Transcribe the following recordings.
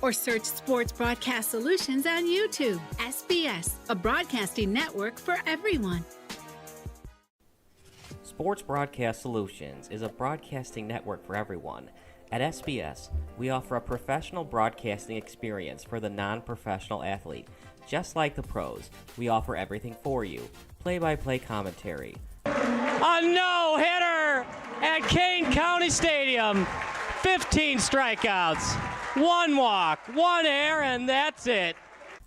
or search Sports Broadcast Solutions on YouTube. SBS, a broadcasting network for everyone. Sports Broadcast Solutions is a broadcasting network for everyone. At SBS, we offer a professional broadcasting experience for the non-professional athlete. Just like the pros, we offer everything for you. Play-by-play commentary. A no-hitter at Kane County Stadium. 15 strikeouts, 1 walk, 1 error, and that's it.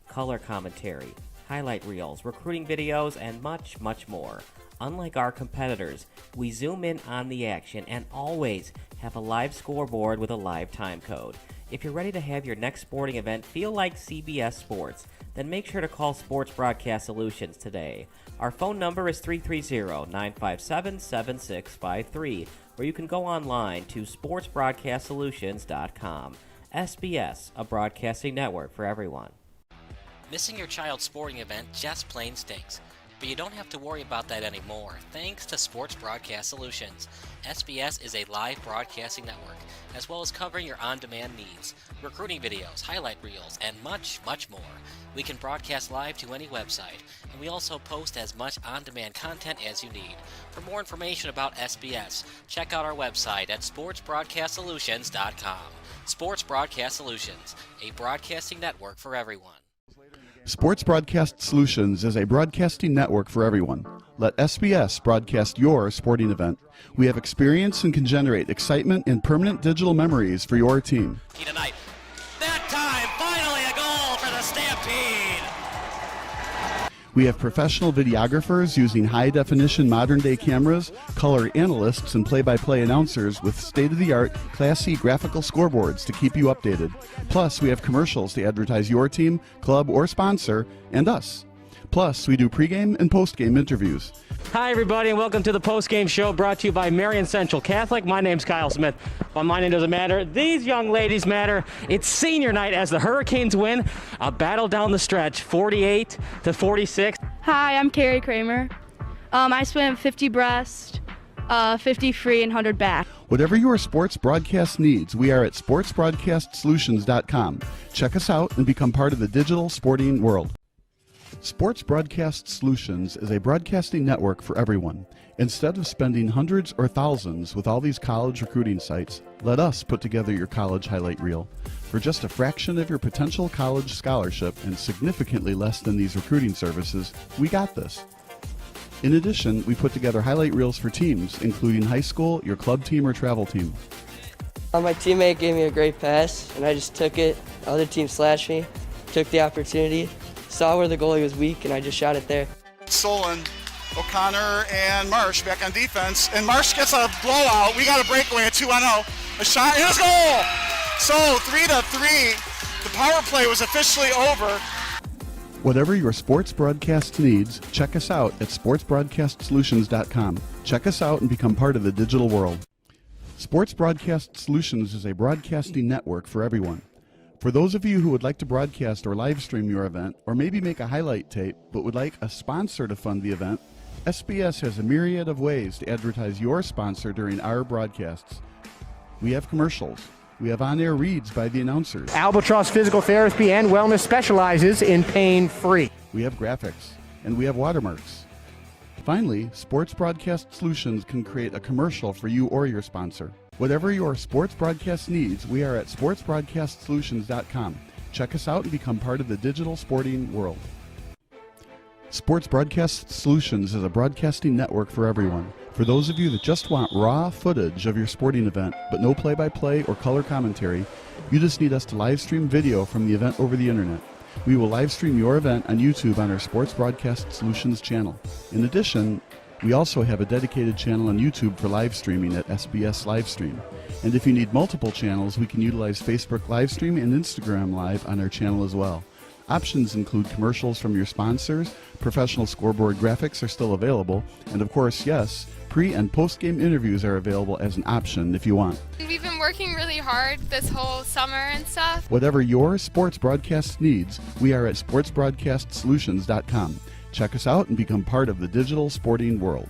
Color commentary, highlight reels, recruiting videos, and much, much more. Unlike our competitors, we zoom in on the action and always have a live scoreboard with a live time code. If you're ready to have your next sporting event feel like CBS Sports, then make sure to call Sports Broadcast Solutions today. Our phone number is 330-957-7653, or you can go online to sportsbroadcastsolutions.com. SBS, a broadcasting network for everyone. Missing your child's sporting event just plain stinks. But you don't have to worry about that anymore, thanks to Sports Broadcast Solutions. SBS is a live broadcasting network, as well as covering your on-demand needs, recruiting videos, highlight reels, and much, much more. We can broadcast live to any website, and we also post as much on-demand content as you need. For more information about SBS, check out our website at sportsbroadcastsolutions.com. Sports Broadcast Solutions, a broadcasting network for everyone. Sports Broadcast Solutions is a broadcasting network for everyone. Let SBS broadcast your sporting event. We have experience and can generate excitement and permanent digital memories for your team. Tonight. That time, finally a goal for the Stampede! We have professional videographers using high-definition modern-day cameras, color analysts, and play-by-play announcers with state-of-the-art, classy graphical scoreboards to keep you updated. Plus, we have commercials to advertise your team, club, or sponsor, and us. Plus, we do pregame and postgame interviews. Hi, everybody, and welcome to the postgame show brought to you by Marion Central Catholic. My name's Kyle Smith. Well, my name doesn't matter. These young ladies matter. It's senior night as the Hurricanes win a battle down the stretch, 48-46. Hi, I'm Carrie Kramer. I swim 50 breast, 50 free, and 100 back. Whatever your sports broadcast needs, we are at sportsbroadcastsolutions.com. Check us out and become part of the digital sporting world. Sports Broadcast Solutions is a broadcasting network for everyone. Instead of spending hundreds or thousands with all these college recruiting sites, let us put together your college highlight reel. For just a fraction of your potential college scholarship and significantly less than these recruiting services, we got this. In addition, we put together highlight reels for teams, including high school, your club team, or travel team. My teammate gave me a great pass, and I just took it. The other team slashed me, took the opportunity, saw where the goalie was weak, and I just shot it there. Solon, O'Connor, and Marsh back on defense, and Marsh gets a blowout. We got a breakaway, a 2-0, a shot, and a goal! So 3-3, the power play was officially over. Whatever your sports broadcast needs, check us out at sportsbroadcastsolutions.com. Check us out and become part of the digital world. Sports Broadcast Solutions is a broadcasting network for everyone. For those of you who would like to broadcast or live stream your event, or maybe make a highlight tape but would like a sponsor to fund the event, SBS has a myriad of ways to advertise your sponsor during our broadcasts. We have commercials. We have on-air reads by the announcers. Albatross Physical Therapy and Wellness specializes in pain-free. We have graphics. And we have watermarks. Finally, Sports Broadcast Solutions can create a commercial for you or your sponsor. Whatever your sports broadcast needs, we are at sportsbroadcastsolutions.com. Check us out and become part of the digital sporting world. Sports Broadcast Solutions is a broadcasting network for everyone. For those of you that just want raw footage of your sporting event, but no play-by-play or color commentary, you just need us to live stream video from the event over the internet. We will live stream your event on YouTube on our Sports Broadcast Solutions channel. In addition, we also have a dedicated channel on YouTube for live streaming at SBS Livestream. And if you need multiple channels, we can utilize Facebook Livestream and Instagram Live on our channel as well. Options include commercials from your sponsors, professional scoreboard graphics are still available, and of course, yes, pre- and post-game interviews are available as an option if you want. We've been working really hard this whole summer and stuff. Whatever your sports broadcast needs, we are at sportsbroadcastsolutions.com. Check us out and become part of the digital sporting world.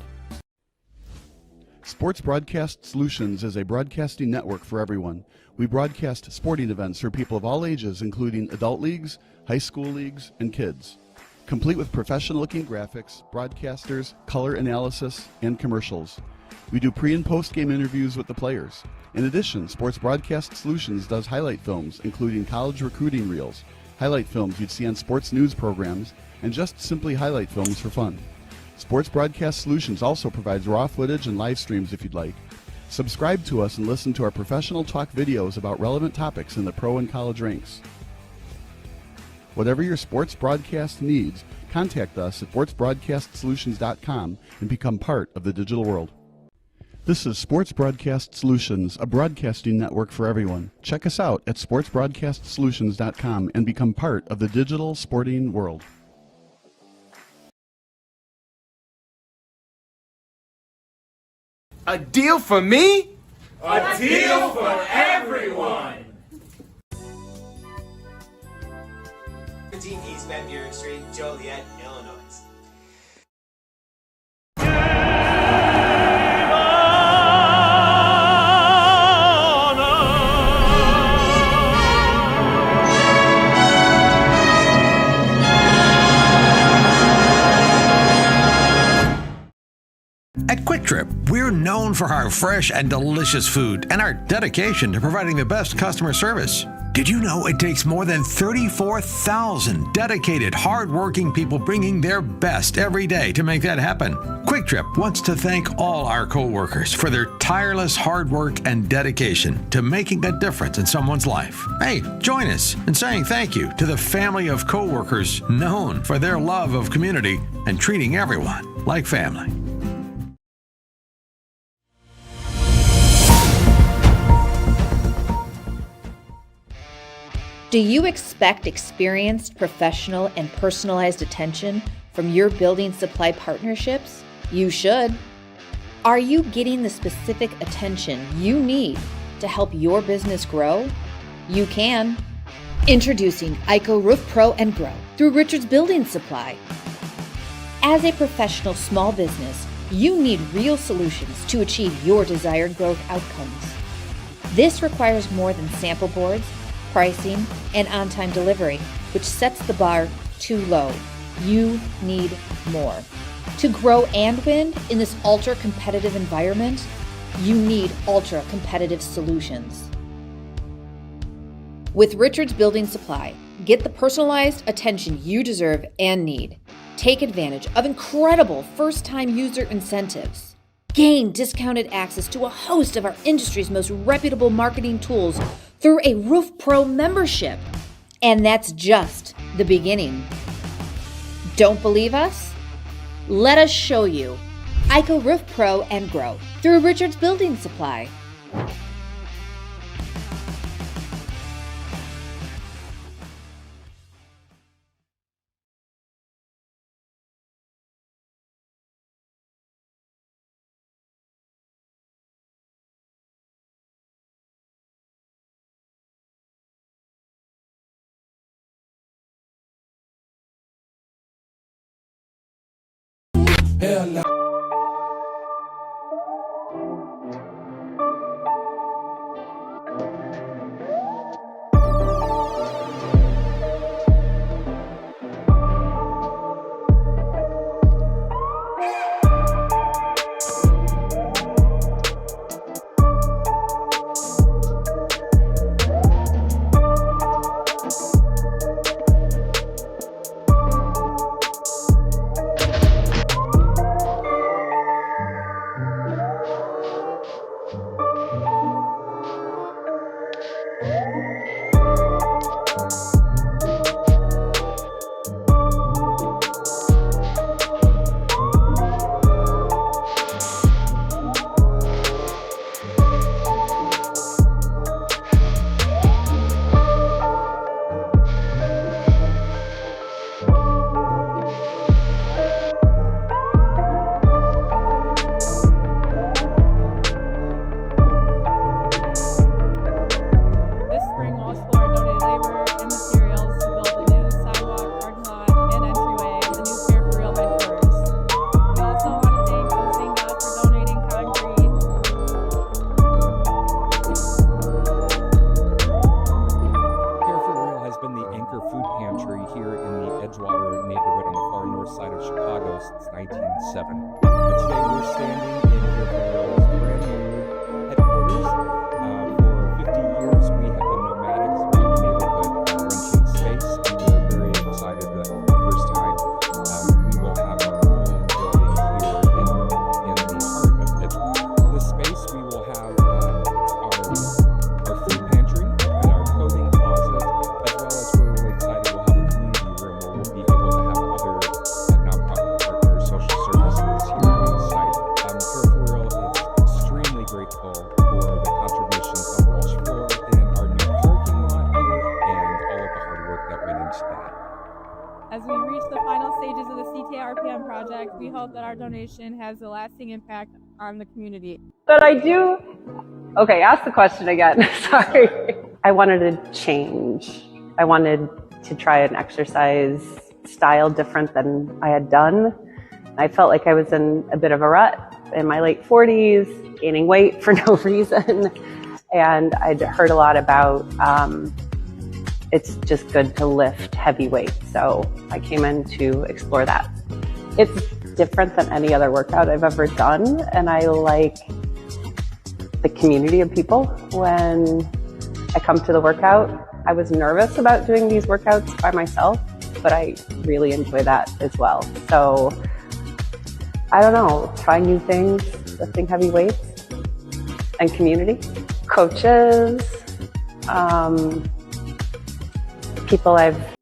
Sports Broadcast Solutions is a broadcasting network for everyone. We broadcast sporting events for people of all ages, including adult leagues, high school leagues, and kids, complete with professional-looking graphics, broadcasters, color analysis, and commercials. We do pre- and post-game interviews with the players. In addition, Sports Broadcast Solutions does highlight films, including college recruiting reels, highlight films you'd see on sports news programs, and just simply highlight films for fun. Sports Broadcast Solutions also provides raw footage and live streams if you'd like. Subscribe to us and listen to our professional talk videos about relevant topics in the pro and college ranks. Whatever your sports broadcast needs, contact us at sportsbroadcastsolutions.com and become part of the digital world. This is Sports Broadcast Solutions, a broadcasting network for everyone. Check us out at sportsbroadcastsolutions.com and become part of the digital sporting world. A deal for me? A deal for everyone! 17 East Van Buren Street, Joliet, Illinois. At Quick Trip, we're known for our fresh and delicious food and our dedication to providing the best customer service. Did you know it takes more than 34,000 dedicated, hard-working people bringing their best every day to make that happen? Quick Trip wants to thank all our co-workers for their tireless hard work and dedication to making a difference in someone's life. Hey, join us in saying thank you to the family of co-workers known for their love of community and treating everyone like family. Do you expect experienced, professional, and personalized attention from your building supply partnerships? You should. Are you getting the specific attention you need to help your business grow? You can. Introducing IHSA Roof Pro and Grow through Richards Building Supply. As a professional small business, you need real solutions to achieve your desired growth outcomes. This requires more than sample boards, pricing, and on-time delivery, which sets the bar too low. You need more. To grow and win in this ultra-competitive environment, you need ultra-competitive solutions. With Richards Building Supply, get the personalized attention you deserve and need. Take advantage of incredible first-time user incentives. Gain discounted access to a host of our industry's most reputable marketing tools through a Roof Pro membership. And that's just the beginning. Don't believe us? Let us show you. IHSA Roof Pro and Grow through Richards Building Supply. Hell no. food pantry here in the Edgewater neighborhood on the far north side of Chicago since 1907. But today we're standing in Orthodontic's brand new headquarters. For 50 years we have been nomadic throughout the neighborhood, renting space, and we're very excited that for the first time we will have our own building here in the heart of Edgewater. This space we will have our food pantry and our clothing closet, as well as we're really excited we'll have a community room where we'll be able to have other nonprofit partners, social services here on site. Entrepreneurial is extremely grateful for the contributions of Walsh Floor and our new parking lot here and all of the hard work that went into that. As we reach the final stages of the CTRPM project, we hope that our donation has a lasting impact on the community. But I do. Okay, ask the question again. Sorry. I wanted to change. I wanted to try an exercise style different than I had done. I felt like I was in a bit of a rut in my late 40s, gaining weight for no reason. And I'd heard a lot about it's just good to lift heavy weights. So I came in to explore that. It's different than any other workout I've ever done, and I like the community of people. When I come to the workout, I was nervous about doing these workouts by myself, but I really enjoy that as well. So I don't know, trying new things, lifting heavy weights, and community, coaches, people I've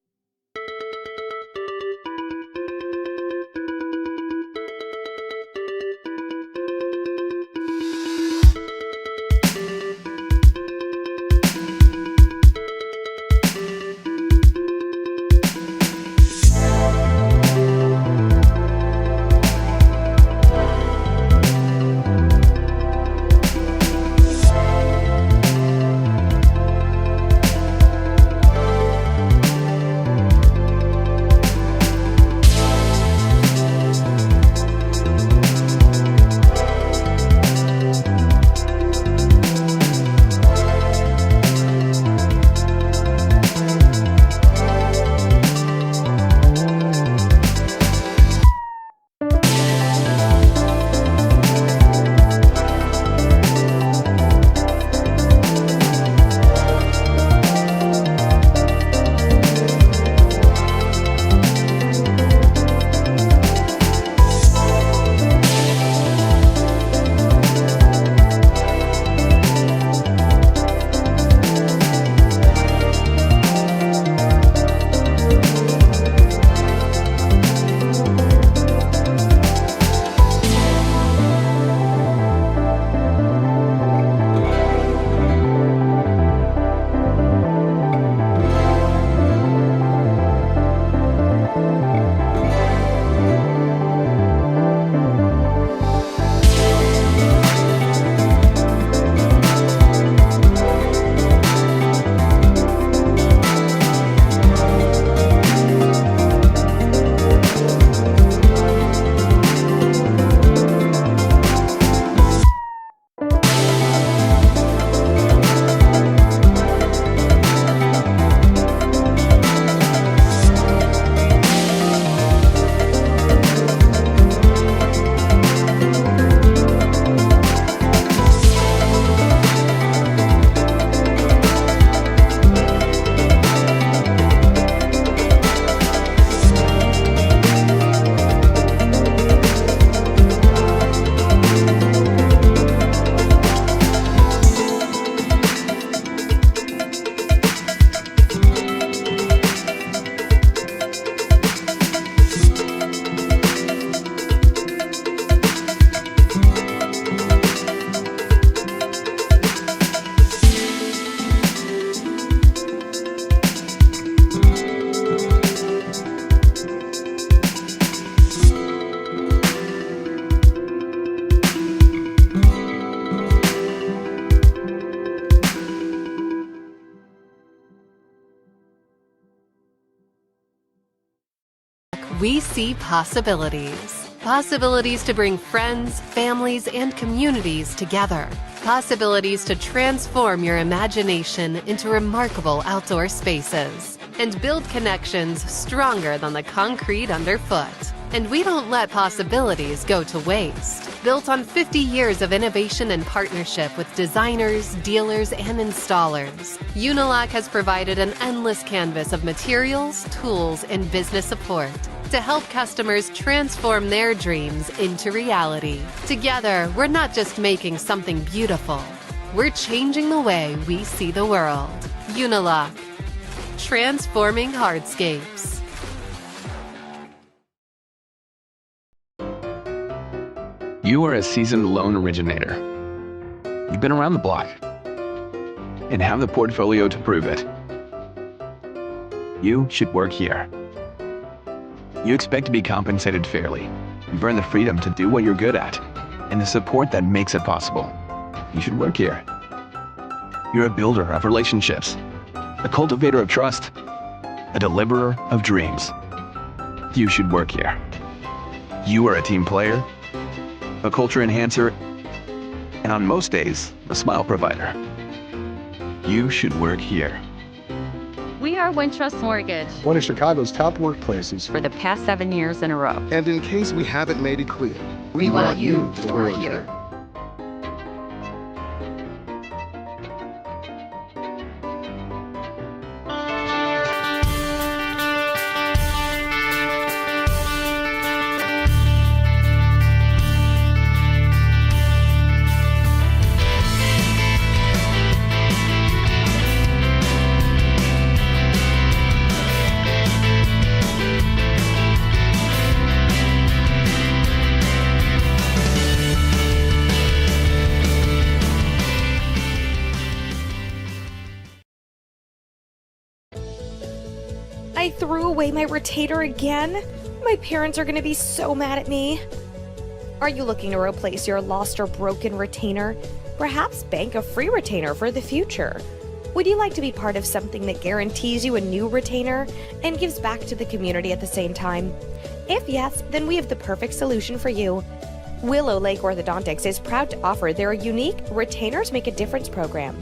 We see possibilities. Possibilities to bring friends, families, and communities together. Possibilities to transform your imagination into remarkable outdoor spaces. and build connections stronger than the concrete underfoot. And we don't let possibilities go to waste. Built on 50 years of innovation and partnership with designers, dealers, and installers, Unilock has provided an endless canvas of materials, tools, and business support to help customers transform their dreams into reality. Together, we're not just making something beautiful, we're changing the way we see the world. Unilock, transforming hardscapes. You are a seasoned loan originator. You've been around the block and have the portfolio to prove it. You should work here. You expect to be compensated fairly. You've earned the freedom to do what you're good at and the support that makes it possible. You should work here. You're a builder of relationships, a cultivator of trust, a deliverer of dreams. You should work here. You are a team player, a culture enhancer, and on most days, a smile provider. You should work here. We are Wintrust Mortgage, one of Chicago's top workplaces for the past 7 years in a row. And in case we haven't made it clear, we want you to work here. I threw away my retainer again? My parents are going to be so mad at me. Are you looking to replace your lost or broken retainer? Perhaps bank a free retainer for the future. Would you like to be part of something that guarantees you a new retainer and gives back to the community at the same time? If yes, then we have the perfect solution for you. Willow Lake Orthodontics is proud to offer their unique Retainers Make a Difference program.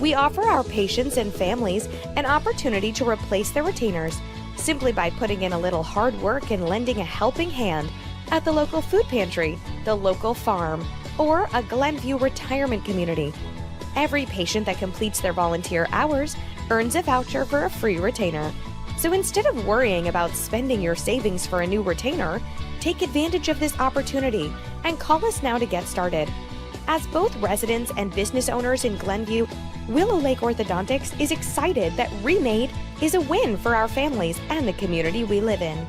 We offer our patients and families an opportunity to replace their retainers simply by putting in a little hard work and lending a helping hand at the local food pantry, the local farm, or a Glenview retirement community. Every patient that completes their volunteer hours earns a voucher for a free retainer. So instead of worrying about spending your savings for a new retainer, take advantage of this opportunity and call us now to get started. As both residents and business owners in Glenview, Willow Lake Orthodontics is excited that Remade is a win for our families and the community we live in.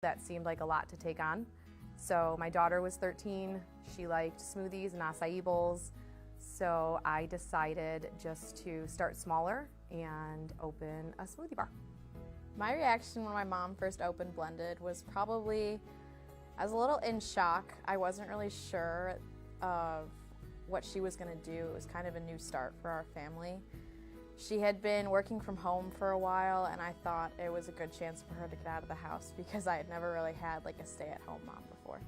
That seemed like a lot to take on. So my daughter was 13, she liked smoothies and acai bowls, so I decided just to start smaller and open a smoothie bar. My reaction when my mom first opened Blended was probably, I was a little in shock. I wasn't really sure of what she was going to do. It was kind of a new start for our family. She had been working from home for a while, and I thought it was a good chance for her to get out of the house because I had never really had like a stay-at-home mom before.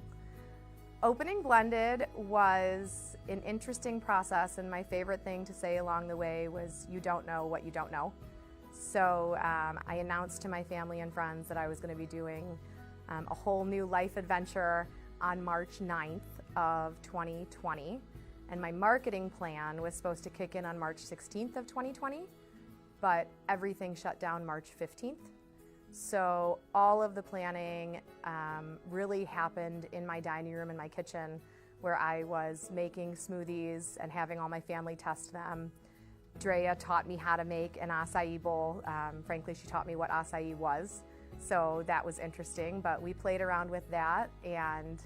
Opening Blended was an interesting process, and my favorite thing to say along the way was, you don't know what you don't know. So I announced to my family and friends that I was going to be doing a whole new life adventure on March 9th of 2020. And my marketing plan was supposed to kick in on March 16th of 2020, but everything shut down March 15th. So all of the planning really happened in my dining room and my kitchen, where I was making smoothies and having all my family test them. Drea taught me how to make an acai bowl. Frankly, she taught me what acai was, so that was interesting, but we played around with that and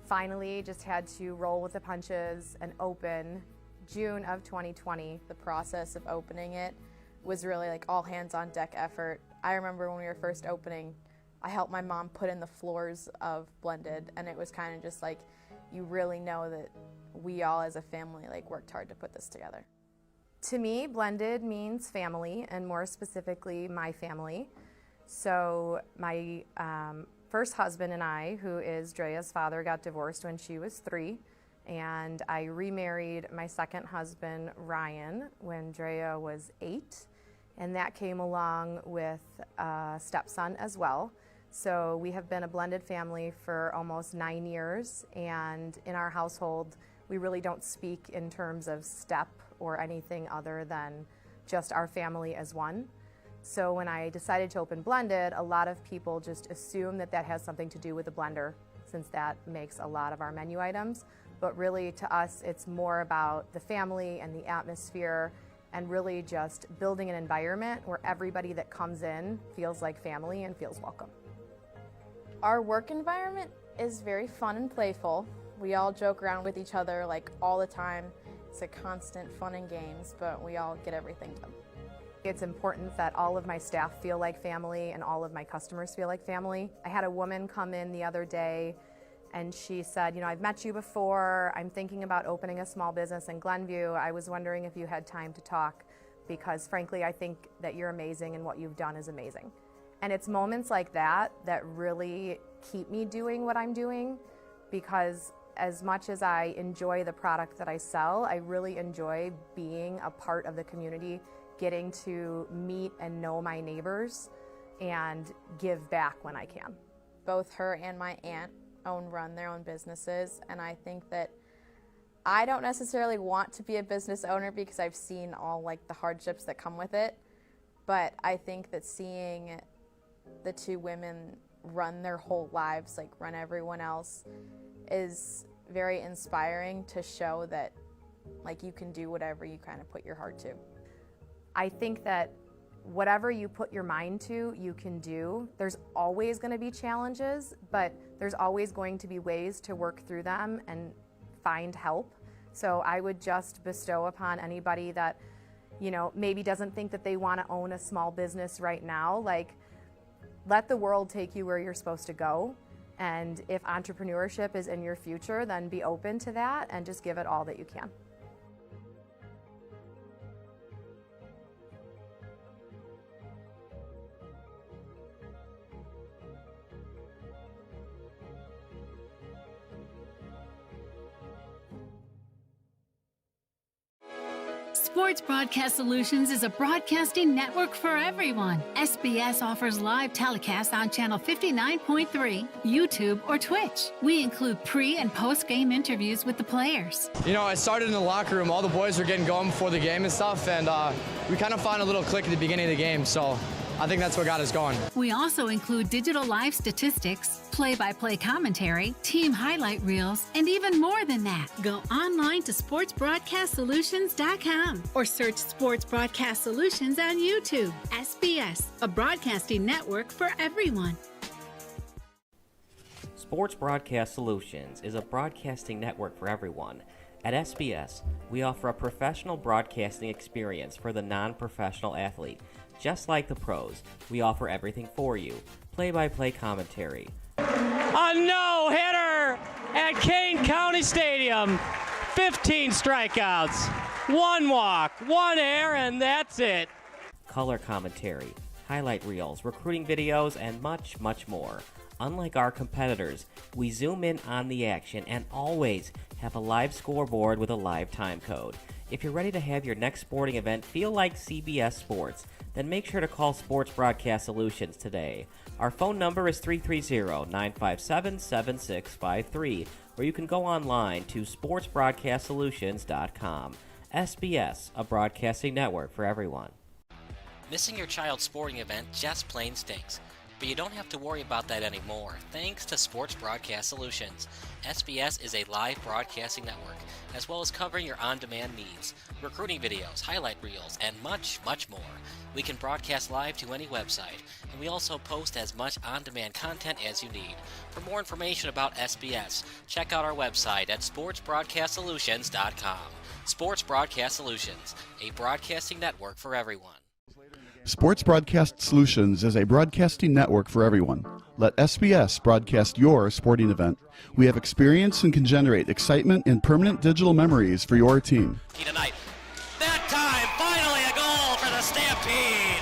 finally just had to roll with the punches and open June of 2020. The process of opening it was really like all hands on deck effort. I remember when we were first opening, I helped my mom put in the floors of Blended, and it was kind of just like, you really know that we all as a family like worked hard to put this together. To me, Blended means family, and more specifically, my family. So my first husband and I, who is Drea's father, got divorced when she was 3, and I remarried my second husband, Ryan, when Drea was 8, and that came along with a stepson as well. So we have been a blended family for almost 9 years, and in our household, we really don't speak in terms of step or anything other than just our family as one. So when I decided to open Blended, a lot of people just assume that that has something to do with the blender, since that makes a lot of our menu items. But really, to us, it's more about the family and the atmosphere, and really just building an environment where everybody that comes in feels like family and feels welcome. Our work environment is very fun and playful. We all joke around with each other like all the time. It's a constant fun and games, but we all get everything done. It's important that all of my staff feel like family and all of my customers feel like family. I had a woman come in the other day and she said, you know, I've met you before. I'm thinking about opening a small business in Glenview. I was wondering if you had time to talk, because frankly, I think that you're amazing and what you've done is amazing. And it's moments like that that really keep me doing what I'm doing, because as much as I enjoy the product that I sell, I really enjoy being a part of the community, getting to meet and know my neighbors and give back when I can. Both her and my aunt run their own businesses, and I think that I don't necessarily want to be a business owner because I've seen all like the hardships that come with it, but I think that seeing the two women run their whole lives, like run everyone else, is very inspiring to show that like you can do whatever you kind of put your heart to. I think that whatever you put your mind to, you can do. There's always going to be challenges, but there's always going to be ways to work through them and find help. So I would just bestow upon anybody that, you know, maybe doesn't think that they want to own a small business right now, like, let the world take you where you're supposed to go. And if entrepreneurship is in your future, then be open to that and just give it all that you can. Sports Broadcast Solutions is a broadcasting network for everyone. SBS offers live telecasts on Channel 59.3, YouTube, or Twitch. We include pre- and post-game interviews with the players. You know, I started in the locker room. All the boys were getting going before the game and stuff, and we kind of found a little click at the beginning of the game, so I think that's what got us going. We also include digital live statistics, play-by-play commentary, team highlight reels, and even more than that. Go online to sportsbroadcastsolutions.com or search Sports Broadcast Solutions on YouTube. SBS, a broadcasting network for everyone. Sports Broadcast Solutions is a broadcasting network for everyone. At SBS, we offer a professional broadcasting experience for the non-professional athlete. Just like the pros, we offer everything for you. Play-by-play commentary. A no-hitter at Kane County Stadium. 15 strikeouts, 1 walk, 1 error, and that's it. Color commentary, highlight reels, recruiting videos, and much, much more. Unlike our competitors, we zoom in on the action and always have a live scoreboard with a live time code. If you're ready to have your next sporting event feel like CBS Sports, then make sure to call Sports Broadcast Solutions today. Our phone number is 330-957-7653, or you can go online to sportsbroadcastsolutions.com. SBS, a broadcasting network for everyone. Missing your child's sporting event just plain stinks. But you don't have to worry about that anymore, thanks to Sports Broadcast Solutions. SBS is a live broadcasting network, as well as covering your on-demand needs, recruiting videos, highlight reels, and much, much more. We can broadcast live to any website, and we also post as much on-demand content as you need. For more information about SBS, check out our website at sportsbroadcastsolutions.com. Sports Broadcast Solutions, a broadcasting network for everyone. Sports Broadcast Solutions is a broadcasting network for everyone. Let SBS broadcast your sporting event. We have experience and can generate excitement and permanent digital memories for your team. Tonight. That time, finally a goal for the Stampede.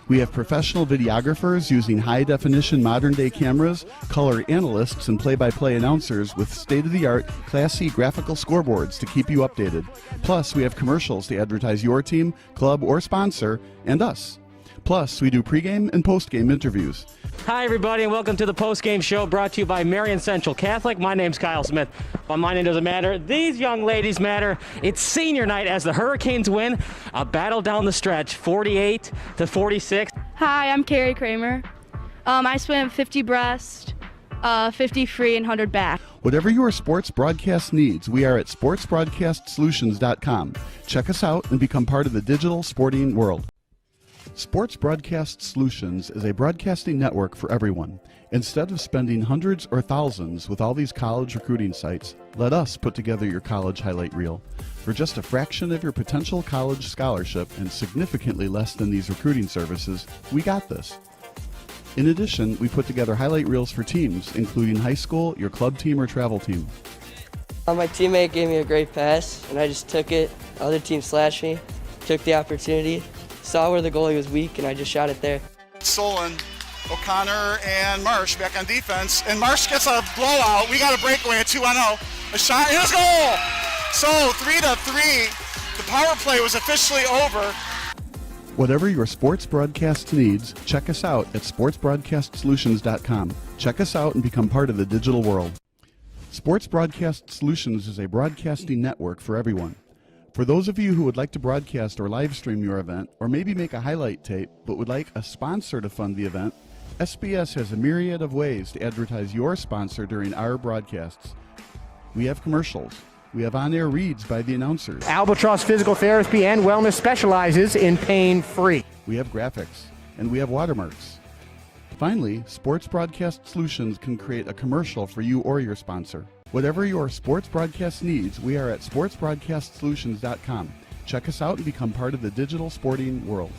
We have professional videographers using high-definition modern-day cameras, color analysts, and play-by-play announcers with state-of-the-art, classy graphical scoreboards to keep you updated. Plus, we have commercials to advertise your team, club, or sponsor, and us. Plus, we do pregame and postgame interviews. Hi, everybody, and welcome to the postgame show brought to you by Marion Central Catholic. My name's Kyle Smith, but my name doesn't matter. These young ladies matter. It's senior night as the Hurricanes win a battle down the stretch, 48-46. Hi, I'm Carrie Kramer. I swim 50 breast, 50 free, and 100 back. Whatever your sports broadcast needs, we are at sportsbroadcastsolutions.com. Check us out and become part of the digital sporting world. Sports Broadcast Solutions is a broadcasting network for everyone. Instead of spending hundreds or thousands with all these college recruiting sites, let us put together your college highlight reel. For just a fraction of your potential college scholarship and significantly less than these recruiting services, we got this. In addition, we put together highlight reels for teams, including high school, your club team, or travel team. My teammate gave me a great pass, and I just took it. The other team slashed me, took the opportunity, saw where the goalie was weak, and I just shot it there. Solon, O'Connor, and Marsh back on defense, and Marsh gets a blowout. We got a breakaway at 2-0. A shot, and a goal! So 3-3. The power play was officially over. Whatever your sports broadcast needs, check us out at sportsbroadcastsolutions.com. Check us out and become part of the digital world. Sports Broadcast Solutions is a broadcasting network for everyone. For those of you who would like to broadcast or live stream your event, or maybe make a highlight tape, but would like a sponsor to fund the event, SBS has a myriad of ways to advertise your sponsor during our broadcasts. We have commercials. We have on-air reads by the announcers. Albatross Physical Therapy and Wellness specializes in pain-free. We have graphics, and we have watermarks. Finally, Sports Broadcast Solutions can create a commercial for you or your sponsor. Whatever your sports broadcast needs, we are at sportsbroadcastsolutions.com. Check us out and become part of the digital sporting world.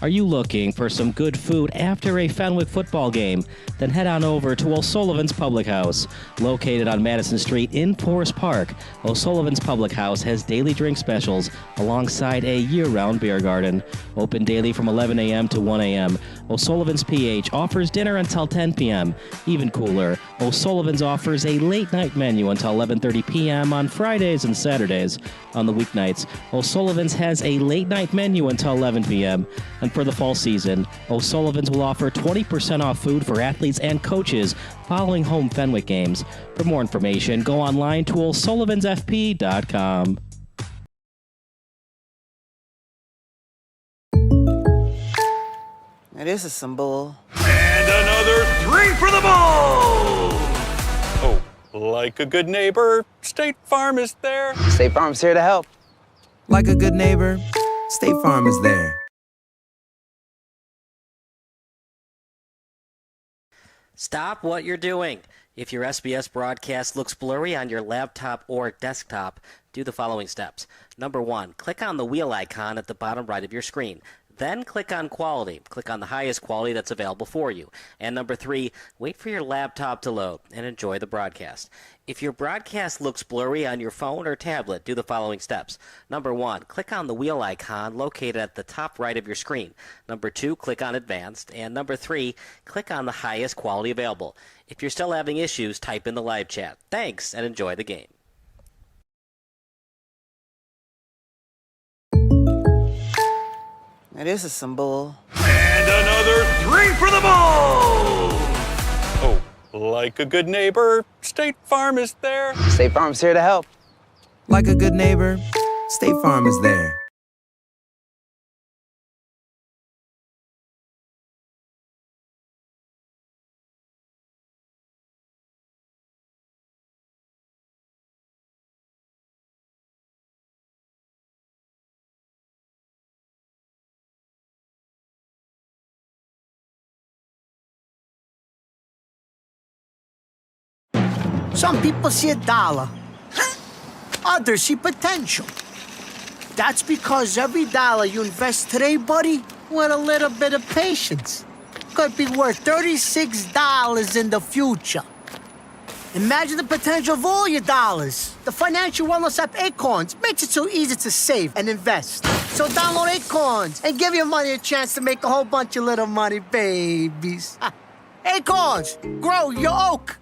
Are you looking for some good food after a Fenwick football game? Then head on over to O'Sullivan's Public House. Located on Madison Street in Forest Park, O'Sullivan's Public House has daily drink specials alongside a year-round beer garden. Open daily from 11 a.m. to 1 a.m. O'Sullivan's PH offers dinner until 10 p.m. Even cooler, O'Sullivan's offers a late-night menu until 11:30 p.m. on Fridays and Saturdays. On the weeknights, O'Sullivan's has a late-night menu until 11 p.m. And for the fall season, O'Sullivan's will offer 20% off food for athletes and coaches following home Fenwick games. For more information, go online to o'sullivansfp.com. Now this is some bull. And another 3 for the ball! Oh, like a good neighbor, State Farm is there. State Farm's here to help. Like a good neighbor, State Farm is there. Stop what you're doing. If your SBS broadcast looks blurry on your laptop or desktop, do the following steps. Number 1, click on the wheel icon at the bottom right of your screen. Then click on Quality. Click on the highest quality that's available for you. And number 3, wait for your laptop to load and enjoy the broadcast. If your broadcast looks blurry on your phone or tablet, do the following steps. Number 1, click on the wheel icon located at the top right of your screen. Number 2, click on Advanced. And number 3, click on the highest quality available. If you're still having issues, type in the live chat. Thanks, and enjoy the game. Now this is some bull. And another 3 for the ball! Oh, like a good neighbor, State Farm is there. State Farm's here to help. Like a good neighbor, State Farm is there. Some people see a dollar. Others see potential. That's because every dollar you invest today, buddy, with a little bit of patience, could be worth $36 in the future. Imagine the potential of all your dollars. The financial wellness app Acorns makes it so easy to save and invest. So download Acorns and give your money a chance to make a whole bunch of little money babies. Acorns, grow your oak.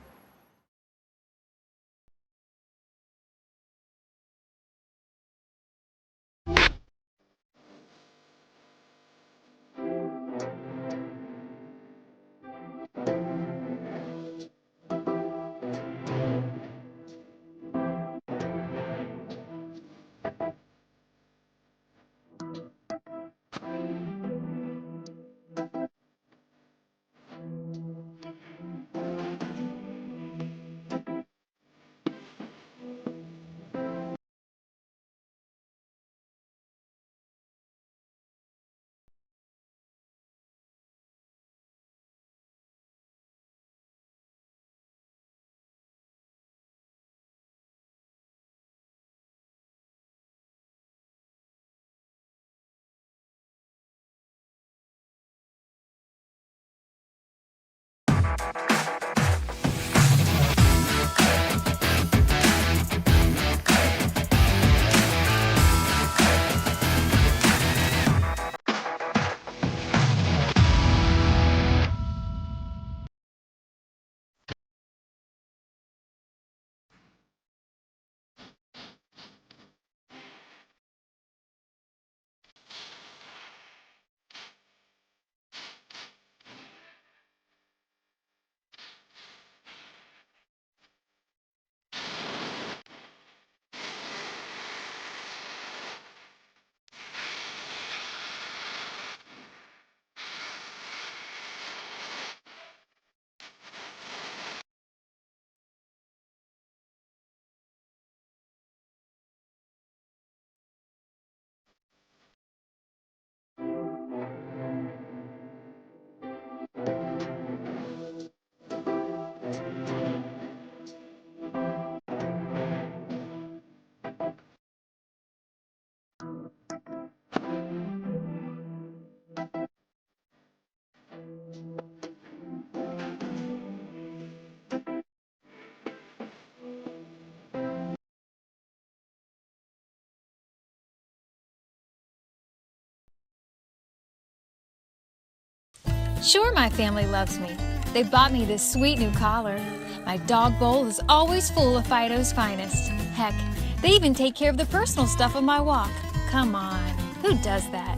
Sure, my family loves me. They bought me this sweet new collar. My dog bowl is always full of Fido's finest. Heck, they even take care of the personal stuff of my walk. Come on, who does that?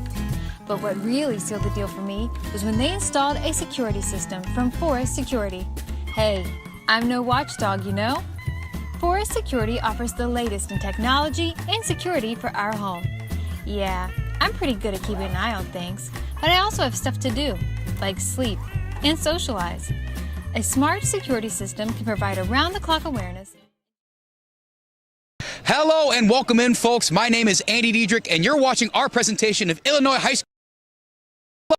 But what really sealed the deal for me was when they installed a security system from Forest Security. Hey, I'm no watchdog, you know? Forest Security offers the latest in technology and security for our home. Yeah, I'm pretty good at keeping an eye on things, but I also have stuff to do, like sleep and socialize. A smart security system can provide around-the-clock awareness. Hello and welcome in, folks. My name is Andy Diedrich, and you're watching our presentation of Illinois High School.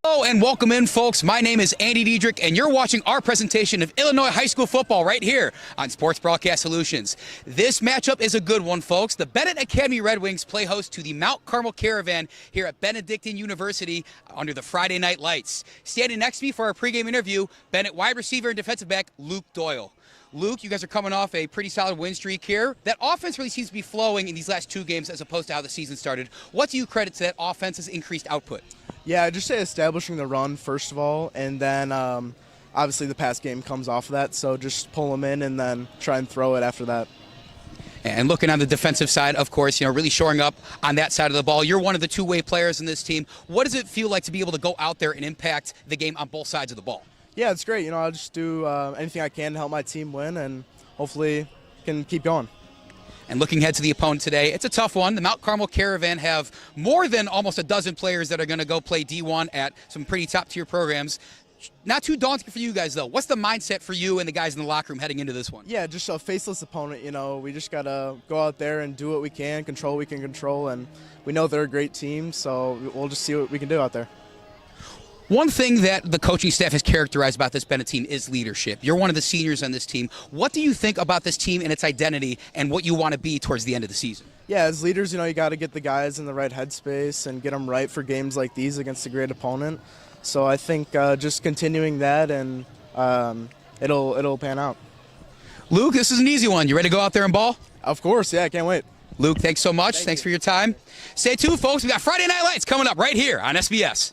Hello and welcome in, folks. My name is Andy Diedrich, and you're watching our presentation of Illinois high school football right here on Sports Broadcast Solutions. This matchup is a good one, folks. The Benet Academy Red Wings play host to the Mount Carmel Caravan here at Benedictine University under the Friday Night Lights. Standing next to me for our pregame interview, Benet wide receiver and defensive back Luke Doyle. Luke, you guys are coming off a pretty solid win streak here. That offense really seems to be flowing in these last two games as opposed to how the season started. What do you credit to that offense's increased output? Yeah, I just say establishing the run first of all, and then obviously the pass game comes off of that, so just pull them in and then try and throw it after that. And looking on the defensive side, of course, really showing up on that side of the ball. You're one of the two-way players in this team. What does it feel like to be able to go out there and impact the game on both sides of the ball? Yeah, it's great. I'll just do anything I can to help my team win, and hopefully can keep going. And looking ahead to the opponent today, it's a tough one. The Mount Carmel Caravan have more than almost a dozen players that are going to go play D1 at some pretty top-tier programs. Not too daunting for you guys, though. What's the mindset for you and the guys in the locker room heading into this one? Yeah, just a faceless opponent. We just got to go out there and do what we can, control what we can control, and we know they're a great team, so we'll just see what we can do out there. One thing that the coaching staff has characterized about this Benet team is leadership. You're one of the seniors on this team. What do you think about this team and its identity and what you want to be towards the end of the season? Yeah, as leaders, you got to get the guys in the right headspace and get them right for games like these against a great opponent. So I think just continuing that and it'll pan out. Luke, this is an easy one. You ready to go out there and ball? Of course, yeah, I can't wait. Luke, thanks so much. Thanks for your time. Stay tuned, folks. We got Friday Night Lights coming up right here on SBS.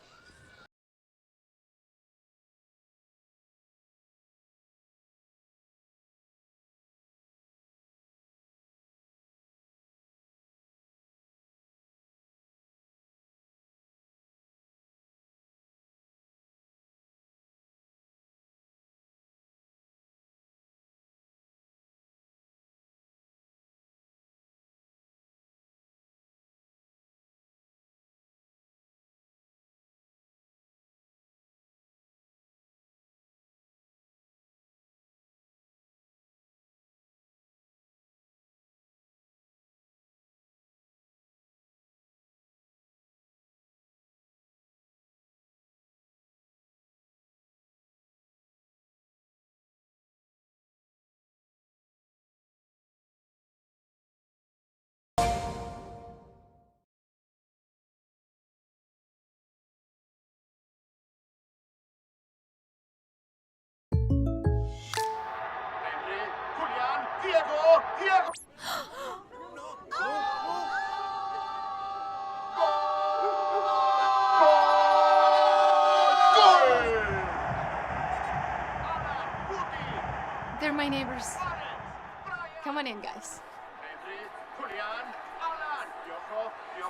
They're my neighbors. Come on in, guys.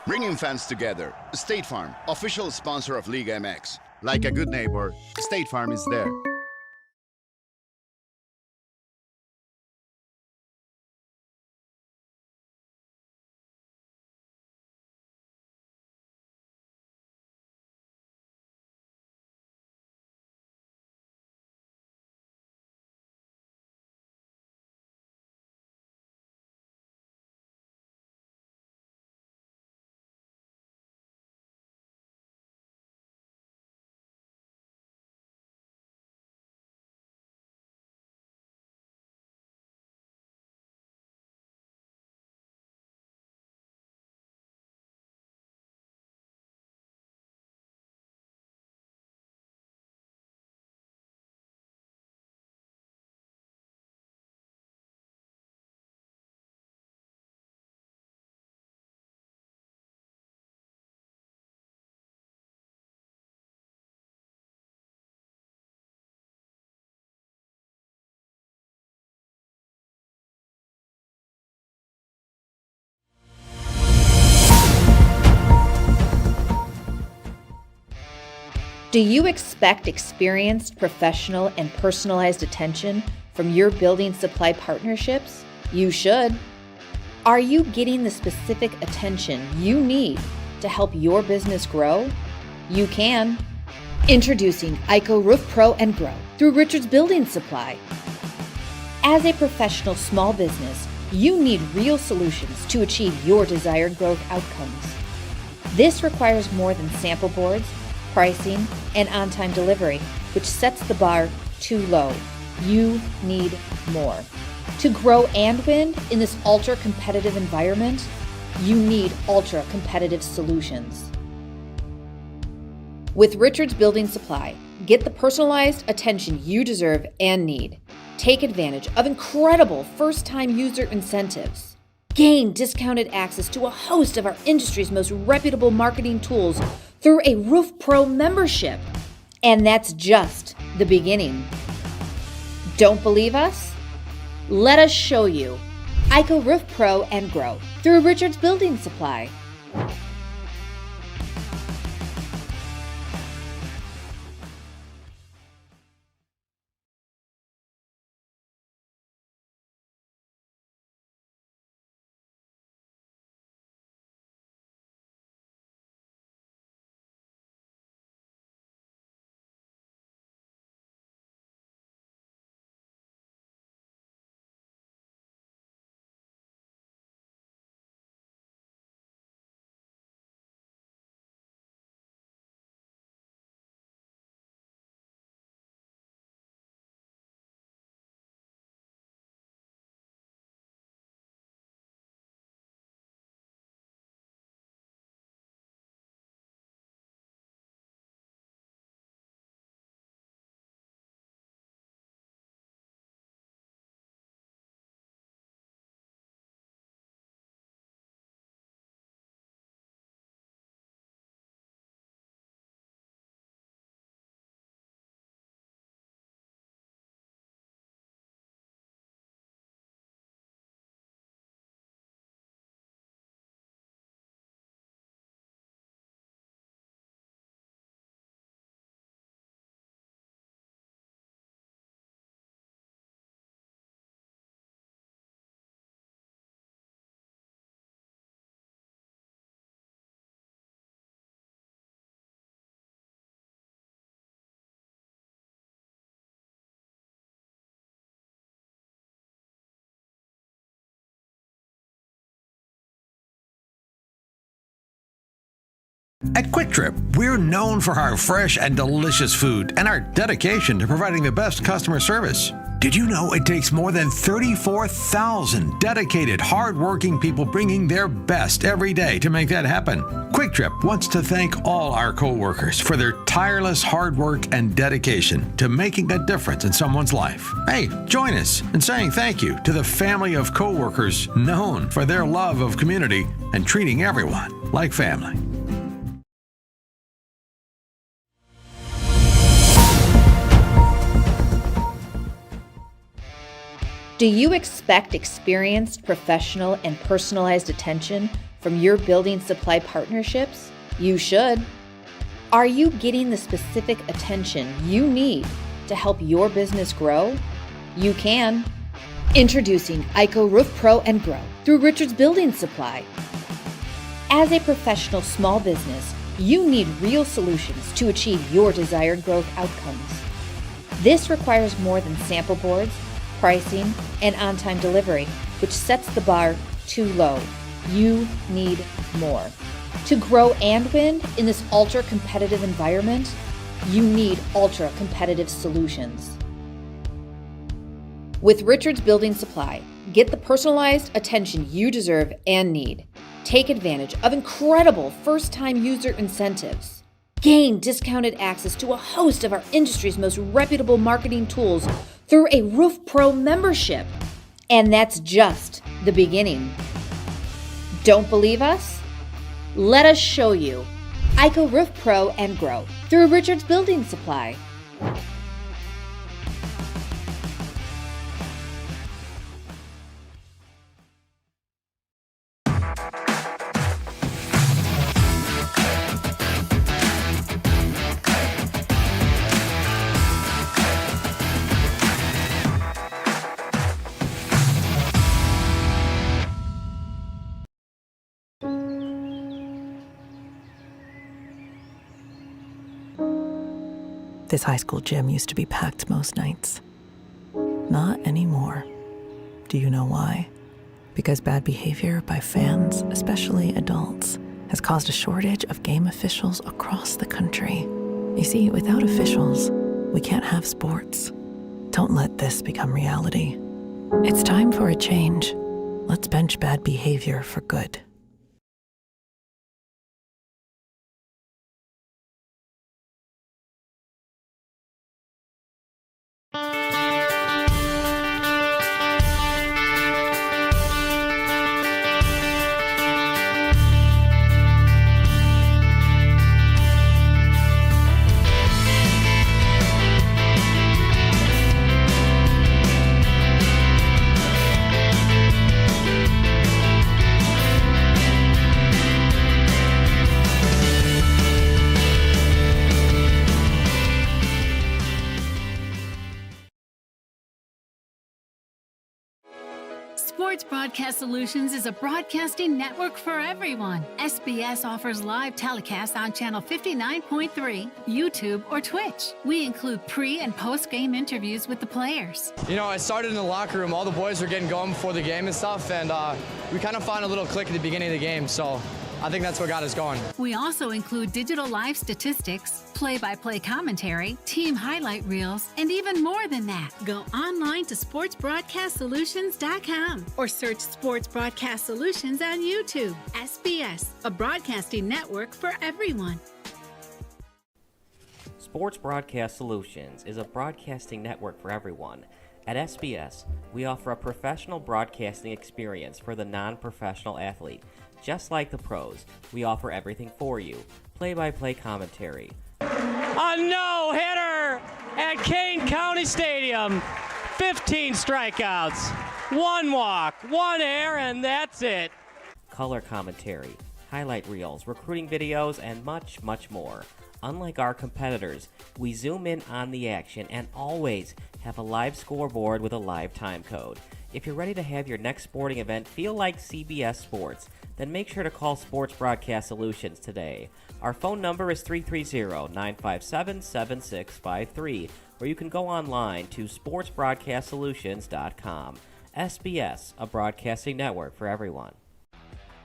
Bringing fans together. State Farm, official sponsor of Liga MX. Like a good neighbor, State Farm is there. Do you expect experienced, professional, and personalized attention from your building supply partnerships? You should. Are you getting the specific attention you need to help your business grow? You can. Introducing IHSA Roof Pro and Grow through Richards Building Supply. As a professional small business, you need real solutions to achieve your desired growth outcomes. This requires more than sample boards, pricing, and on-time delivery, which sets the bar too low. You need more. To grow and win in this ultra-competitive environment, you need ultra-competitive solutions. With Richards Building Supply, get the personalized attention you deserve and need. Take advantage of incredible first-time user incentives. Gain discounted access to a host of our industry's most reputable marketing tools through a Roof Pro membership. And that's just the beginning. Don't believe us? Let us show you. IHSA Roof Pro and Grow through Richards Building Supply. At Quick Trip, we're known for our fresh and delicious food and our dedication to providing the best customer service. Did you know it takes more than 34,000 dedicated, hard-working people bringing their best every day to make that happen? Quick Trip wants to thank all our co-workers for their tireless hard work and dedication to making a difference in someone's life. Hey, join us in saying thank you to the family of co-workers known for their love of community and treating everyone like family. Do you expect experienced, professional, and personalized attention from your building supply partnerships? You should. Are you getting the specific attention you need to help your business grow? You can. Introducing IHSA Roof Pro and Grow through Richards Building Supply. As a professional small business, you need real solutions to achieve your desired growth outcomes. This requires more than sample boards, pricing, and on-time delivery, which sets the bar too low. You need more. To grow and win in this ultra-competitive environment, you need ultra-competitive solutions. With Richards Building Supply, get the personalized attention you deserve and need. Take advantage of incredible first-time user incentives. Gain discounted access to a host of our industry's most reputable marketing tools through a Roof Pro membership. And that's just the beginning. Don't believe us? Let us show you. IHSA Roof Pro and Grow through Richards Building Supply. This high school gym used to be packed most nights. Not anymore. Do you know why? Because bad behavior by fans, especially adults, has caused a shortage of game officials across the country. You see, without officials, we can't have sports. Don't let this become reality. It's time for a change. Let's bench bad behavior for good. Sports Broadcast Solutions is a broadcasting network for everyone. SBS offers live telecasts on Channel 59.3, YouTube, or Twitch. We include pre- and post-game interviews with the players. You know, I started in the locker room. All the boys were getting going before the game and stuff, and we kind of found a little click at the beginning of the game, so I think that's what got us going. We also include digital live statistics, play-by-play commentary, team highlight reels, and even more than that. Go online to sportsbroadcastsolutions.com or search Sports Broadcast Solutions on YouTube. SBS, a broadcasting network for everyone. Sports Broadcast Solutions is a broadcasting network for everyone. At SBS, we offer a professional broadcasting experience for the non-professional athlete. Just like the pros, we offer everything for you. Play-by-play commentary. A no-hitter at Kane County Stadium. 15 strikeouts, 1 walk, 1 error, and that's it. Color commentary, highlight reels, recruiting videos, and much, much more. Unlike our competitors, we zoom in on the action and always have a live scoreboard with a live time code. If you're ready to have your next sporting event feel like CBS Sports, then make sure to call Sports Broadcast Solutions today. Our phone number is 330-957-7653, or you can go online to sportsbroadcastsolutions.com. SBS, a broadcasting network for everyone.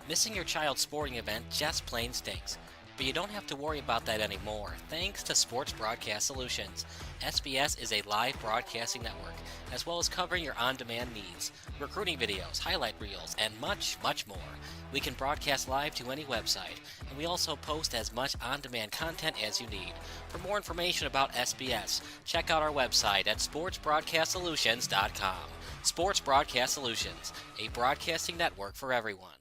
Missing your child's sporting event just plain stinks. But But you don't have to worry about that anymore, thanks to Sports Broadcast Solutions. SBS is a live broadcasting network, as well as covering your on-demand needs, recruiting videos, highlight reels, and much, much more. We can broadcast live to any website, and we also post as much on-demand content as you need. For more information about SBS, check out our website at sportsbroadcastsolutions.com. Sports Broadcast Solutions, a broadcasting network for everyone.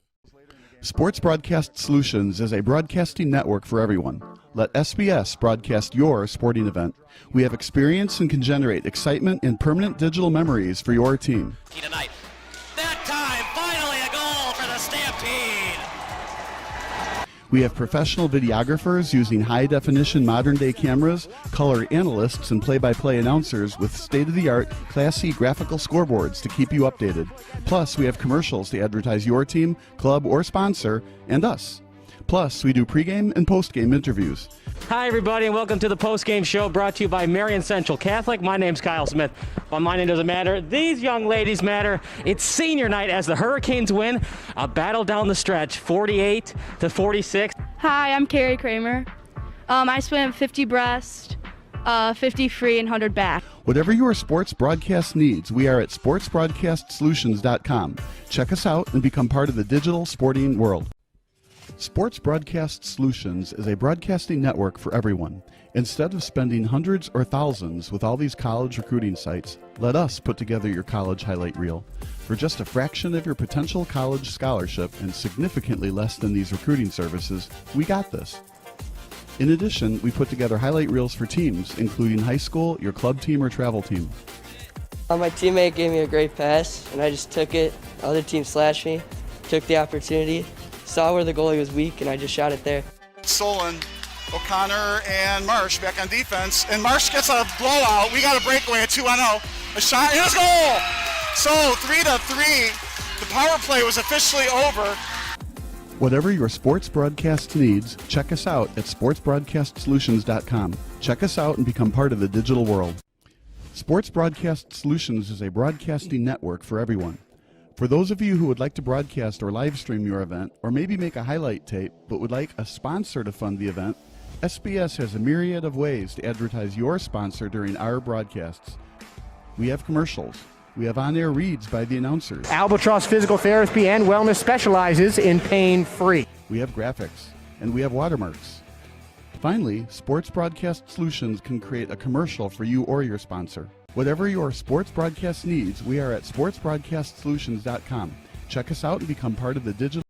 Sports Broadcast Solutions is a broadcasting network for everyone. Let SBS broadcast your sporting event. We have experience and can generate excitement and permanent digital memories for your team. Tonight. That time, finally a goal for the Stampede! We have professional videographers using high-definition modern-day cameras, color analysts, and play-by-play announcers with state-of-the-art, classy graphical scoreboards to keep you updated. Plus, we have commercials to advertise your team, club, or sponsor, and us. Plus, we do pregame and postgame interviews. Hi, everybody, and welcome to the postgame show brought to you by Marion Central Catholic. My name's Kyle Smith. But my name doesn't matter. These young ladies matter. It's senior night as the Hurricanes win a battle down the stretch, 48-46. Hi, I'm Carrie Kramer. I swim 50 breast, 50 free, and 100 back. Whatever your sports broadcast needs, we are at sportsbroadcastsolutions.com. Check us out and become part of the digital sporting world. Sports Broadcast Solutions is a broadcasting network for everyone. Instead of spending hundreds or thousands with all these college recruiting sites, let us put together your college highlight reel. For just a fraction of your potential college scholarship and significantly less than these recruiting services, we got this. In addition, we put together highlight reels for teams, including high school, your club team, or travel team. My teammate gave me a great pass, and I just took it. The other team slashed me, took the opportunity, saw where the goalie was weak, and I just shot it there. Solon, O'Connor, and Marsh back on defense, and Marsh gets a blowout. We got a breakaway at 2-0. A shot, and a goal! So 3-3. The power play was officially over. Whatever your sports broadcast needs, check us out at sportsbroadcastsolutions.com. Check us out and become part of the digital world. Sports Broadcast Solutions is a broadcasting network for everyone. For those of you who would like to broadcast or live stream your event, or maybe make a highlight tape, but would like a sponsor to fund the event, SBS has a myriad of ways to advertise your sponsor during our broadcasts. We have commercials. We have on-air reads by the announcers. Albatross Physical Therapy and Wellness specializes in pain-free. We have graphics, and we have watermarks. Finally, Sports Broadcast Solutions can create a commercial for you or your sponsor. Whatever your sports broadcast needs, we are at sportsbroadcastsolutions.com. Check us out and become part of the digital.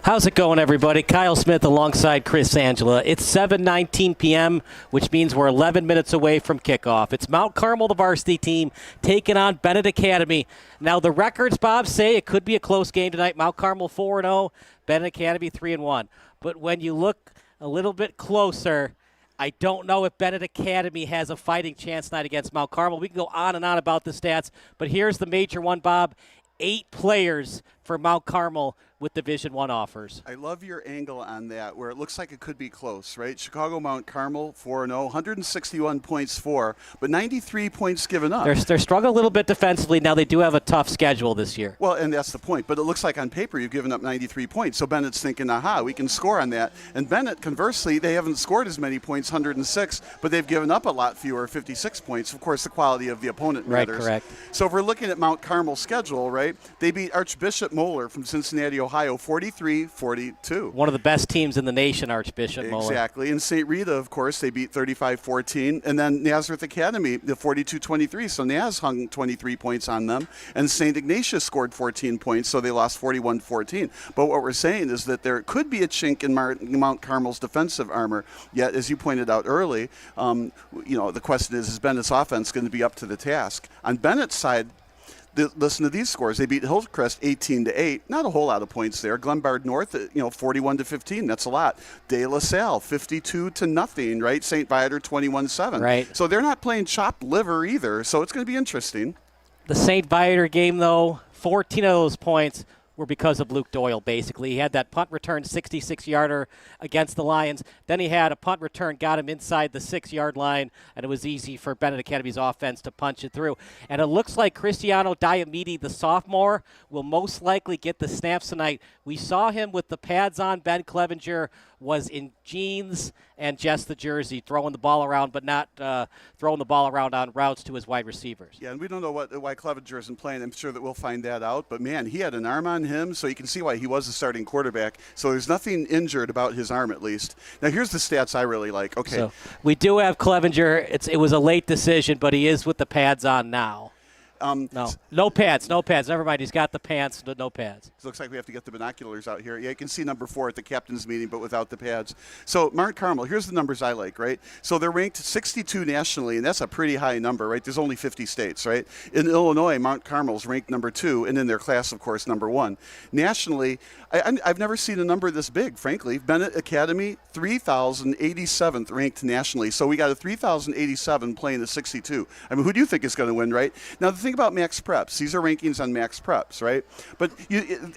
How's it going, everybody? Kyle Smith alongside Chris Angela. It's 7:19 p.m., which means we're 11 minutes away from kickoff. It's Mount Carmel, the varsity team, taking on Benet Academy. Now, the records, Bob, say it could be a close game tonight. Mount Carmel 4-0, Benet Academy 3-1. But when you look a little bit closer, I don't know if Benet Academy has a fighting chance tonight against Mount Carmel. We can go on and on about the stats, but here's the major one, Bob. 8 players for Mount Carmel with Division I offers. I love your angle on that, where it looks like it could be close, right? Chicago Mount Carmel 4-0, 161 points for, but 93 points given up. They're struggling a little bit defensively. Now they do have a tough schedule this year. Well, and that's the point. But it looks like on paper you've given up 93 points. So Bennett's thinking, aha, we can score on that. And Benet, conversely, they haven't scored as many points, 106, but they've given up a lot fewer, 56 points. Of course, the quality of the opponent matters. Right, correct. So if we're looking at Mount Carmel's schedule, right, they beat Archbishop Moeller from Cincinnati, Ohio, 43-42. One of the best teams in the nation, Archbishop Moeller. Exactly. And St. Rita, of course, they beat 35-14. And then Nazareth Academy, the 42-23. So Naz hung 23 points on them. And St. Ignatius scored 14 points, so they lost 41-14. But what we're saying is that there could be a chink in Mount Carmel's defensive armor. Yet, as you pointed out early, the question is Bennett's offense going to be up to the task? On Bennett's side, listen to these scores. They beat Hillcrest 18-8. Not a whole lot of points there. Glenbard North, 41-15. That's a lot. De La Salle 52-0. Right. St. Viator 21-7. Right. So they're not playing chopped liver either. So it's going to be interesting. The St. Viator game, though, 14 of those points were because of Luke Doyle, basically. He had that punt return 66-yarder against the Lions. Then he had a punt return, got him inside the 6-yard line, and it was easy for Benet Academy's offense to punch it through. And it looks like Cristiano Diamidi, the sophomore, will most likely get the snaps tonight. We saw him with the pads on. Ben Clevenger was in jeans and just the jersey, throwing the ball around, but not throwing the ball around on routes to his wide receivers. Yeah, and we don't know why Clevenger isn't playing. I'm sure that we'll find that out. But, man, he had an arm on him, so you can see why he was a starting quarterback. So there's nothing injured about his arm, at least. Now, here's the stats I really like. Okay. So we do have Clevenger. It was a late decision, but he is with the pads on now. No pads. Never mind. He's got the pants, but no pads. It looks like we have to get the binoculars out here. Yeah, you can see number 4 at the captain's meeting, but without the pads. So Mount Carmel, here's the numbers I like, right? So they're ranked 62 nationally, and that's a pretty high number, right? There's only 50 states, right? In Illinois, Mount Carmel's ranked number 2, and in their class, of course, number 1. Nationally, I've never seen a number this big, frankly. Benet Academy, 3,087th ranked nationally. So we got a 3,087 playing the 62. I mean, who do you think is going to win, right? Now, the thing about Max Preps, these are rankings on Max Preps, right? But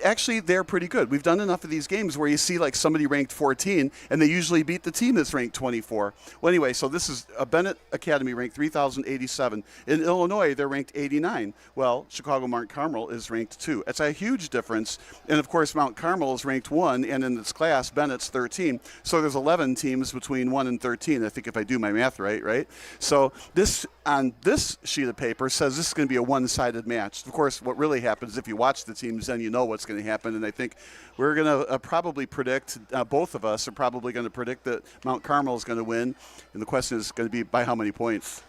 actually, they're pretty good. We've done enough of these games where you see like somebody ranked 14, and they usually beat the team that's ranked 24. Well, anyway, so this is a Benet Academy ranked 3,087. In Illinois, they're ranked 89. Well, Chicago Mount Carmel is ranked 2. It's a huge difference. And, of course, Mount Carmel is ranked 1, and in its class, Bennett's 13. So there's 11 teams between 1 and 13, I think, if I do my math right? So this, on this sheet of paper, says this is going to be a one-sided match. Of course, what really happens if you watch the teams, then you know what's going to happen. And I think we're going to probably predict, both of us are probably going to predict that Mount Carmel is going to win. And the question is going to be by how many points.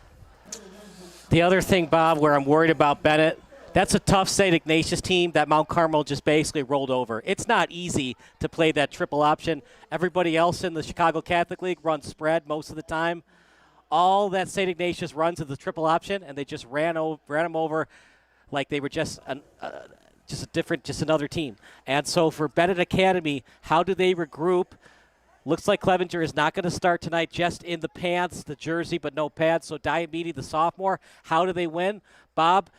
The other thing, Bob, where I'm worried about Benet, that's a tough St. Ignatius team that Mount Carmel just basically rolled over. It's not easy to play that triple option. Everybody else in the Chicago Catholic League runs spread most of the time. All that St. Ignatius runs is the triple option, and they just ran them over like they were just another team. And so for Benet Academy, how do they regroup? Looks like Clevenger is not going to start tonight, just in the pants, the jersey, but no pads. So Diamidi, the sophomore, how do they win? Bob,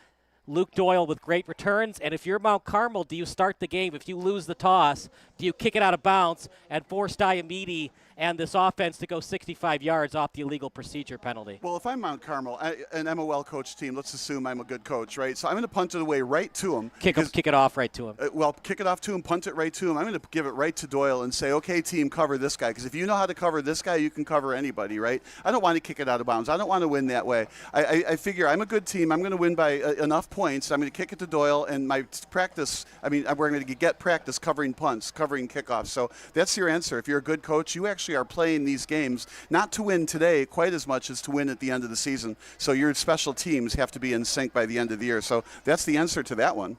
Luke Doyle with great returns. And if you're Mount Carmel, do you start the game? If you lose the toss, do you kick it out of bounds and force Diamidi and this offense to go 65 yards off the illegal procedure penalty? Well, if I'm Mount Carmel, and I'm a well-coached team, let's assume I'm a good coach, right? So I'm going to punt it away right to him. Kick it off right to him. Kick it off to him, punt it right to him. I'm going to give it right to Doyle and say, okay, team, cover this guy. Because if you know how to cover this guy, you can cover anybody, right? I don't want to kick it out of bounds. I don't want to win that way. I figure I'm a good team. I'm going to win by enough points. I'm going to kick it to Doyle, and my practice, we're going to get practice covering punts, covering kickoffs. So that's your answer. If you're a good coach, you actually are playing these games not to win today quite as much as to win at the end of the season. So your special teams have to be in sync by the end of the year. So that's the answer to that one.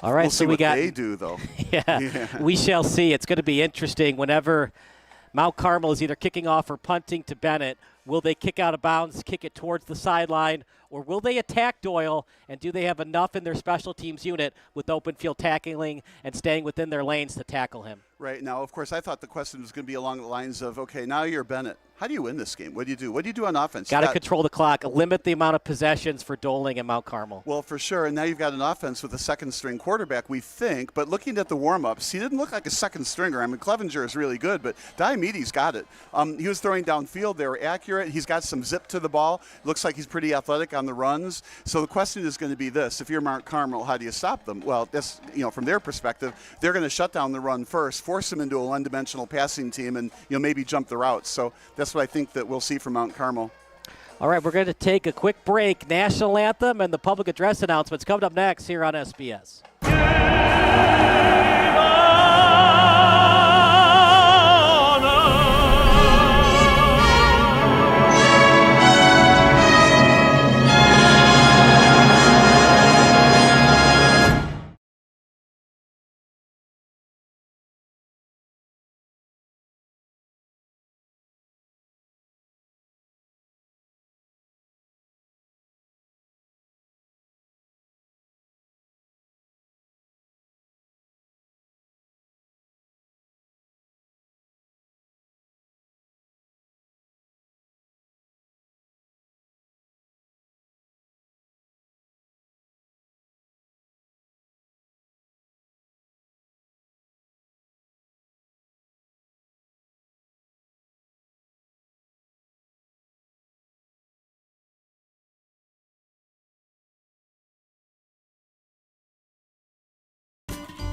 All right, we'll so see we what got. they do, though. Yeah, we shall see. It's going to be interesting whenever Mount Carmel is either kicking off or punting to Benet. Will they kick out of bounds, kick it towards the sideline, or will they attack Doyle, and do they have enough in their special teams unit with open field tackling and staying within their lanes to tackle him? Right. Now, of course, I thought the question was going to be along the lines of, okay, now you're Benet. How do you win this game? What do you do? What do you do on offense? Got to control the clock, limit the amount of possessions for Doling and Mount Carmel. Well, for sure. And now you've got an offense with a second-string quarterback, we think. But looking at the warm-ups, he didn't look like a second-stringer. I mean, Clevenger is really good, but Diomedes got it. He was throwing downfield. They were accurate. He's got some zip to the ball. Looks like he's pretty athletic on the runs. So the question is going to be this. If you're Mount Carmel, how do you stop them? Well, that's, from their perspective, they're going to shut down the run first, force them into a one-dimensional passing team, and, maybe jump the routes. So that's what I think that we'll see from Mount Carmel. All right, we're going to take a quick break. National anthem and the public address announcements coming up next here on SBS.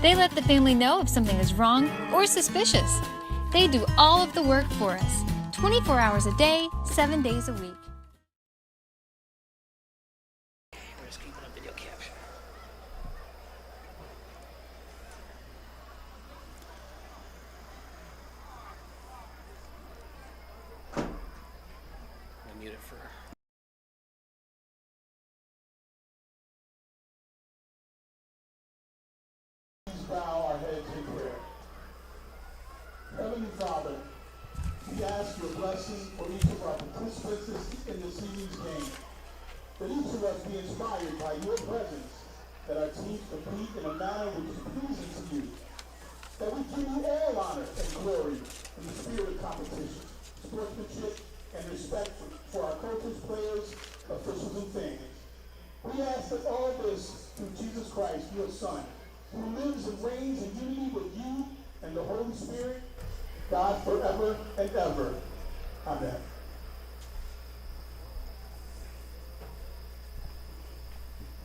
They let the family know if something is wrong or suspicious. They do all of the work for us, 24 hours a day, 7 days a week. Bow our heads in prayer. Heavenly Father, we ask your blessing for each of our participants in this evening's game. That each of us be inspired by your presence, that our teams compete in a manner which is pleasing to you. That we give you all honor and glory in the spirit of competition, sportsmanship, and respect for our coaches, players, officials, and fans. We ask that all this through Jesus Christ, your Son, who lives and reigns in unity with you and the Holy Spirit, God forever and ever. Amen.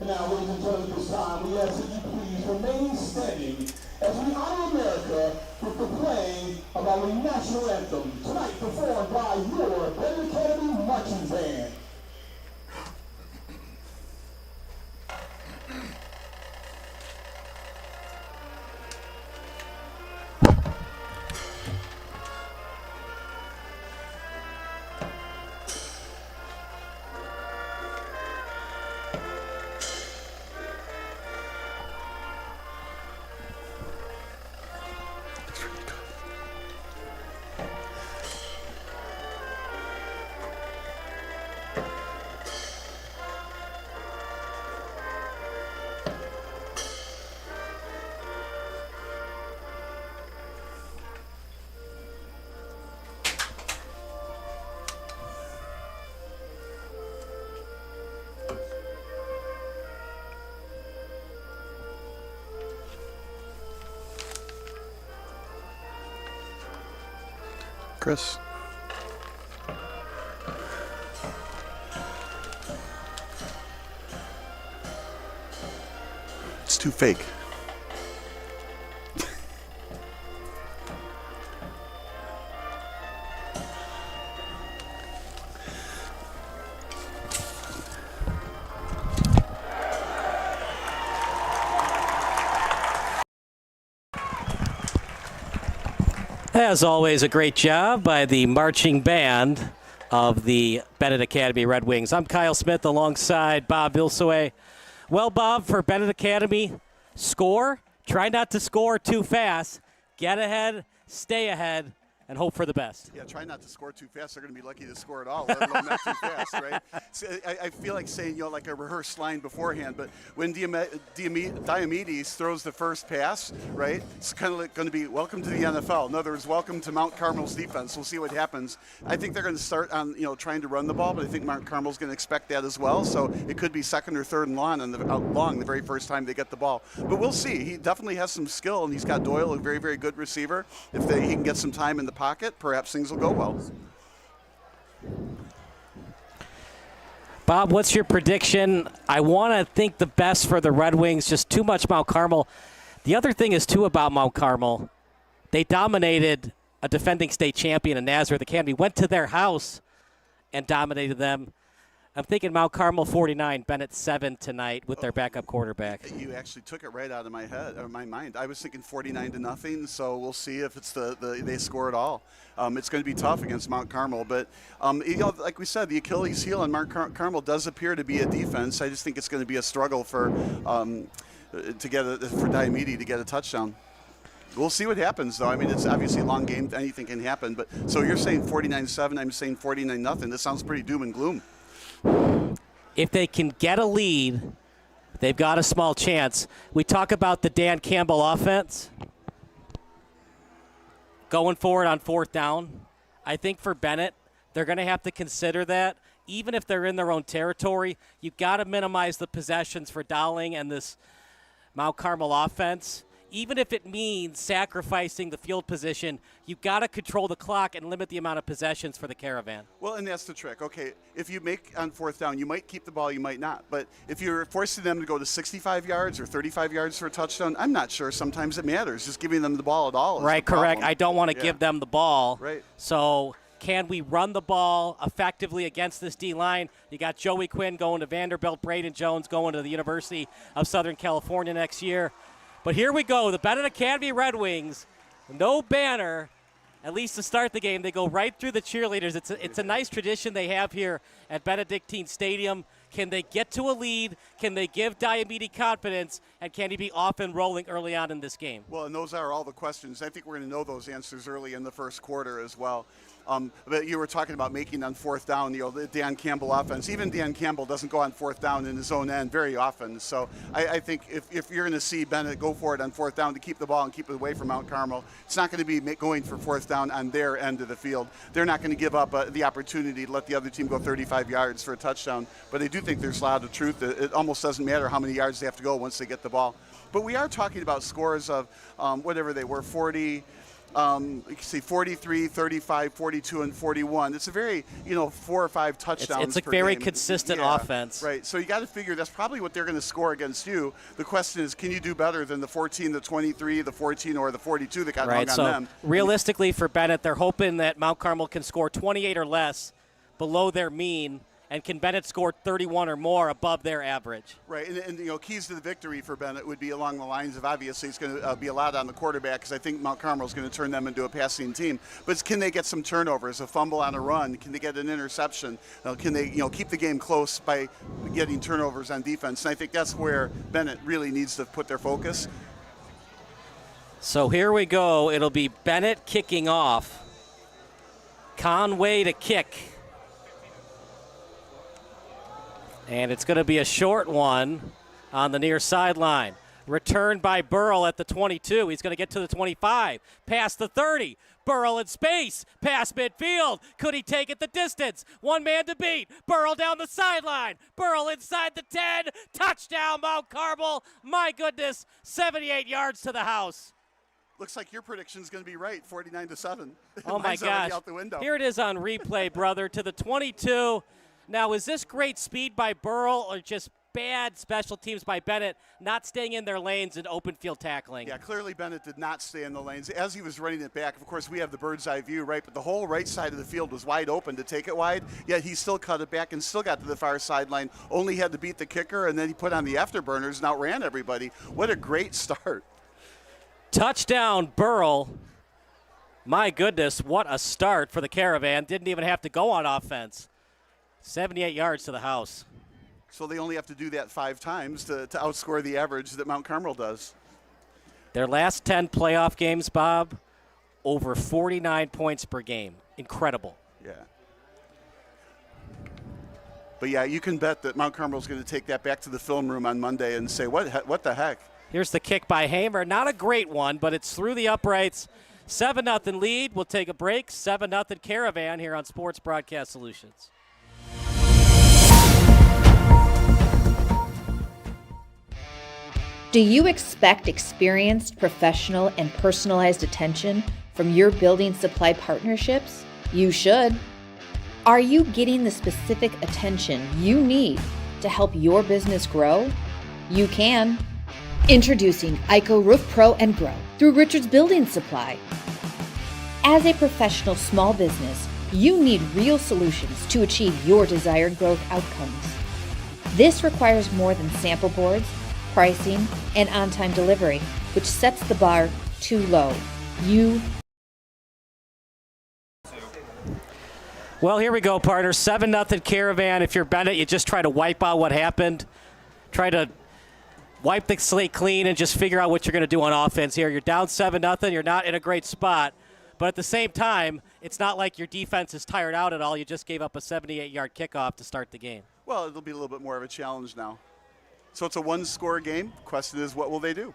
And now, ladies and gentlemen, at this time, we ask that you please remain standing as we honor America with the playing of our national anthem, tonight performed by your Benet Academy Marching Band. Chris. It's too fake. As always, a great job by the marching band of the Benet Academy Red Wings. I'm Kyle Smith alongside Bob Vilsoe. Well, Bob, for Benet Academy, Score, try not to score too fast, get ahead, stay ahead, and hope for the best. Yeah, try not to score too fast. They're going to be lucky to score at all, let alone not too fast, right? So I feel like saying, like a rehearsed line beforehand, but when Diomedes throws the first pass, right, it's kind of like going to be welcome to the NFL. In other words, welcome to Mount Carmel's defense. We'll see what happens. I think they're going to start on, trying to run the ball, but I think Mount Carmel's going to expect that as well. So it could be second or third and long the very first time they get the ball. But we'll see. He definitely has some skill, and he's got Doyle, a very, very good receiver. If he can get some time in the pocket, perhaps things will go well. Bob, what's your prediction? I want to think the best for the Red Wings, just too much Mount Carmel. The other thing is, too, about Mount Carmel, they dominated a defending state champion in Nazareth Academy, went to their house and dominated them. I'm thinking Mount Carmel 49, Benet 7 tonight with their backup quarterback. You actually took it right out of my head or my mind. I was thinking 49-0, so we'll see if it's they score it all. It's going to be tough against Mount Carmel, but like we said, the Achilles heel on Mount Carmel does appear to be a defense. I just think it's going to be a struggle for Diomedes to get a touchdown. We'll see what happens, though. I mean, it's obviously a long game. Anything can happen. But so you're saying 49-7. I'm saying 49-0. This sounds pretty doom and gloom. If they can get a lead, they've got a small chance. We talk about the Dan Campbell offense going forward on fourth down. I think for Benet, they're going to have to consider that. Even if they're in their own territory, you've got to minimize the possessions for Dowling and this Mount Carmel offense. Even if it means sacrificing the field position, you've got to control the clock and limit the amount of possessions for the Caravan. Well, and that's the trick. Okay, if you make on fourth down, you might keep the ball, you might not. But if you're forcing them to go to 65 yards or 35 yards for a touchdown, I'm not sure sometimes it matters. Just giving them the ball at all is right, the problem. correct. I don't want to give them the ball. Right. So can we run the ball effectively against this D-line? You got Joey Quinn going to Vanderbilt, Braden Jones going to the University of Southern California next year. But here we go, the Benet Academy Red Wings, no banner, at least to start the game. They go right through the cheerleaders. It's a nice tradition they have here at Benedictine Stadium. Can they get to a lead? Can they give Diomedes confidence? And can he be off and rolling early on in this game? Well, and those are all the questions. I think we're going to know those answers early in the first quarter as well. But you were talking about making on fourth down, the Dan Campbell offense. Even Dan Campbell doesn't go on fourth down in his own end very often. So I think if you're going to see Benet go for it on fourth down to keep the ball and keep it away from Mount Carmel, it's not going to be going for fourth down on their end of the field. They're not going to give up the opportunity to let the other team go 35 yards for a touchdown. But I do think there's a lot of truth. It almost doesn't matter how many yards they have to go once they get the ball. But we are talking about scores of whatever they were, 40. You can see 43, 35, 42, and 41. It's a very, 4 or 5 touchdowns. It's a very consistent offense. Right. So you got to figure that's probably what they're going to score against you. The question is, can you do better than the 14, the 23, the 14, or the 42 that got hung on them? Realistically for Benet, they're hoping that Mount Carmel can score 28 or less below their mean. And can Benet score 31 or more above their average? Right, and keys to the victory for Benet would be along the lines of obviously it's going to be a lot on the quarterback because I think Mount Carmel is going to turn them into a passing team. But can they get some turnovers, a fumble on a run? Can they get an interception? Can they keep the game close by getting turnovers on defense? And I think that's where Benet really needs to put their focus. So here we go. It'll be Benet kicking off. Conway to kick. And it's going to be a short one on the near sideline. Returned by Burrell at the 22. He's going to get to the 25. Past the 30. Burrell in space. Past midfield. Could he take it the distance? One man to beat. Burrell down the sideline. Burrell inside the 10. Touchdown, Mount Carmel. My goodness, 78 yards to the house. Looks like your prediction is going to be right, 49-7. Oh, my gosh. Out the window. Here it is on replay, brother, to the 22. Now, is this great speed by Burrell or just bad special teams by Benet not staying in their lanes and open field tackling? Yeah, clearly Benet did not stay in the lanes. As he was running it back, of course, we have the bird's eye view, right? But the whole right side of the field was wide open to take it wide, yet he still cut it back and still got to the far sideline, only had to beat the kicker, and then he put on the afterburners and outran everybody. What a great start. Touchdown, Burrell. My goodness, what a start for the Caravan. Didn't even have to go on offense. 78 yards to the house. So they only have to do that 5 times to outscore the average that Mount Carmel does. Their last 10 playoff games, Bob, over 49 points per game. Incredible. Yeah. But yeah, you can bet that Mount Carmel's going to take that back to the film room on Monday and say, what the heck? Here's the kick by Hamer. Not a great one, but it's through the uprights. 7-0 lead. We'll take a break. 7-0 Caravan here on Sports Broadcast Solutions. Do you expect experienced, professional, and personalized attention from your building supply partnerships? You should. Are you getting the specific attention you need to help your business grow? You can. Introducing ICO Roof Pro and Grow through Richards Building Supply. As a professional small business, you need real solutions to achieve your desired growth outcomes. This requires more than sample boards, pricing, and on-time delivery, which sets the bar too low. Well, here we go, partner. 7-0 Caravan. If you're Benet, you just try to wipe out what happened. Try to wipe the slate clean and just figure out what you're going to do on offense here. You're down 7-0. You're not in a great spot. But at the same time, it's not like your defense is tired out at all. You just gave up a 78-yard kickoff to start the game. Well, it'll be a little bit more of a challenge now. So it's a one-score game. Question is, what will they do?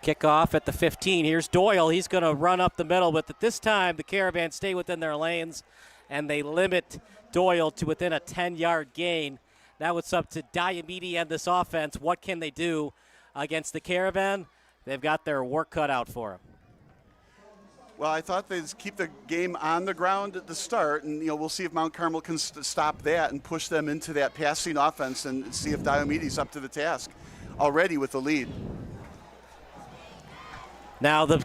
Kickoff at the 15. Here's Doyle. He's going to run up the middle, but at this time, the Caravan stay within their lanes, and they limit Doyle to within a 10-yard gain. Now it's up to Diomede and this offense. What can they do against the Caravan? They've got their work cut out for them. Well, I thought they'd keep the game on the ground at the start, and we'll see if Mount Carmel can stop that and push them into that passing offense and see if Diomede's up to the task already with the lead. Now the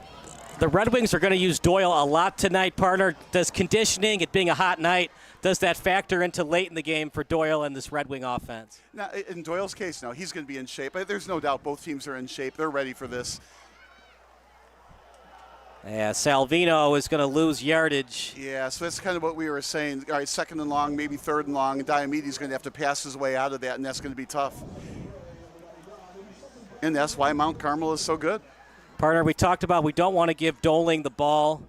Red Wings are going to use Doyle a lot tonight, partner. Does conditioning, it being a hot night, does that factor into late in the game for Doyle and this Red Wing offense? Now, in Doyle's case, no, he's going to be in shape. There's no doubt both teams are in shape. They're ready for this. Yeah, Salvino is going to lose yardage. Yeah, so that's kind of what we were saying. All right, 2nd and long, maybe 3rd and long, and Diomede's going to have to pass his way out of that, and that's going to be tough. And that's why Mount Carmel is so good. Partner, we talked about we don't want to give Doling the ball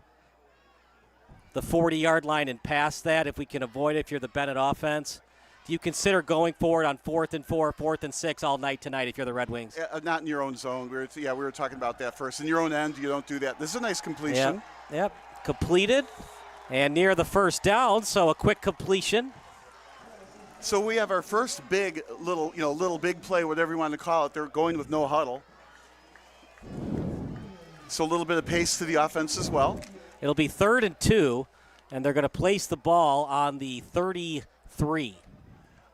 the 40-yard line and past that if we can avoid it if you're the Benet offense. Do you consider going forward on 4th and 4, 4th and 6 all night tonight if you're the Red Wings? Not in your own zone. We were talking about that first. In your own end, you don't do that. This is a nice completion. Yep. Completed and near the first down, so a quick completion. So we have our first big little big play, whatever you want to call it. They're going with no huddle. So a little bit of pace to the offense as well. It'll be 3rd and 2, and they're going to place the ball on the 33.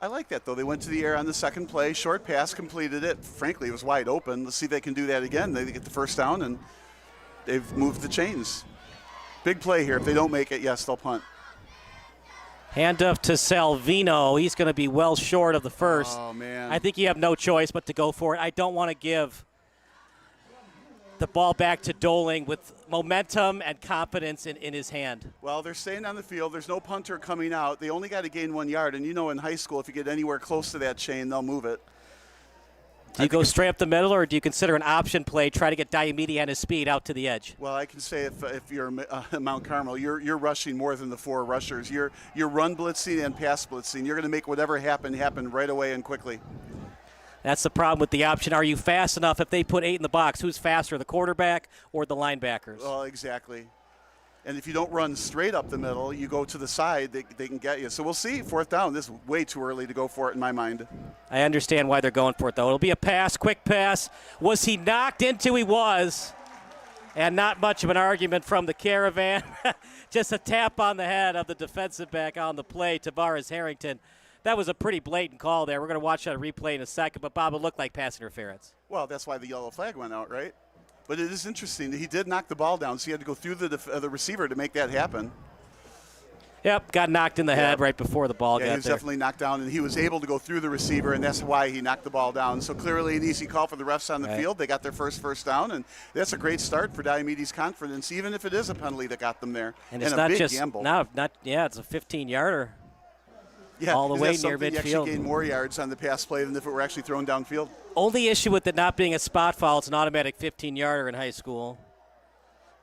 I like that, though. They went to the air on the second play, short pass, completed it. Frankly, it was wide open. Let's see if they can do that again. They get the first down, and they've moved the chains. Big play here. If they don't make it, yes, they'll punt. Hand up to Salvino. He's going to be well short of the first. Oh, man. I think you have no choice but to go for it. I don't want to give the ball back to Doling with momentum and confidence in his hand. Well, they're staying on the field. There's no punter coming out. They only got to gain 1 yard. And in high school, if you get anywhere close to that chain, they'll move it. Do you go straight up the middle, or do you consider an option play, try to get Diomede on his speed out to the edge? Well, I can say if you're Mount Carmel, you're rushing more than the 4 rushers. You're run blitzing and pass blitzing. You're going to make whatever happen right away and quickly. That's the problem with the option. Are you fast enough? If they put 8 in the box, who's faster, the quarterback or the linebackers? Well, exactly. And if you don't run straight up the middle, you go to the side, they can get you. So we'll see. 4th down. This is way too early to go for it in my mind. I understand why they're going for it, though. It'll be a pass, quick pass. Was he knocked into? He was. And not much of an argument from the Caravan. Just a tap on the head of the defensive back on the play, Tavares Harrington. That was a pretty blatant call there. We're going to watch that replay in a second, but Bob, it looked like pass interference. Well, that's why the yellow flag went out, right? But it is interesting that he did knock the ball down, so he had to go through the receiver to make that happen. Yep, got knocked in the head right before the ball got there. He was definitely knocked down, and he was able to go through the receiver, and that's why he knocked the ball down. So clearly an easy call for the refs on the field. They got their first down, and that's a great start for Diomede's confidence, even if it is a penalty that got them there. And it's a not big just gamble. it's a 15-yarder. all the way near You midfield. actually gain more yards on the pass play than if it were actually thrown downfield. Only issue with it not being a spot foul, it's an automatic 15-yarder in high school.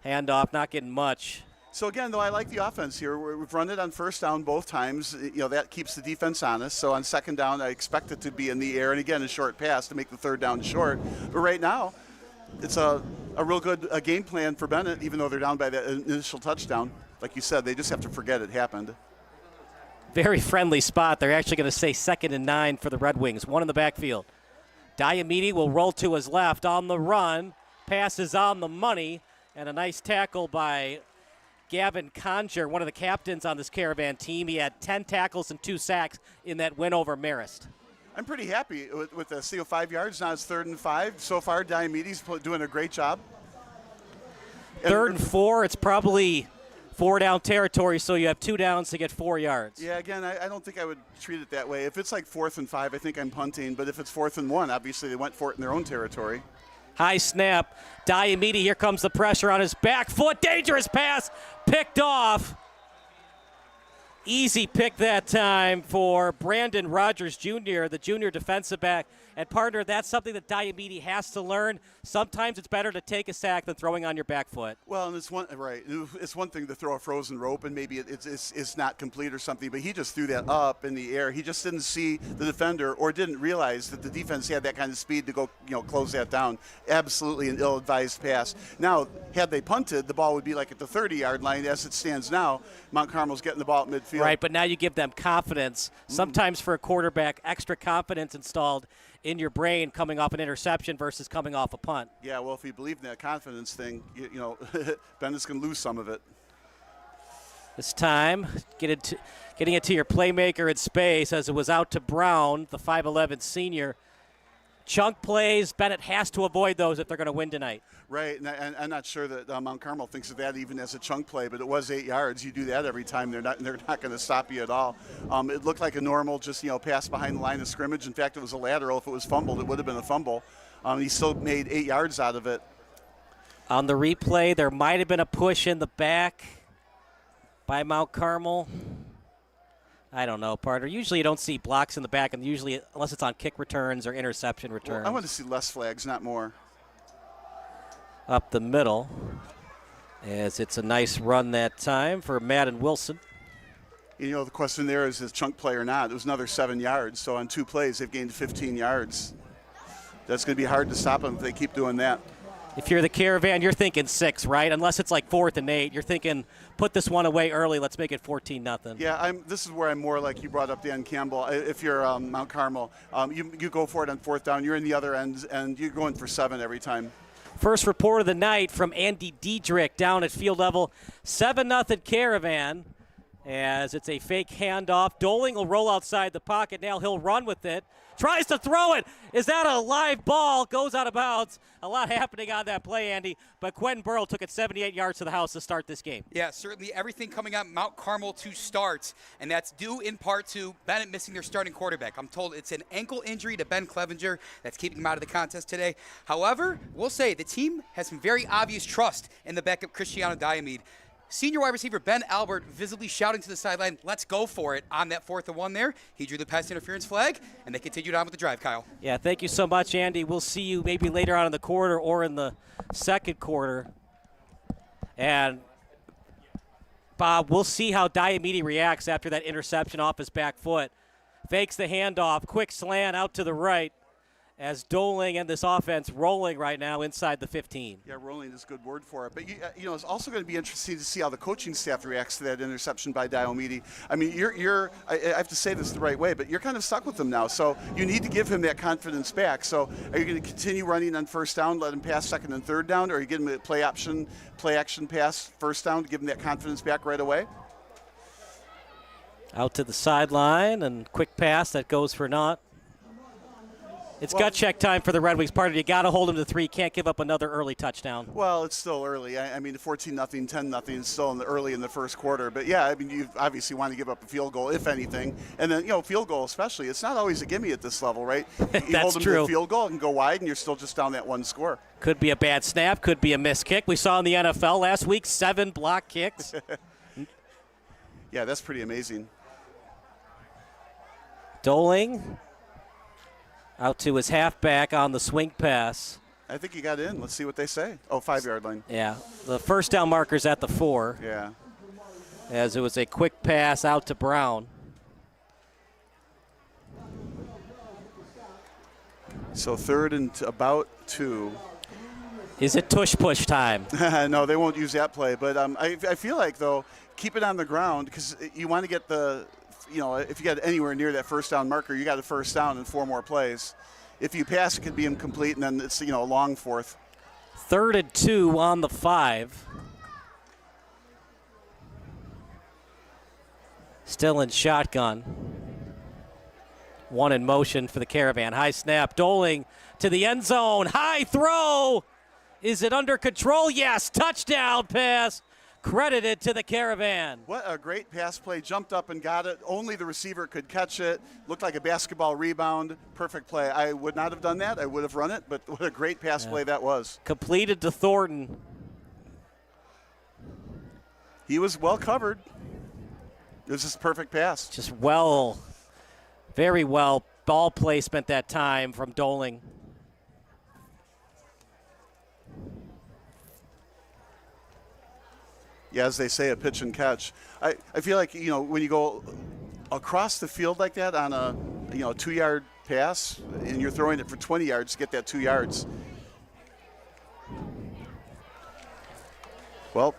Handoff, not getting much. So again, though, I like the offense here. We've run it on first down both times. That keeps the defense honest. So on second down, I expect it to be in the air, and again, a short pass to make the third down short. But right now, it's a real good game plan for Benet, even though they're down by that initial touchdown. Like you said, they just have to forget it happened. Very friendly spot. They're actually going to say 2nd and 9 for the Red Wings. One in the backfield. Diamede will roll to his left on the run. Pass is on the money, and a nice tackle by Gavin Conger, one of the captains on this Caravan team. He had 10 tackles and 2 sacks in that win over Marist. I'm pretty happy with the steal 5 yards. Now it's 3rd and 5. So far, Diomede's doing a great job. 3rd and 4, it's probably 4-down territory, so you have 2 downs to get 4 yards. Yeah, again, I don't think I would treat it that way. If it's like 4th and 5, I think I'm punting. But if it's 4th and 1, obviously they went for it in their own territory. High snap. Diamede, here comes the pressure on his back foot. Dangerous pass. Picked off. Easy pick that time for Brandon Rogers Jr., the junior defensive back. And partner, that's something that Diamede has to learn. Sometimes it's better to take a sack than throwing on your back foot. Well, and it's one thing to throw a frozen rope and maybe it's not complete or something, but he just threw that up in the air. He just didn't see the defender or didn't realize that the defense had that kind of speed to go, close that down. Absolutely an ill-advised pass. Now, had they punted, the ball would be like at the 30-yard line. As it stands now, Mount Carmel's getting the ball at midfield. Right, but now you give them confidence. Sometimes for a quarterback, extra confidence installed in your brain coming off an interception versus coming off a punt. Yeah, well, if you believe in that confidence thing, Benet's going to lose some of it. This time, getting it to your playmaker in space as it was out to Brown, the 5'11 senior. Chunk plays, Benet has to avoid those if they're going to win tonight. Right, and I'm not sure that Mount Carmel thinks of that even as a chunk play, but it was 8 yards. You do that every time, they're not going to stop you at all. It looked like a normal just pass behind the line of scrimmage. In fact, it was a lateral. If it was fumbled, it would have been a fumble. He still made 8 yards out of it. On the replay, there might have been a push in the back by Mount Carmel. I don't know, partner. Usually you don't see blocks in the back, and usually, unless it's on kick returns or interception returns. Well, I want to see less flags, not more. Up the middle, as it's a nice run that time for Madden Wilson. The question there is chunk play or not? It was another 7 yards, so on 2 plays they've gained 15 yards. That's going to be hard to stop them if they keep doing that. If you're the Caravan, you're thinking 6, right? Unless it's like 4th and 8. You're thinking, put this one away early. Let's make it 14-0. Yeah, this is where I'm more like you brought up Dan Campbell. If you're Mount Carmel, you go for it on 4th down. You're in the other end, and you're going for 7 every time. First report of the night from Andy Diedrich down at field level. 7-0 Caravan as it's a fake handoff. Doling will roll outside the pocket. Now he'll run with it. Tries to throw it. Is that a live ball? Goes out of bounds. A lot happening on that play, Andy. But Quentin Burrell took it 78 yards to the house to start this game. Yeah, certainly everything coming out Mount Carmel to start, and that's due in part to Benet missing their starting quarterback. I'm told it's an ankle injury to Ben Clevenger that's keeping him out of the contest today. However, we'll say the team has some very obvious trust in the backup Cristiano Diamede. Senior wide receiver Ben Albert visibly shouting to the sideline, let's go for it on that 4th and 1 there. He drew the pass interference flag, and they continued on with the drive, Kyle. Yeah, thank you so much, Andy. We'll see you maybe later on in the quarter or in the second quarter. And, Bob, we'll see how Diamede reacts after that interception off his back foot. Fakes the handoff, quick slant out to the right as Doling and this offense rolling right now inside the 15. Yeah, rolling is a good word for it. But, it's also going to be interesting to see how the coaching staff reacts to that interception by Diamede. I mean, I have to say this the right way, but you're kind of stuck with him now. So you need to give him that confidence back. So are you going to continue running on 1st down, let him pass 2nd and 3rd down, or are you getting him a play action pass 1st down to give him that confidence back right away? Out to the sideline and quick pass that goes for naught. It's gut check time for the Red Wings. Partner, you got to hold them to 3. Can't give up another early touchdown. Well, it's still early. I mean, 14-0, 10-0 is still early in the first quarter. But, yeah, I mean, you obviously want to give up a field goal, if anything. And then, field goal especially. It's not always a gimme at this level, right? You That's hold them true. to a field goal and go wide, and you're still just down that 1 score. Could be a bad snap. Could be a missed kick. We saw in the NFL last week 7 block kicks. Yeah, that's pretty amazing. Doling out to his halfback on the swing pass. I think he got in. Let's see what they say. Oh, 5-yard line. Yeah, the first down marker's at the 4. Yeah. As it was a quick pass out to Brown. So 3rd and about 2. Is it tush push time? No, they won't use that play. But I feel like, though, keep it on the ground because you want to get the, if you get anywhere near that first down marker, you got a first down and 4 more plays. If you pass, it could be incomplete, and then it's, a long 4th. 3rd and 2 on the 5. Still in shotgun. 1 in motion for the Caravan. High snap. Doling to the end zone. High throw. Is it under control? Yes. Touchdown pass. Credited to the Caravan. What a great pass play. Jumped up and got it. Only the receiver could catch it. Looked like a basketball rebound. Perfect play. I would not have done that. I would have run it, but what a great pass play that was. Completed to Thornton. He was well covered. It was just a perfect pass. Just very well ball placement that time from Doling. Yeah, as they say, a pitch and catch. I feel like, when you go across the field like that on a 2-yard pass and you're throwing it for 20 yards to get that 2 yards. Well,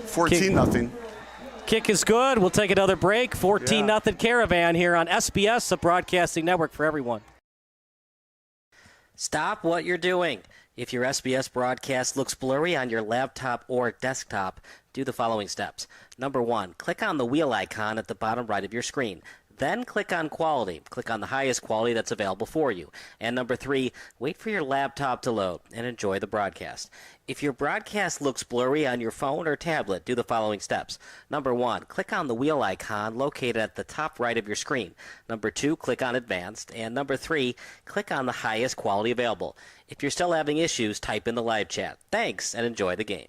14-0. Kick is good. We'll take another break. 14-0 Caravan here on SBS, the broadcasting network for everyone. Stop what you're doing. If your SBS broadcast looks blurry on your laptop or desktop, do the following steps. Number 1, click on the wheel icon at the bottom right of your screen. Then click on quality. Click on the highest quality that's available for you. And number 3, wait for your laptop to load and enjoy the broadcast. If your broadcast looks blurry on your phone or tablet, do the following steps. Number 1, click on the wheel icon located at the top right of your screen. Number 2, click on advanced. And number 3, click on the highest quality available. If you're still having issues, type in the live chat. Thanks and enjoy the game.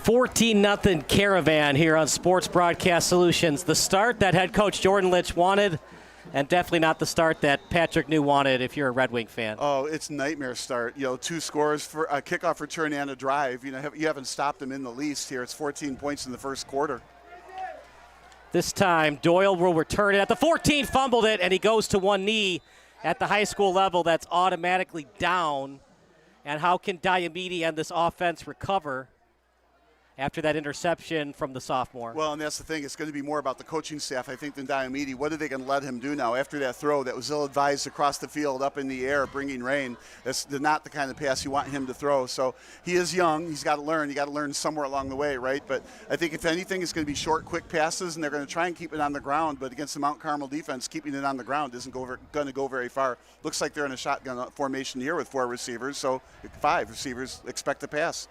$14-0 Caravan here on Sports Broadcast Solutions. The start that head coach Jordan Litch wanted, and definitely not the start that Patrick New wanted if you're a Red Wing fan. Oh, it's a nightmare start. 2 scores for a kickoff return and a drive. You haven't stopped them in the least here. It's 14 points in the first quarter. This time, Doyle will return it at the 14, fumbled it, and he goes to one knee at the high school level. That's automatically down. And how can Diomede and this offense recover after that interception from the sophomore? Well, and that's the thing. It's going to be more about the coaching staff, I think, than Diomede. What are they going to let him do now after that throw that was ill-advised across the field, up in the air, bringing rain? That's not the kind of pass you want him to throw. So he is young. He's got to learn. You got to learn somewhere along the way, right? But I think if anything, it's going to be short, quick passes, and they're going to try and keep it on the ground. But against the Mount Carmel defense, keeping it on the ground isn't going to go very far. Looks like they're in a shotgun formation here with 4 receivers, so 5 receivers expect to pass.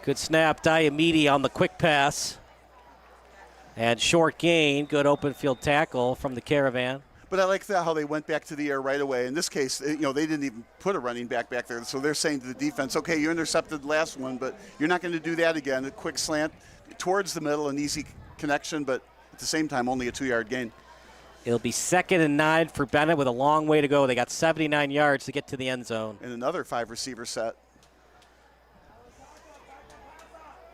Good snap, Diomede on the quick pass. And short gain, good open field tackle from the Caravan. But I like that how they went back to the air right away. In this case, they didn't even put a running back there. So they're saying to the defense, okay, you intercepted the last one, but you're not going to do that again. A quick slant towards the middle, an easy connection, but at the same time, only a 2-yard gain. It'll be 2nd and 9 for Benet with a long way to go. They got 79 yards to get to the end zone. And another 5-receiver set.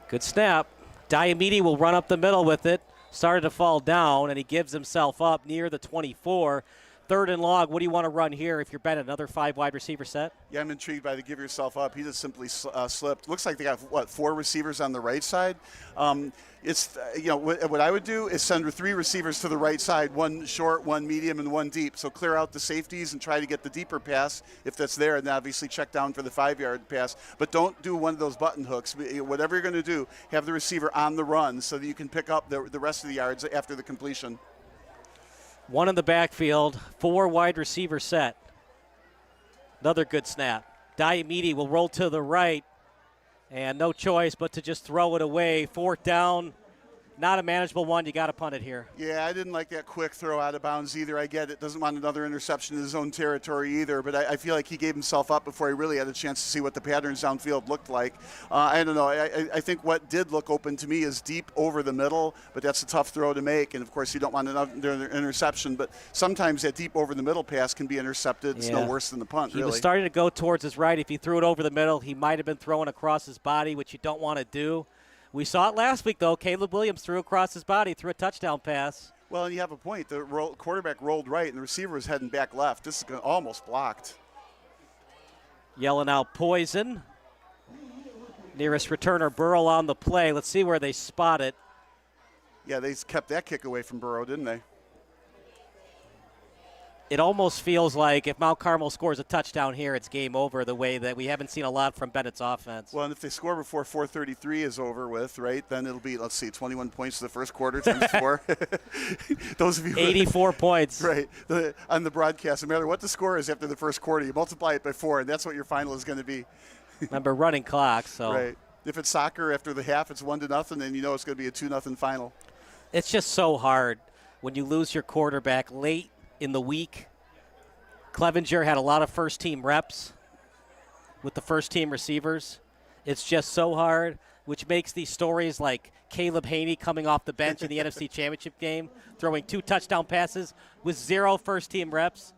Good snap. Diomede will run up the middle with it. Started to fall down, and he gives himself up near the 24. 3rd and long. What do you want to run here if you're Benet? Another 5 wide receiver set? Yeah, I'm intrigued by the give yourself up. He just simply slipped. Looks like they got, 4 receivers on the right side? What I would do is send 3 receivers to the right side, 1 short, 1 medium, and 1 deep. So clear out the safeties and try to get the deeper pass if that's there, and then obviously check down for the 5-yard pass. But don't do one of those button hooks. Whatever you're going to do, have the receiver on the run so that you can pick up the rest of the yards after the completion. 1 in the backfield, 4 wide receiver set. Another good snap. Diomede will roll to the right, and no choice but to just throw it away. 4th down, not a manageable one. You got to punt it here. Yeah, I didn't like that quick throw out of bounds either. I get it. Doesn't want another interception in his own territory either, but I feel like he gave himself up before he really had a chance to see what the patterns downfield looked like. I don't know. I think what did look open to me is deep over the middle, but that's a tough throw to make, and of course you don't want another interception, but sometimes that deep over the middle pass can be intercepted. It's no worse than the punt, He was starting to go towards his right. If he threw it over the middle, he might have been throwing across his body, which you don't want to do. We saw it last week, though. Caleb Williams threw across his body, threw a touchdown pass. Well, and you have a point. The quarterback rolled right, and the receiver was heading back left. This is almost blocked. Yelling out poison. Nearest returner, Burrow on the play. Let's see where they spot it. Yeah, they kept that kick away from Burrow, didn't they? It almost feels like if Mount Carmel scores a touchdown here, it's game over, the way that we haven't seen a lot from Bennett's offense. Well, and if they score before 4:33 is over with, right, then it'll be, let's see, 21 points in the first quarter times 4. Those of you 84 points. Right. On the broadcast, no matter what the score is after the first quarter, you multiply it by 4, and that's what your final is going to be. Remember, running clock. So. Right. If it's soccer, after the half, it's 1-0, and you know it's going to be a 2-0 final. It's just so hard when you lose your quarterback late in the week. Clevenger had a lot of first-team reps with the first-team receivers. It's just so hard, which makes these stories like Caleb Haney coming off the bench in the NFC Championship game, throwing 2 touchdown passes with 0 first-team reps.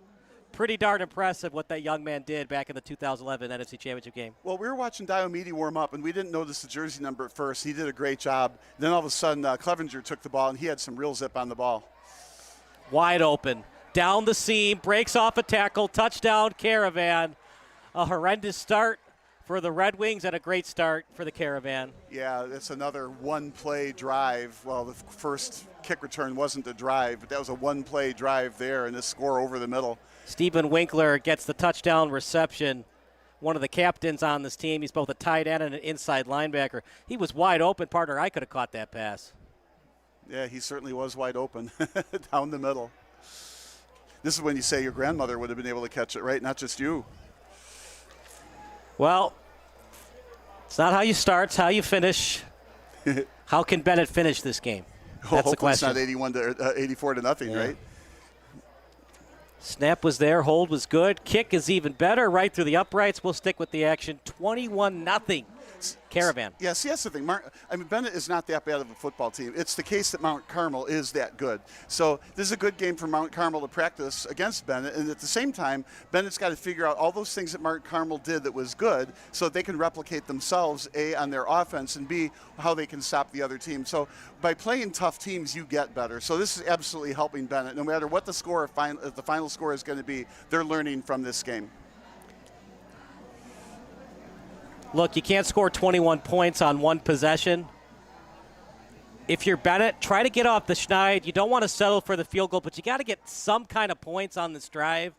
Pretty darn impressive what that young man did back in the 2011 NFC Championship game. Well, we were watching Diomede warm up, and we didn't notice the jersey number at first. He did a great job. Then all of a sudden, Clevenger took the ball, and he had some real zip on the ball. Wide open. Down the seam, breaks off a tackle, touchdown, Caravan. A horrendous start for the Red Wings and a great start for the Caravan. Yeah, it's another one-play drive. Well, the first kick return wasn't a drive, but that was a one-play drive there, and a score over the middle. Stephen Winkler gets the touchdown reception. One of the captains on this team. He's both a tight end and an inside linebacker. He was wide open, partner. I could have caught that pass. Yeah, he certainly was wide open down the middle. This is when you say your grandmother would have been able to catch it, right? Not just you. Well, it's not how you start, it's how you finish. How can Benet finish this game? That's the question. It's not 84 to nothing, right? Snap was there, hold was good. Kick is even better, right through the uprights. We'll stick with the action. 21-0. Caravan. Yeah, see, that's the thing. Benet is not that bad of a football team. It's the case that Mount Carmel is that good. So this is a good game for Mount Carmel to practice against Benet, and at the same time, Benet's got to figure out all those things that Mount Carmel did that was good so that they can replicate themselves, A, on their offense, and B, how they can stop the other team. So by playing tough teams, you get better. So this is absolutely helping Benet. No matter what the score, the final score is going to be, they're learning from this game. Look, you can't score 21 points on one possession. If you're Benet, try to get off the schneid. You don't want to settle for the field goal, but you got to get some kind of points on this drive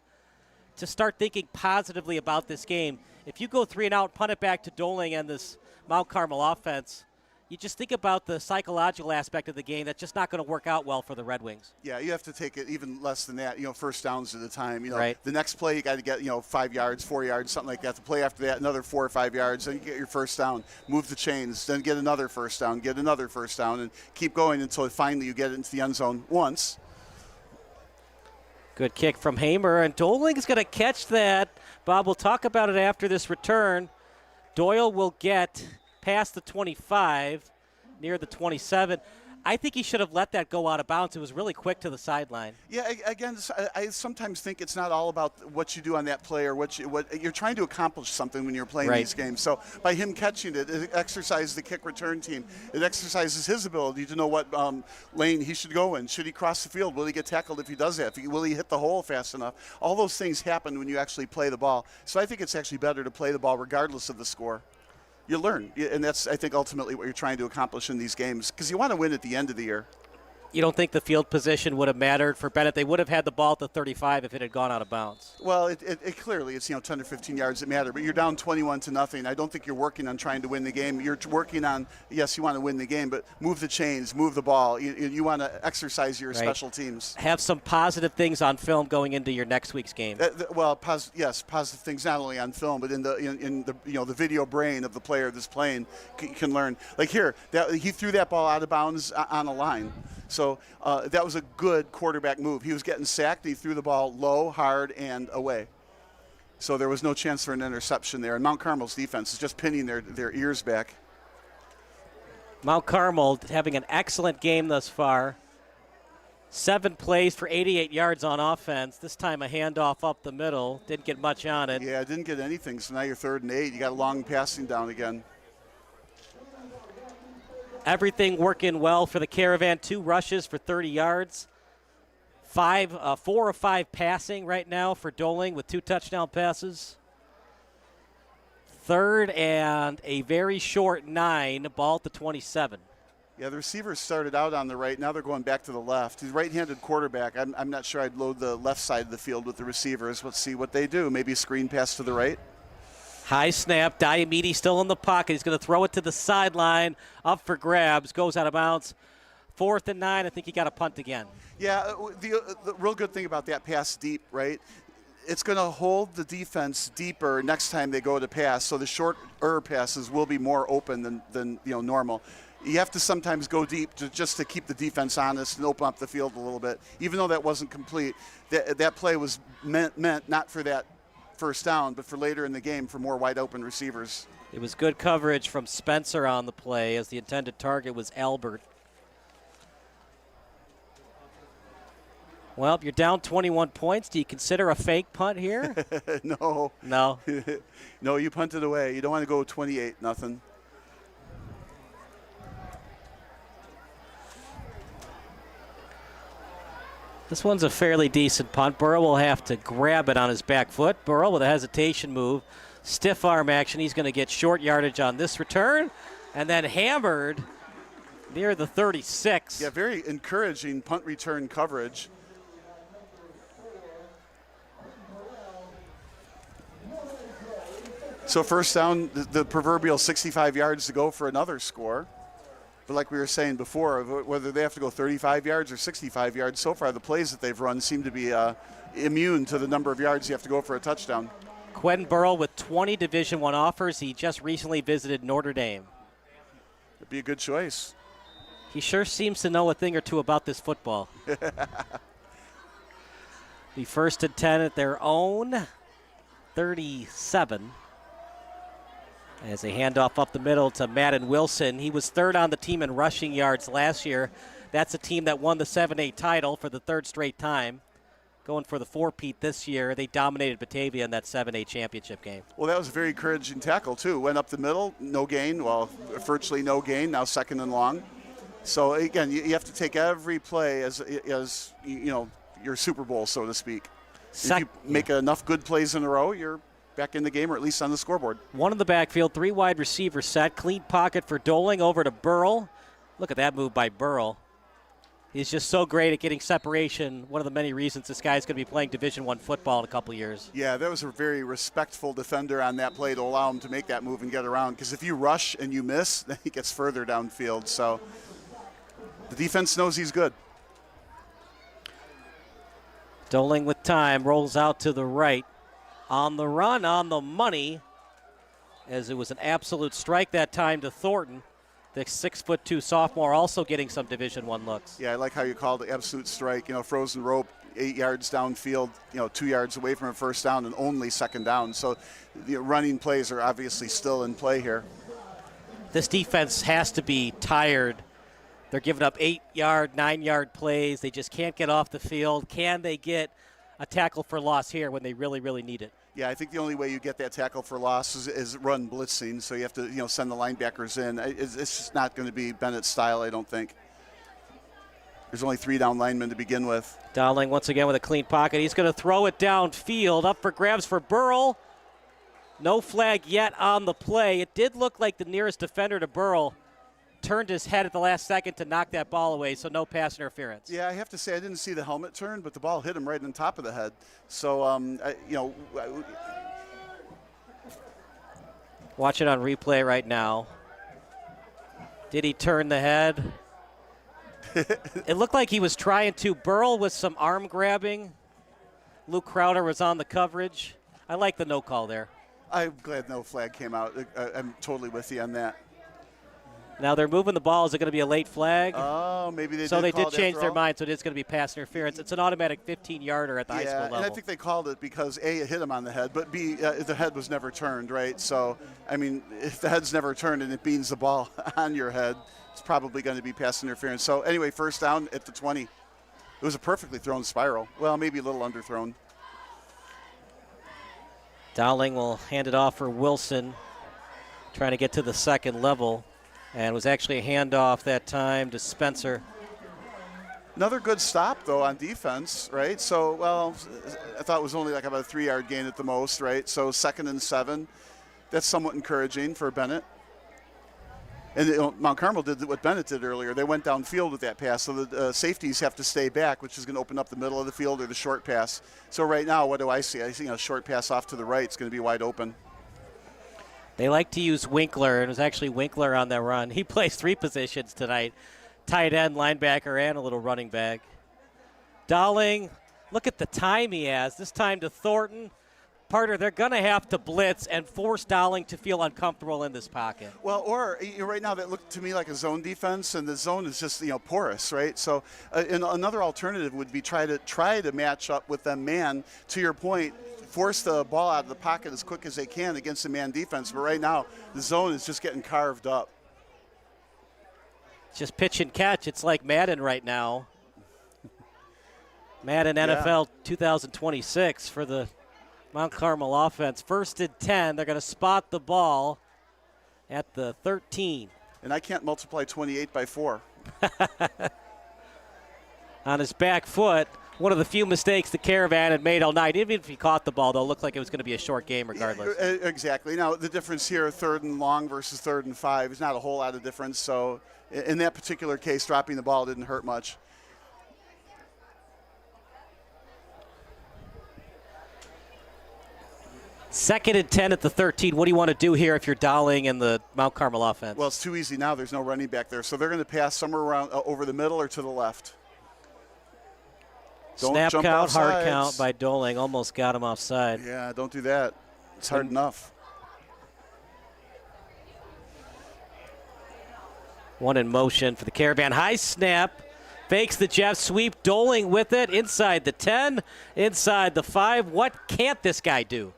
to start thinking positively about this game. If you go 3 and out, punt it back to Doling and this Mount Carmel offense, you just think about the psychological aspect of the game. That's just not going to work out well for the Red Wings. Yeah, you have to take it even less than that, first downs at a time. Right. The next play you got to get, 5 yards, 4 yards, something like that. The play after that, another 4 or 5 yards, then you get your first down, move the chains, then get another first down, and keep going until finally you get it into the end zone once. Good kick from Hamer, and Doling's going to catch that. Bob, we'll talk about it after this return. Doyle will get past the 25, near the 27. I think he should have let that go out of bounds. It was really quick to the sideline. Yeah, again, I sometimes think it's not all about what you do on that play or what you're trying to accomplish something when you're playing these games. So by him catching it, it exercises the kick return team. It exercises his ability to know what lane he should go in. Should he cross the field? Will he get tackled if he does that? Will he hit the hole fast enough? All those things happen when you actually play the ball. So I think it's actually better to play the ball regardless of the score. You learn, and that's, I think, ultimately what you're trying to accomplish in these games because you want to win at the end of the year. You don't think the field position would have mattered for Benet? They would have had the ball at the 35 if it had gone out of bounds. Well, it clearly, it's 10 or 15 yards that matter, but you're down 21-0. I don't think you're working on trying to win the game. You're working on, yes, you want to win the game, but move the chains, move the ball. You want to exercise your special teams. Have some positive things on film going into your next week's game. Yes, positive things not only on film, but in the the video brain of the player that's playing can learn. Like here, he threw that ball out of bounds on a line. So that was a good quarterback move. He was getting sacked. He threw the ball low, hard, and away. So there was no chance for an interception there. And Mount Carmel's defense is just pinning their ears back. Mount Carmel having an excellent game thus far. 7 plays for 88 yards on offense. This time a handoff up the middle. Didn't get much on it. Yeah, didn't get anything. So now you're 3rd and 8. You got a long passing down again. Everything working well for the Caravan. 2 rushes for 30 yards. 4 of 5 passing right now for Doling with 2 touchdown passes. 3rd and a very short 9, ball at the 27. Yeah, the receivers started out on the right. Now they're going back to the left. He's a right-handed quarterback. I'm not sure I'd load the left side of the field with the receivers. Let's see what they do. Maybe a screen pass to the right. High snap. Diomede still in the pocket. He's going to throw it to the sideline. Up for grabs. Goes out of bounds. 4th and 9. I think he got a punt again. Yeah, the real good thing about that pass deep, right? It's going to hold the defense deeper next time they go to pass. So the shorter passes will be more open than normal. You have to sometimes go deep just to keep the defense honest and open up the field a little bit. Even though that wasn't complete, that play was meant not for that first down, but for later in the game for more wide open receivers. It was good coverage from Spencer on the play as the intended target was Albert. Well, you're down 21 points. Do you consider a fake punt here? No. No. No, you punt it away. You don't want to go 28-0. This one's a fairly decent punt. Burrow will have to grab it on his back foot. Burrow with a hesitation move. Stiff arm action. He's going to get short yardage on this return. And then hammered near the 36. Yeah, very encouraging punt return coverage. So first down, the proverbial 65 yards to go for another score. But like we were saying before, whether they have to go 35 yards or 65 yards, so far the plays that they've run seem to be immune to the number of yards you have to go for a touchdown. Quentin Burrell with 20 Division I offers. He just recently visited Notre Dame. It'd be a good choice. He sure seems to know a thing or two about this football. The 1st and 10 at their own 37. As a handoff up the middle to Madden Wilson. He was 3rd on the team in rushing yards last year. That's a team that won the 7A title for the 3rd straight time. Going for the 4-peat this year. They dominated Batavia in that 7A championship game. Well, that was a very encouraging tackle, too. Went up the middle, no gain. Well, virtually no gain, now 2nd and long. So, again, you have to take every play as your Super Bowl, so to speak. If you make enough good plays in a row, you're back in the game, or at least on the scoreboard. 1 in the backfield, 3 wide receivers set. Clean pocket for Doling over to Burrell. Look at that move by Burrell. He's just so great at getting separation. One of the many reasons this guy's going to be playing Division I football in a couple years. Yeah, that was a very respectful defender on that play to allow him to make that move and get around. Because if you rush and you miss, then he gets further downfield. So the defense knows he's good. Doling with time, rolls out to the right. On the run, on the money, as it was an absolute strike that time to Thornton. The 6'2" sophomore also getting some Division I looks. Yeah, I like how you called it absolute strike. Frozen rope, 8 yards downfield, 2 yards away from a first down and only 2nd down. So the running plays are obviously still in play here. This defense has to be tired. They're giving up 8-yard, 9-yard plays. They just can't get off the field. Can they get a tackle for loss here when they really, really need it? Yeah, I think the only way you get that tackle for loss is run blitzing. So you have to, send the linebackers in. It's just not going to be Bennett's style, I don't think. There's only 3 down linemen to begin with. Dowling once again with a clean pocket. He's going to throw it downfield. Up for grabs for Burrell. No flag yet on the play. It did look like the nearest defender to Burrell turned his head at the last second to knock that ball away, so no pass interference. Yeah, I have to say I didn't see the helmet turn, but the ball hit him right on top of the head. So, Watch it on replay right now. Did he turn the head? It looked like he was trying to. Burl with some arm grabbing. Luke Crowder was on the coverage. I like the no call there. I'm glad no flag came out. I'm totally with you on that. Now they're moving the ball. Is it going to be a late flag? Oh, maybe they did. So they call did it change after their all? mind, so it is going to be pass interference. It's an automatic 15-yarder at the high school level. And I think they called it because, A, it hit him on the head, but B, the head was never turned, right? So, I mean, if the head's never turned and it beans the ball on your head, it's probably going to be pass interference. So, anyway, first down at the 20. It was a perfectly thrown spiral. Well, maybe a little underthrown. Dowling will hand it off for Wilson, trying to get to the second level, and was actually a handoff that time to Spencer. Another good stop, though, on defense, right? So, well, I thought it was only like about a 3-yard gain at the most, right? So 2nd and 7. That's somewhat encouraging for Benet. And Mount Carmel did what Benet did earlier. They went downfield with that pass, so the safeties have to stay back, which is going to open up the middle of the field or the short pass. So right now, what do I see? I see a short pass off to the right. It's going to be wide open. They like to use Winkler, and it was actually Winkler on that run. He plays 3 positions tonight, tight end, linebacker, and a little running back. Dowling, look at the time he has. This time to Thornton. Partner, they're going to have to blitz and force Dowling to feel uncomfortable in this pocket. Well, or right now that looked to me like a zone defense, and the zone is just porous, right? So and another alternative would be try to match up with them man. To your point, force the ball out of the pocket as quick as they can against the man defense. But right now, the zone is just getting carved up. Just pitch and catch. It's like Madden right now. Madden NFL 2026 for the Mount Carmel offense. 1st and 10. They're going to spot the ball at the 13. And I can't multiply 28 by 4. On his back foot, one of the few mistakes the Caravan had made all night. Even if he caught the ball, though, it looked like it was going to be a short game regardless. Yeah, exactly. Now, the difference here, 3rd and long versus 3rd and 5, is not a whole lot of difference. So in that particular case, dropping the ball didn't hurt much. Second and 10 at the 13. What do you want to do here if you're Dowling in the Mount Carmel offense? Well, it's too easy now. There's no running back there. So they're going to pass somewhere around over the middle or to the left. Don't Snap jump count, off hard sides. count by Dowling. Almost got him offside. Yeah, don't do that. It's hard enough. 1 in motion for the Caravan. High snap. Fakes the jet sweep. Dowling with it. Inside the 10. Inside the 5. What can't this guy do?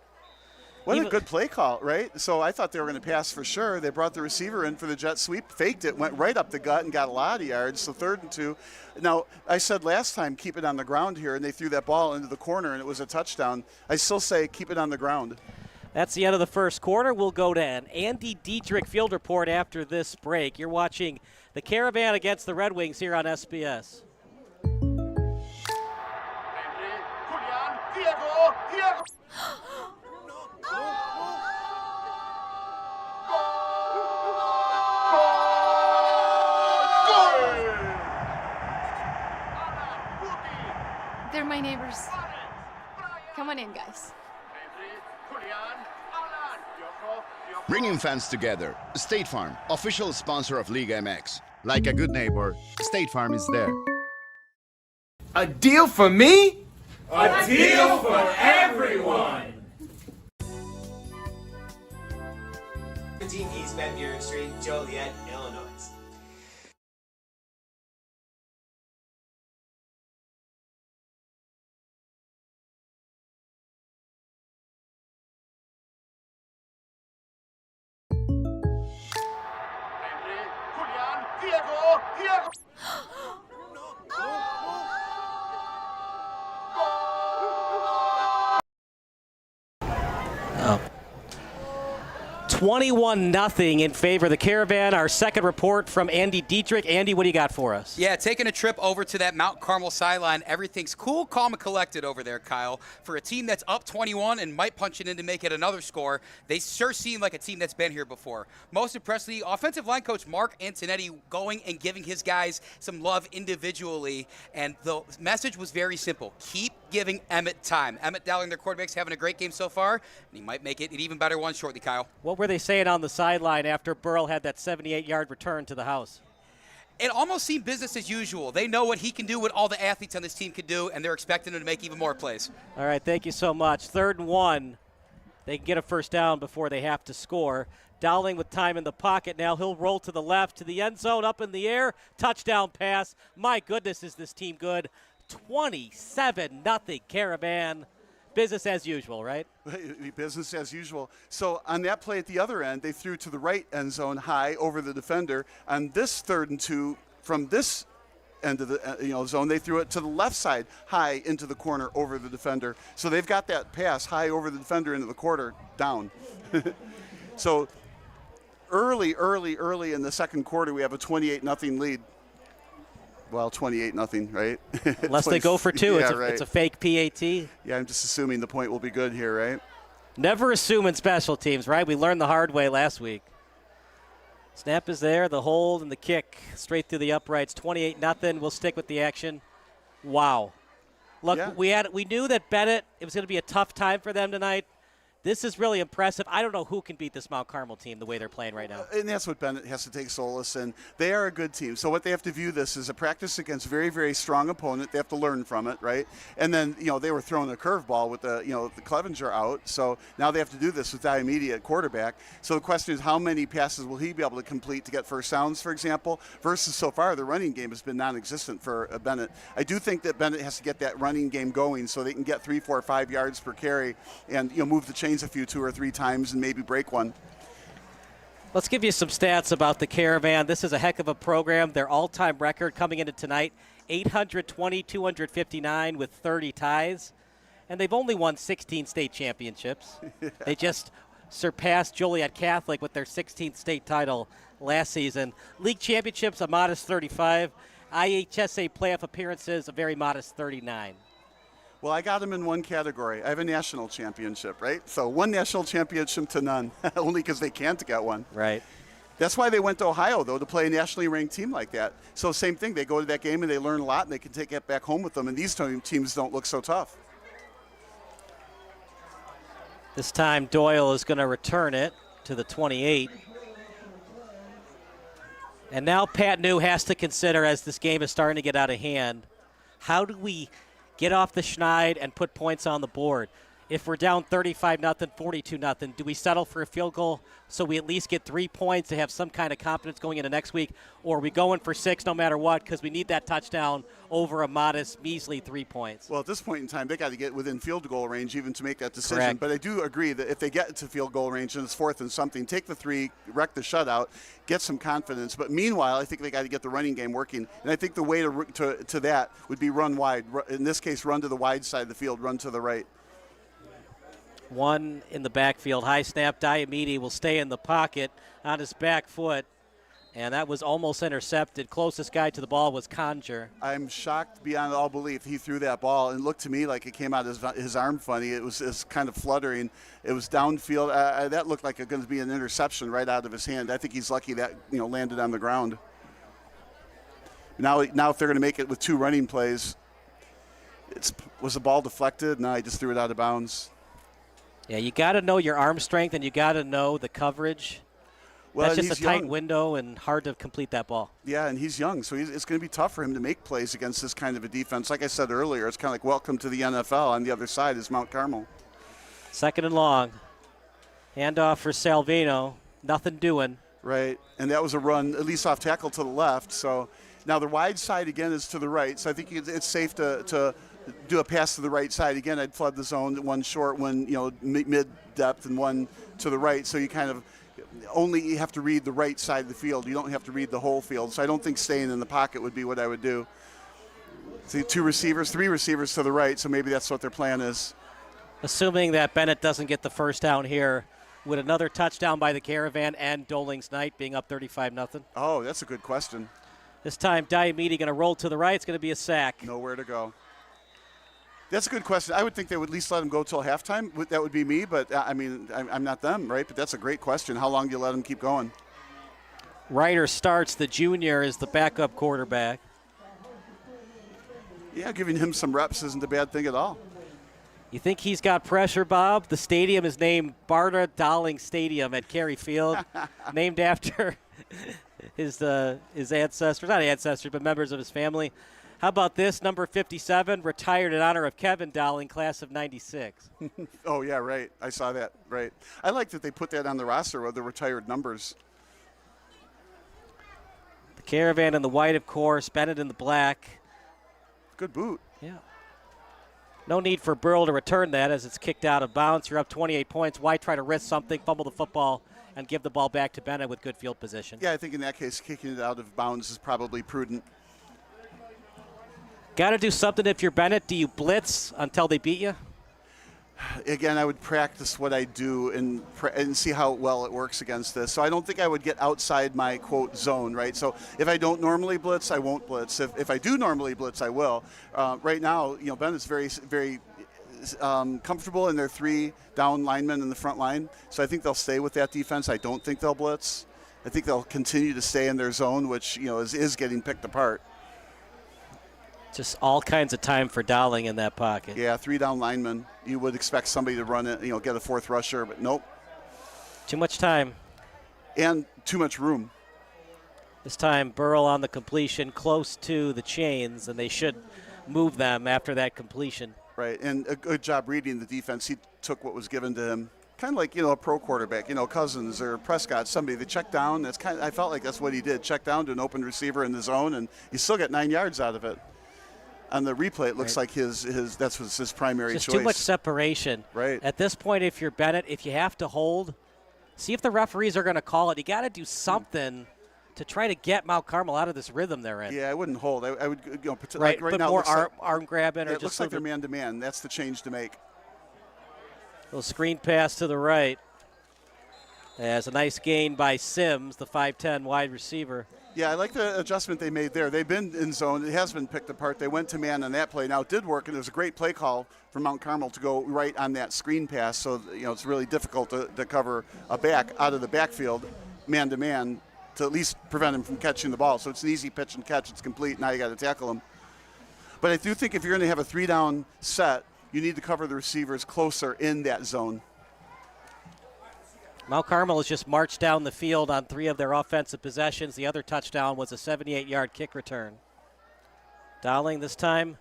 What a good play call, right? So I thought they were going to pass for sure. They brought the receiver in for the jet sweep, faked it, went right up the gut and got a lot of yards. So 3rd and 2. Now, I said last time, keep it on the ground here, and they threw that ball into the corner, and it was a touchdown. I still say keep it on the ground. That's the end of the first quarter. We'll go to an Andy Diedrich field report after this break. You're watching the Caravan against the Red Wings here on SBS. They're my neighbors. Come on in, guys. Bringing fans together. State Farm, official sponsor of Liga MX. Like a good neighbor, State Farm is there. A deal for me? A deal for everyone! 17 East Van Buren Street, Joliet, Illinois. 21-0 in favor of the Caravan. Our second report from Andy Dietrich. Andy, what do you got for us? Yeah, taking a trip over to that Mount Carmel sideline. Everything's cool, calm, and collected over there, Kyle. For a team that's up 21 and might punch it in to make it another score, they sure seem like a team that's been here before. Most impressively, offensive line coach Mark Antonetti going and giving his guys some love individually. And the message was very simple. Keep giving Emmett time. Emmett Dowling, their quarterback's having a great game so far, and he might make it an even better one shortly, Kyle. What were they saying on the sideline after Burrell had that 78-yard return to the house? It almost seemed business as usual. They know what he can do, what all the athletes on this team can do, and they're expecting him to make even more plays. All right, thank you so much. 3rd and 1. They can get a first down before they have to score. Dowling with time in the pocket now. He'll roll to the left to the end zone, up in the air. Touchdown pass. My goodness, is this team good. 27-0 Caravan. Business as usual, right? Business as usual. So on that play at the other end, they threw to the right end zone high over the defender. On this 3rd and 2, from this end of the zone, they threw it to the left side high into the corner over the defender. So they've got that pass high over the defender into the quarter down. So early in the second quarter, we have a 28-0 lead. Well, 28-0, right? Unless they go for 2. Yeah, It's a fake PAT. Yeah, I'm just assuming the point will be good here, right? Never assume in special teams, right? We learned the hard way last week. Snap is there, the hold and the kick straight through the uprights. 28-0. We'll stick with the action. Wow. Look, yeah. we knew that Benet, it was going to be a tough time for them tonight. This is really impressive. I don't know who can beat this Mount Carmel team the way they're playing right now. And that's what Benet has to take solace in. They are a good team. So what they have to view this as a practice against a very, very strong opponent. They have to learn from it, right? And then, they were throwing a curveball with the Clevenger out. So now they have to do this with that immediate quarterback. So the question is, how many passes will he be able to complete to get first downs, for example, versus so far the running game has been non-existent for Benet. I do think that Benet has to get that running game going so they can get 3, 4, 5 yards per carry and, move the chains a few 2 or 3 times and maybe break one. Let's give you some stats about the Caravan. This is a heck of a program. Their all-time record coming into tonight, 820, 259 with 30 ties. And they've only won 16 state championships. They just surpassed Joliet Catholic with their 16th state title last season. League championships, a modest 35. IHSA playoff appearances, a very modest 39. Well, I got them in one category. I have a national championship, right? So one national championship to none, only because they can't get one. Right. That's why they went to Ohio, though, to play a nationally ranked team like that. So same thing. They go to that game and they learn a lot, and they can take it back home with them. And these teams don't look so tough. This time Doyle is going to return it to the 28. And now Pat New has to consider, as this game is starting to get out of hand, how do we get off the schneid and put points on the board? If we're down 35-0, 42-0, do we settle for a field goal so we at least get 3 points to have some kind of confidence going into next week? Or are we going for 6 no matter what because we need that touchdown over a modest, measly 3 points? Well, at this point in time, they got to get within field goal range even to make that decision. Correct. But I do agree that if they get to field goal range and it's 4th and something, take the 3, wreck the shutout, get some confidence. But meanwhile, I think they got to get the running game working. And I think the way to that would be run wide. In this case, run to the wide side of the field, run to the right. One in the backfield. High snap. Diamede will stay in the pocket on his back foot. And that was almost intercepted. Closest guy to the ball was Conger. I'm shocked beyond all belief he threw that ball. And it looked to me like it came out his arm funny. It was kind of fluttering. It was downfield. That looked like it was going to be an interception right out of his hand. I think he's lucky that landed on the ground. Now if they're going to make it with 2 running plays, was the ball deflected? No, he just threw it out of bounds. Yeah, you got to know your arm strength and you got to know the coverage. Well, that's just a tight young. Window and hard to complete that ball. Yeah, and he's young, so it's going to be tough for him to make plays against this kind of a defense. Like I said earlier, it's kind of like welcome to the NFL. On the other side is Mount Carmel. 2nd and long. Handoff for Salvino. Nothing doing. Right, and that was a run, at least off tackle to the left. So now the wide side again is to the right. So I think it's safe to do a pass to the right side. Again, I'd flood the zone, one short, one mid-depth, and one to the right. So you kind of only have to read the right side of the field. You don't have to read the whole field. So I don't think staying in the pocket would be what I would do. See, 3 receivers to the right, so maybe that's what their plan is. Assuming that Benet doesn't get the first down here, Would another touchdown by the Caravan end Doling's night, being up 35-0? Oh, that's a good question. This time, Diomede going to roll to the right. It's going to be a sack. Nowhere to go. That's a good question. I would think they would at least let him go till halftime. That would be me, but I mean, I'm not them, right? But that's a great question. How long do you let him keep going? Ryder starts. The junior is the backup quarterback. Yeah, giving him some reps isn't a bad thing at all. You think he's got pressure, Bob? The stadium is named Barta Dowling Stadium at Cary Field, named after his ancestors, not ancestors, but members of his family. How about this? Number 57, retired in honor of Kevin Dowling, class of 96. Oh, yeah, right. I saw that, right. I like that they put that on the roster with the retired numbers. The Caravan in the white, of course, Benet in the black. Good boot. Yeah. No need for Burl to return that as it's kicked out of bounds. You're up 28 points. Why try to risk something, fumble the football, and give the ball back to Benet with good field position? Yeah, I think in that case, kicking it out of bounds is probably prudent. Got to do something if you're Benet. Do you blitz until they beat you? Again, I would practice what I do and see how well it works against this. So I don't think I would get outside my, quote, zone, right? So if I don't normally blitz, I won't blitz. If I do normally blitz, I will. Right now, Bennett's very, very comfortable in their 3 down linemen in the front line. So I think they'll stay with that defense. I don't think they'll blitz. I think they'll continue to stay in their zone, which, is getting picked apart. Just all kinds of time for Dowling in that pocket. Yeah, 3 down linemen. You would expect somebody to run it, get a 4th rusher, but nope. Too much time. And too much room. This time, Burl on the completion, close to the chains, and they should move them after that completion. Right, and a good job reading the defense. He took what was given to him. Kind of like, a pro quarterback, Cousins or Prescott, somebody. They check down. I felt like that's what he did. Check down to an open receiver in the zone, and you still get 9 yards out of it. On the replay, it looks like that was his primary choice. Just too much separation. Right. At this point, if you're Benet, if you have to hold, see if the referees are going to call it. You got to do something to try to get Mount Carmel out of this rhythm they're in. Yeah, I wouldn't hold. I would, right, like but now. More arm grabbing. It looks like they're man-to-man. That's the change to make. Little screen pass to the right. There's a nice gain by Sims, the 5'10 wide receiver. Yeah, I like the adjustment they made there. They've been in zone. It has been picked apart. They went to man on that play. Now, it did work, and it was a great play call from Mount Carmel to go right on that screen pass. So, it's really difficult to cover a back out of the backfield, man-to-man, to at least prevent him from catching the ball. So it's an easy pitch and catch. It's complete. Now you got to tackle him. But I do think if you're going to have a 3-down set, you need to cover the receivers closer in that zone. Mount Carmel has just marched down the field on 3 of their offensive possessions. The other touchdown was a 78-yard kick return. Dowling this time,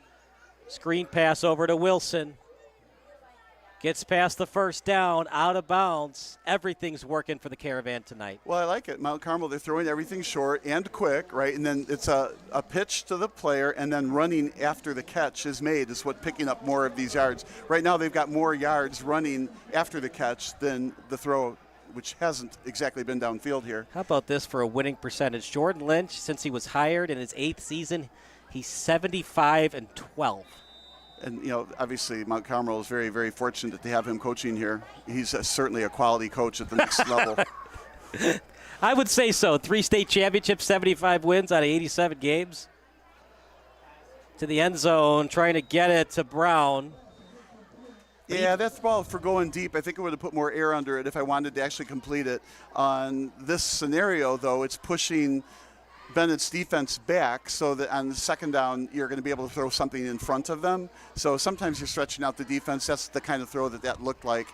screen pass over to Wilson. Gets past the first down, out of bounds. Everything's working for the Caravan tonight. Well, I like it. Mount Carmel, they're throwing everything short and quick, right? And then it's a pitch to the player, and then running after the catch is made is what picking up more of these yards. Right now they've got more yards running after the catch than the throw, which hasn't exactly been downfield here. How about this for a winning percentage? Jordan Lynch, since he was hired in his 8th season, he's 75-12. And, obviously Mount Carmel is very, very fortunate to have him coaching here. He's certainly a quality coach at the next level. I would say so. 3 state championships, 75 wins out of 87 games. To the end zone, trying to get it to Brown. Yeah, that's ball for going deep. I think it would have put more air under it if I wanted to actually complete it. On this scenario, though, it's pushing Bennett's defense back so that on the second down, you're going to be able to throw something in front of them. So sometimes you're stretching out the defense. That's the kind of throw that looked like.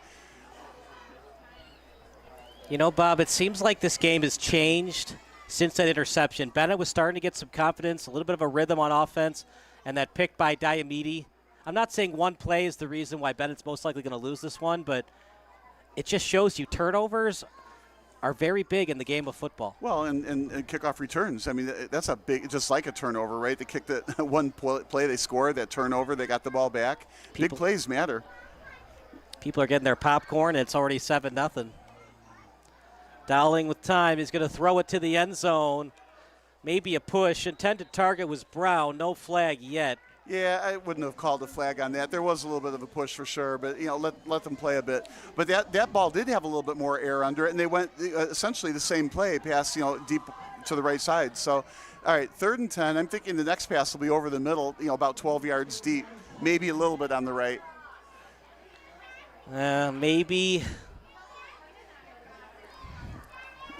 Bob, it seems like this game has changed since that interception. Benet was starting to get some confidence, a little bit of a rhythm on offense, and that pick by Diomede. I'm not saying one play is the reason why Bennett's most likely going to lose this one, but it just shows you turnovers are very big in the game of football. Well, and kickoff returns. I mean, that's a big, just like a turnover, right? They kicked it one play, they scored that turnover, they got the ball back. Big plays matter. People are getting their popcorn, and it's already 7-0. Dowling with time. He's going to throw it to the end zone. Maybe a push. Intended target was Brown. No flag yet. Yeah, I wouldn't have called a flag on that. There was a little bit of a push for sure, but let them play a bit. But that ball did have a little bit more air under it, and they went essentially the same play, pass deep to the right side. So, all right, 3rd and 10. I'm thinking the next pass will be over the middle, about 12 yards deep, maybe a little bit on the right. Maybe.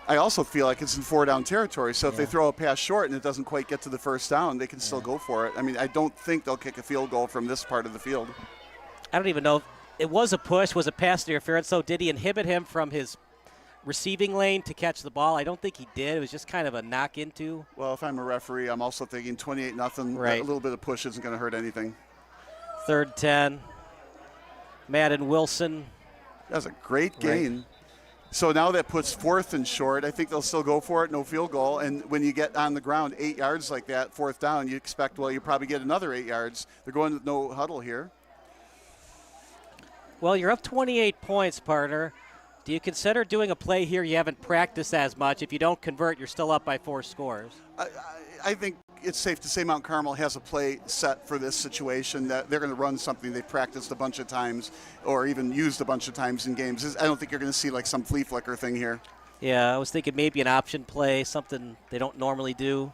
I also feel like it's in 4-down territory, so if they throw a pass short and it doesn't quite get to the first down, they can still go for it. I mean, I don't think they'll kick a field goal from this part of the field. I don't even know if it was a push, was a pass interference, so did he inhibit him from his receiving lane to catch the ball? I don't think he did. It was just kind of a knock into. Well, if I'm a referee, I'm also thinking 28-0. Right. A little bit of push isn't going to hurt anything. 3rd 10. Madden Wilson. That's a great gain. Right. So now that puts 4th and short. I think they'll still go for it, no field goal. And when you get on the ground 8 yards like that, 4th down, you expect, you probably get another 8 yards. They're going with no huddle here. Well, you're up 28 points, partner. Do you consider doing a play here you haven't practiced as much? If you don't convert, you're still up by 4 scores. I think it's safe to say Mount Carmel has a play set for this situation, that they're going to run something they've practiced a bunch of times or even used a bunch of times in games. I don't think you're going to see like some flea flicker thing here. Yeah, I was thinking maybe an option play, something they don't normally do.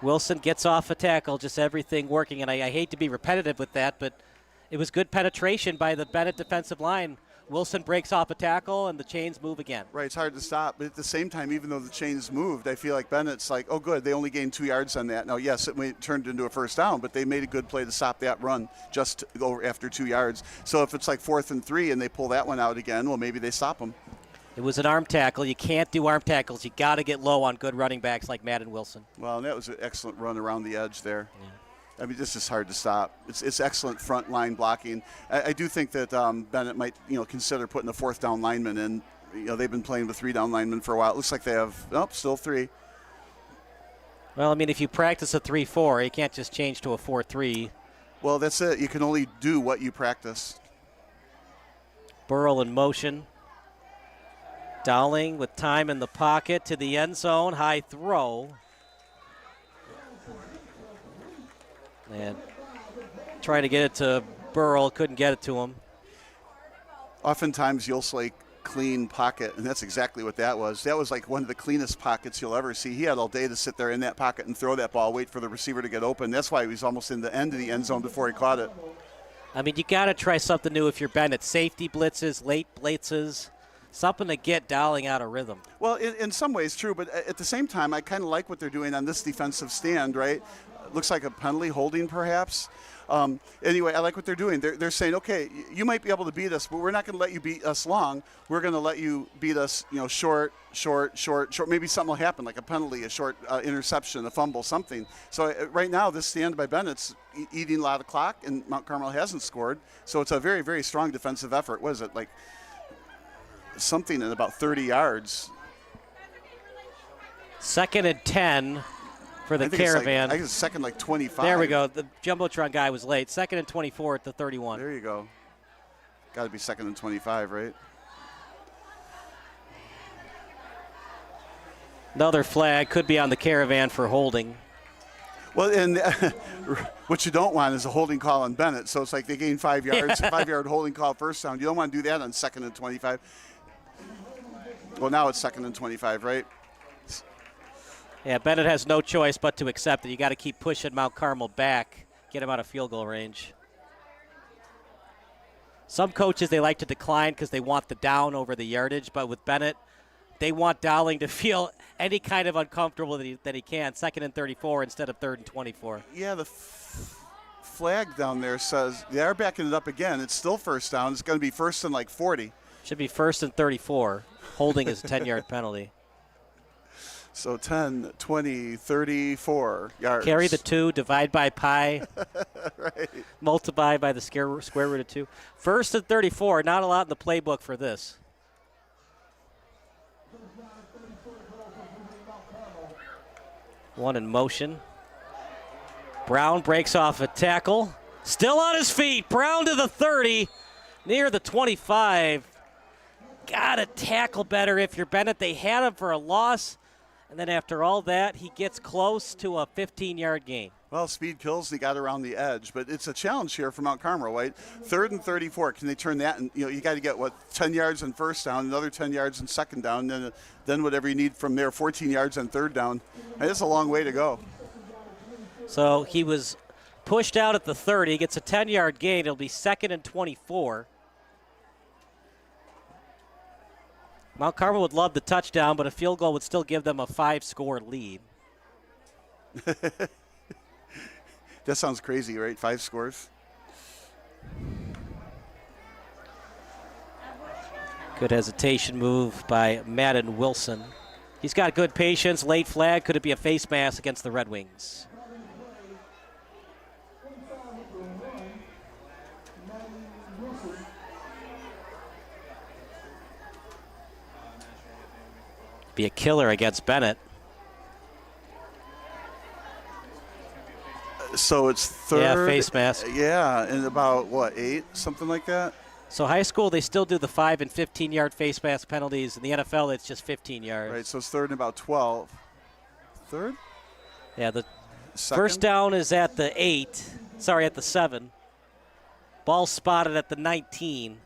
Wilson gets off a tackle, just everything working, and I hate to be repetitive with that, but it was good penetration by the Benet defensive line. Wilson breaks off a tackle, and the chains move again. Right, it's hard to stop. But at the same time, even though the chains moved, I feel like Bennett's like, oh, good, they only gained 2 yards on that. Now, yes, it turned into a first down, but they made a good play to stop that run just over after 2 yards. So if it's like 4th and 3 and they pull that one out again, well, maybe they stop them. It was an arm tackle. You can't do arm tackles. You got to get low on good running backs like Madden Wilson. Well, and that was an excellent run around the edge there. Yeah. I mean, this is hard to stop. It's excellent front line blocking. I do think that Benet might, consider putting a 4th down lineman in. They've been playing with 3 down linemen for a while. It looks like they have, still 3. Well, I mean, if you practice a 3-4, you can't just change to a 4-3. Well, that's it. You can only do what you practice. Burrell in motion. Dowling with time in the pocket to the end zone. High throw. And trying to get it to Burrell, couldn't get it to him. Oftentimes you'll say clean pocket, and that's exactly what that was. That was like one of the cleanest pockets you'll ever see. He had all day to sit there in that pocket and throw that ball, wait for the receiver to get open. That's why he was almost in the end of the end zone before he caught it. I mean, you got to try something new if you're Benet. Safety blitzes, late blitzes, something to get Dowling out of rhythm. Well, in some ways, true, but at the same time, I kind of like what they're doing on this defensive stand, right? Looks like a penalty, holding perhaps. Anyway, I like what they're doing. They're saying, okay, you might be able to beat us, but we're not going to let you beat us long. We're going to let you beat us, short. Maybe something will happen, like a penalty, a short interception, a fumble, something. So right now, this stand by Bennett's eating a lot of clock, and Mount Carmel hasn't scored. So it's a very, very strong defensive effort. What is it, like something in about 30 yards? 2nd and 10. For the Caravan. I think it's second, like 25. There we go. The Jumbotron guy was late. 2nd and 24 at the 31. There you go. Got to be 2nd and 25, right? Another flag could be on the Caravan for holding. Well, and what you don't want is a holding call on Benet. So it's like they gain 5 yards, 5-yard holding call first down. You don't want to do that on 2nd and 25. Well, now it's 2nd and 25, right? Yeah, Benet has no choice but to accept it. You got to keep pushing Mount Carmel back, get him out of field goal range. Some coaches, they like to decline because they want the down over the yardage, but with Benet, they want Dowling to feel any kind of uncomfortable that he can. 2nd and 34 instead of 3rd and 24. Yeah, the flag down there says they are backing it up again. It's still first down. It's going to be 1st and like 40. Should be 1st and 34. Holding is a 10-yard penalty. So 10, 20, 34 yards. Carry the 2, divide by pi. Right. Multiply by the square root of 2. 1st and 34, not a lot in the playbook for this. One in motion. Brown breaks off a tackle. Still on his feet. Brown to the 30, near the 25. Got to tackle better if you're Benet. They had him for a loss. And then after all that, he gets close to a 15-yard gain. Well, speed kills. They got around the edge, but it's a challenge here for Mount Carmel, right? 3rd and 34. Can they turn that? And you got to get 10 yards on first down, another 10 yards on second down, and then whatever you need from there, 14 yards on third down. And it's a long way to go. So he was pushed out at the 30, gets a 10-yard gain. It'll be 2nd and 24. Mount Carmel would love the touchdown, but a field goal would still give them a 5-score lead. That sounds crazy, right? 5 scores. Good hesitation move by Madden Wilson. He's got good patience. Late flag. Could it be a face mask against the Red Wings? Be a killer against Benet. So it's 3rd. Yeah, face mask. Yeah, and about, 8? Something like that? So high school, they still do the 5 and 15-yard face mask penalties. In the NFL, it's just 15 yards. Right, so it's 3rd and about 12. 3rd? Yeah, the Second? first down is at the 8. Sorry, at the 7. Ball spotted at the 19.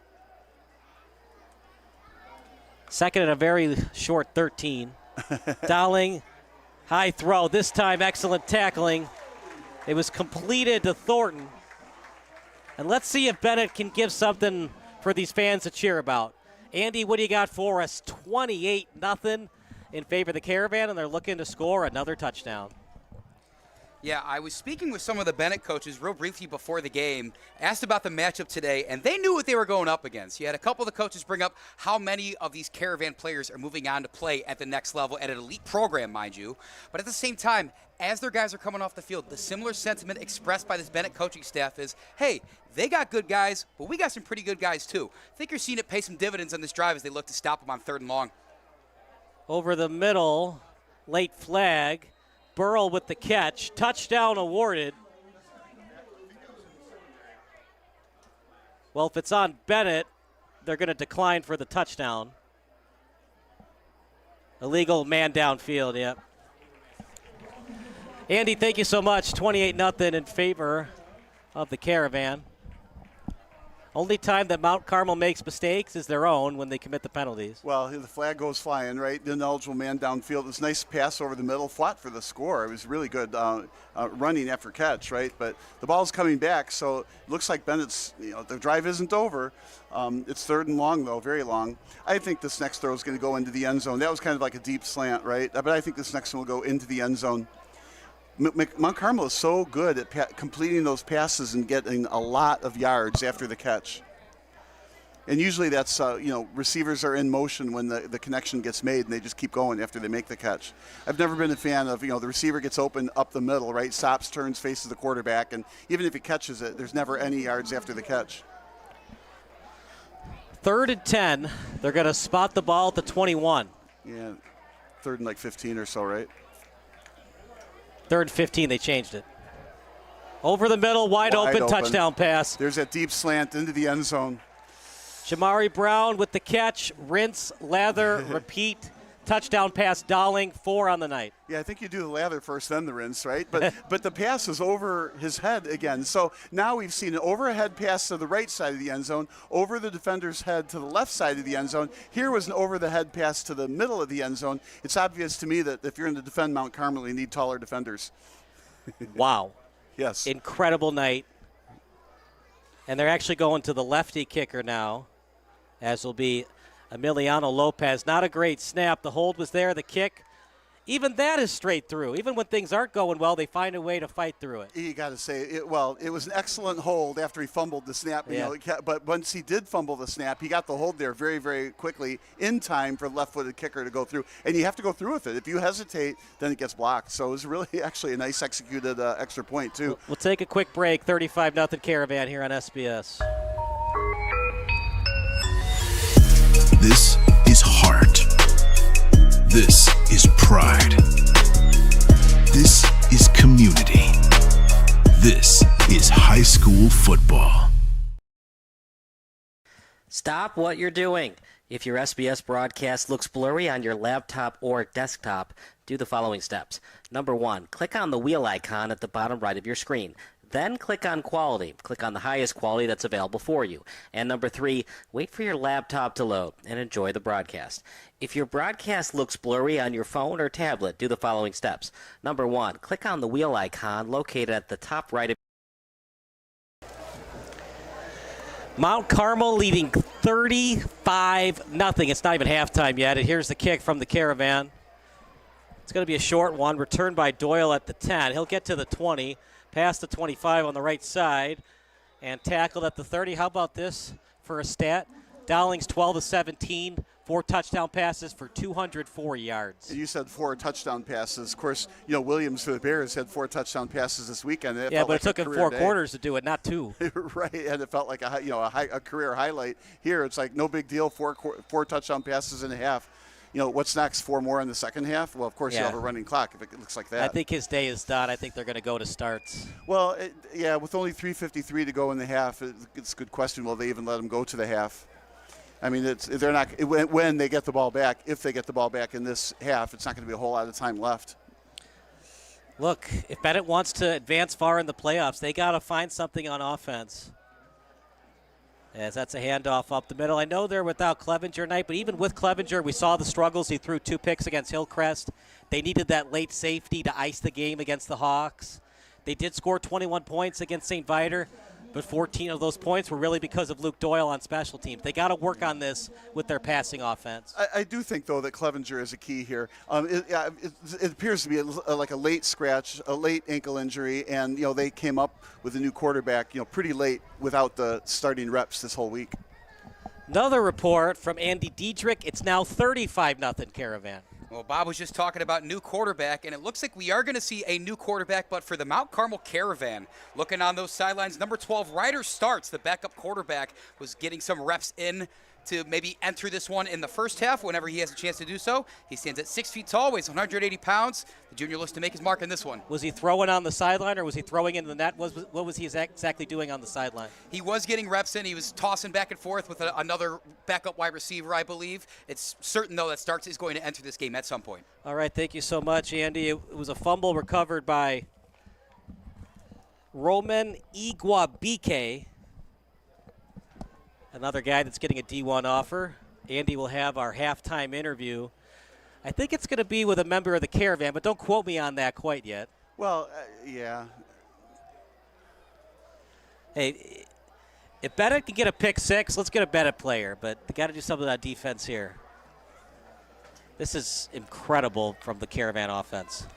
Second and a very short 13. Dowling, high throw. This time, excellent tackling. It was completed to Thornton. And let's see if Benet can give something for these fans to cheer about. Andy, what do you got for us? 28-0 in favor of the Caravan, and they're looking to score another touchdown. Yeah, I was speaking with some of the Benet coaches real briefly before the game, asked about the matchup today, and they knew what they were going up against. You had a couple of the coaches bring up how many of these Caravan players are moving on to play at the next level at an elite program, mind you. But at the same time, as their guys are coming off the field, the similar sentiment expressed by this Benet coaching staff is, hey, they got good guys, but we got some pretty good guys too. I think you're seeing it pay some dividends on this drive as they look to stop them on 3rd and long. Over the middle, late flag. Burrell with the catch. Touchdown awarded. Well, if it's on Benet, they're going to decline for the touchdown. Illegal man downfield, yep. Andy, thank you so much. 28-0 in favor of the Caravan. Only time that Mount Carmel makes mistakes is their own when they commit the penalties. Well, the flag goes flying, right? The ineligible man downfield. It was a nice pass over the middle, fought for the score. It was really good running after catch, right? But the ball's coming back, so it looks like Bennett's, the drive isn't over. It's 3rd and long, though, very long. I think this next throw is going to go into the end zone. That was kind of like a deep slant, right? But I think this next one will go into the end zone. Mount Carmel is so good at completing those passes and getting a lot of yards after the catch. And usually that's, receivers are in motion when the connection gets made and they just keep going after they make the catch. I've never been a fan of, the receiver gets open up the middle, right? Stops, turns, faces the quarterback, and even if he catches it, there's never any yards after the catch. 3rd and 10. They're going to spot the ball at the 21. Yeah, 3rd and 15 or so, right? 3rd and 15, they changed it. Over the middle, wide open, touchdown pass. There's that deep slant into the end zone. Jamari Brown with the catch, rinse, lather, repeat, touchdown pass, Dowling, 4 on the night. Yeah, I think you do the lather first, then the rinse, right? But the pass is over his head again. So now we've seen an overhead pass to the right side of the end zone, over the defender's head to the left side of the end zone. Here was an over-the-head pass to the middle of the end zone. It's obvious to me that if you're going to defend Mount Carmel, you need taller defenders. Wow. Yes. Incredible night. And they're actually going to the lefty kicker now, as will be Emiliano Lopez. Not a great snap. The hold was there, the kick. Even that is straight through. Even when things aren't going well, they find a way to fight through it. You got to say, it was an excellent hold after he fumbled the snap. Yeah. But once he did fumble the snap, he got the hold there very, very quickly in time for the left-footed kicker to go through. And you have to go through with it. If you hesitate, then it gets blocked. So it was really actually a nice executed extra point, too. We'll take a quick break. 35-0 Caravan here on SBS. This is heart. This is pride. This is community. This is high school football. Stop what you're doing. If your SBS broadcast looks blurry on your laptop or desktop, do the following steps. Number 1, click on the wheel icon at the bottom right of your screen. Then click on Quality. Click on the highest quality that's available for you. And number 3, wait for your laptop to load and enjoy the broadcast. If your broadcast looks blurry on your phone or tablet, do the following steps. Number 1, click on the wheel icon located at the top right of Mount Carmel leading 35-0. It's not even halftime yet. And here's the kick from the Caravan. It's going to be a short one, returned by Doyle at the 10. He'll get to the 20, past the 25 on the right side, and tackled at the 30. How about this for a stat? Dowling's 12 of 17, 4 touchdown passes for 204 yards. And you said 4 touchdown passes. Of course, Williams for the Bears had 4 touchdown passes this weekend. Yeah, but it took him 4 quarters to do it, not 2. Right, and it felt like a career highlight. Here, it's like no big deal. 4 touchdown passes and a half. What's next? 4 more in the second half? Well, of course, you'll have a running clock if it looks like that. I think his day is done. I think they're going to go to starts. Well, with only 3:53 to go in the half, it's a good question. Will they even let him go to the half? I mean, they're not when they get the ball back. If they get the ball back in this half, it's not going to be a whole lot of time left. Look, if Benet wants to advance far in the playoffs, they got to find something on offense. As that's a handoff up the middle. I know they're without Clevenger tonight, but even with Clevenger, we saw the struggles. He threw 2 picks against Hillcrest. They needed that late safety to ice the game against the Hawks. They did score 21 points against St. Viator, but 14 of those points were really because of Luke Doyle on special teams. They got to work on this with their passing offense. I do think, though, that Clevenger is a key here. It appears to be like a late scratch, a late ankle injury, and they came up with a new quarterback, pretty late without the starting reps this whole week. Another report from Andy Diedrich. It's now 35-0 Caravan. Well, Bob was just talking about new quarterback, and it looks like we are going to see a new quarterback, but for the Mount Carmel Caravan. Looking on those sidelines, number 12, Ryder Starts, the backup quarterback, was getting some reps in to maybe enter this one in the first half whenever he has a chance to do so. He stands at 6 feet tall, weighs 180 pounds. The junior looks to make his mark in this one. Was he throwing on the sideline or was he throwing into the net? What was he exactly doing on the sideline? He was getting reps in. He was tossing back and forth with another backup wide receiver, I believe. It's certain, though, that Starks is going to enter this game at some point. All right, thank you so much, Andy. It was a fumble recovered by Roman Iguabike. Another guy that's getting a D1 offer. Andy will have our halftime interview. I think it's going to be with a member of the Caravan, but don't quote me on that quite yet. Well, yeah. Hey, if Benet can get a pick 6, let's get a Benet player, but they got to do something on defense here. This is incredible from the Caravan offense.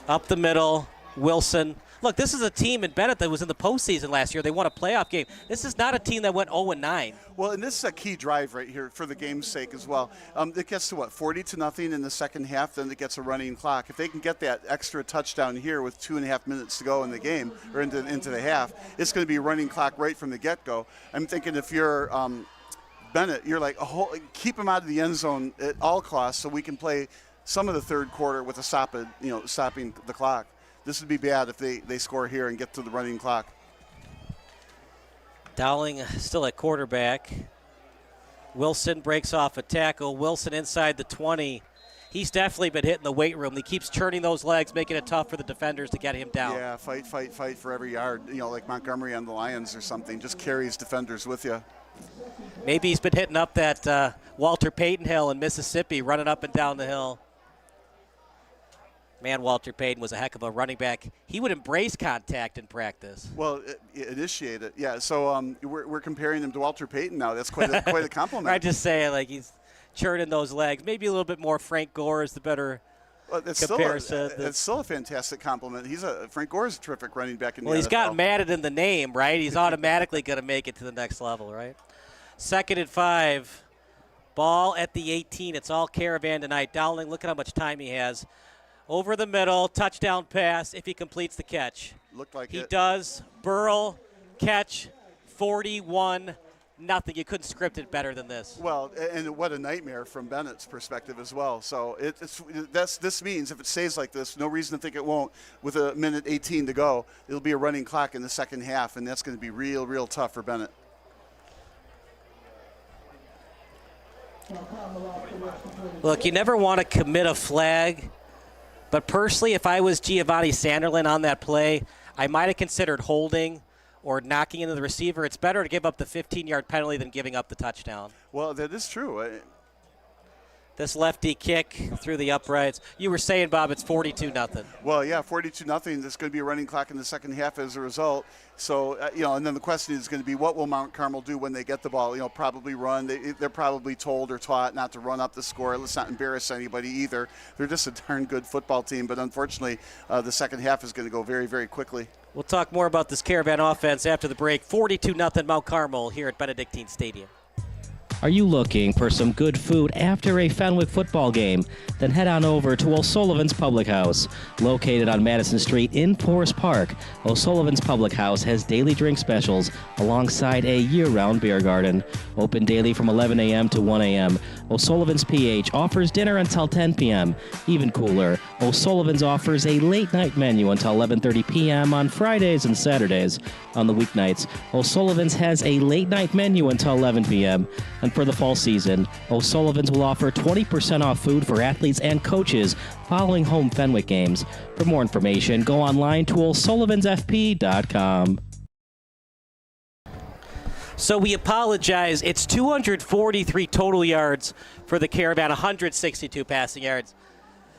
Up the middle, Wilson. Look, this is a team in Benet that was in the postseason last year. They won a playoff game. This is not a team that went 0-9. Well, and this is a key drive right here for the game's sake as well. It gets to, 40-0 in the second half, then it gets a running clock. If they can get that extra touchdown here with 2.5 minutes to go in the game, or into the half, it's going to be a running clock right from the get-go. I'm thinking if you're Benet, you're like, keep him out of the end zone at all costs so we can play some of the third quarter with a stopping the clock. This would be bad if they score here and get to the running clock. Dowling still at quarterback. Wilson breaks off a tackle. Wilson inside the 20. He's definitely been hitting the weight room. He keeps churning those legs, making it tough for the defenders to get him down. Yeah, fight for every yard. Like Montgomery on the Lions or something. Just carries defenders with you. Maybe he's been hitting up that Walter Payton hill in Mississippi, running up and down the hill. Man, Walter Payton was a heck of a running back. He would embrace contact in practice. Well, initiate it, yeah. So we're comparing him to Walter Payton now. That's quite a compliment. I just say, like, he's churning those legs. Maybe a little bit more Frank Gore is the better comparison. It's still a fantastic compliment. Frank Gore is a terrific running back in the NFL. Well, he's got Madden in the name, right? He's automatically going to make it to the next level, right? 2nd and 5. Ball at the 18. It's all Caravan tonight. Dowling, look at how much time he has. Over the middle, touchdown pass if he completes the catch. Looked like he does. Burl, catch, 41-0. You couldn't script it better than this. Well, and what a nightmare from Bennett's perspective as well. So this means if it stays like this, no reason to think it won't. With 1:18 to go, it'll be a running clock in the second half, and that's going to be real tough for Benet. Look, you never want to commit a flag, but personally, if I was Giovanni Sanderlin on that play, I might have considered holding or knocking into the receiver. It's better to give up the 15-yard penalty than giving up the touchdown. Well, that is true. This lefty kick through the uprights. You were saying, Bob, it's 42-0. Well, yeah, 42-0. There's going to be a running clock in the second half as a result. So, and then the question is going to be, what will Mount Carmel do when they get the ball? Probably run. They're probably told or taught not to run up the score. Let's not embarrass anybody either. They're just a darn good football team. But unfortunately, the second half is going to go very, very quickly. We'll talk more about this Caravan offense after the break. 42-0 Mount Carmel here at Benedictine Stadium. Are you looking for some good food after a Fenwick football game? Then head on over to O'Sullivan's Public House. Located on Madison Street in Forest Park, O'Sullivan's Public House has daily drink specials alongside a year-round beer garden. Open daily from 11 a.m. to 1 a.m. O'Sullivan's PH offers dinner until 10 p.m. Even cooler, O'Sullivan's offers a late-night menu until 11:30 p.m. on Fridays and Saturdays. On the weeknights, O'Sullivan's has a late-night menu until 11 p.m. And for the fall season, O'Sullivan's will offer 20% off food for athletes and coaches following home Fenwick games. For more information, go online to o'sullivansfp.com. So we apologize. It's 243 total yards for the Caravan, 162 passing yards.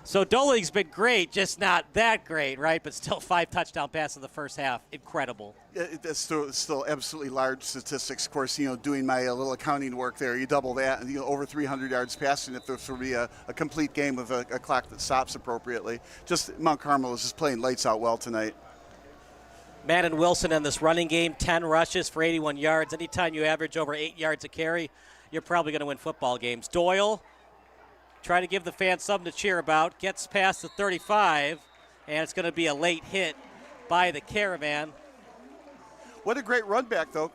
So Dolig's been great, just not that great, right? But still 5 touchdown passes in the first half. Incredible. That's still absolutely large statistics. Of course, doing my little accounting work there, you double that, and over 300 yards passing if this will be a complete game with a clock that stops appropriately. Just Mount Carmel is just playing lights out well tonight. Madden Wilson in this running game, 10 rushes for 81 yards. Anytime you average over 8 yards a carry, you're probably going to win football games. Doyle, try to give the fans something to cheer about, gets past the 35, and it's going to be a late hit by the Caravan. What a great run back, though.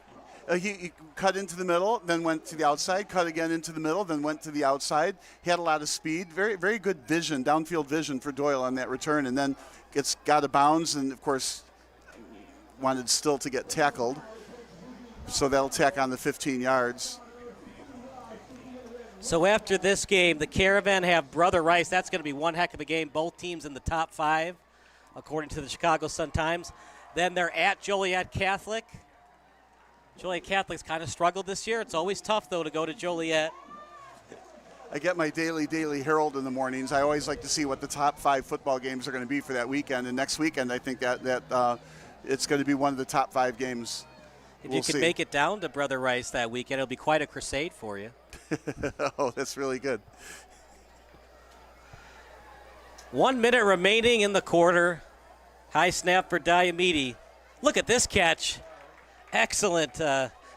He cut into the middle, then went to the outside, cut again into the middle, then went to the outside. He had a lot of speed. Very, very good vision, downfield vision for Doyle on that return, and then got a bounds, and, of course, wanted still to get tackled. So that'll tack on the 15 yards. So after this game, the Caravan have Brother Rice. That's going to be one heck of a game. Both teams in the top 5, according to the Chicago Sun-Times. Then they're at Joliet Catholic. Joliet Catholic's kind of struggled this year. It's always tough, though, to go to Joliet. I get my daily Herald in the mornings. I always like to see what the top 5 football games are going to be for that weekend. And next weekend, I think that it's going to be one of the top 5 games. If you can make it down to Brother Rice that weekend, it'll be quite a crusade for you. Oh, that's really good. 1 minute remaining in the quarter. High snap for Diomede. Look at this catch. Excellent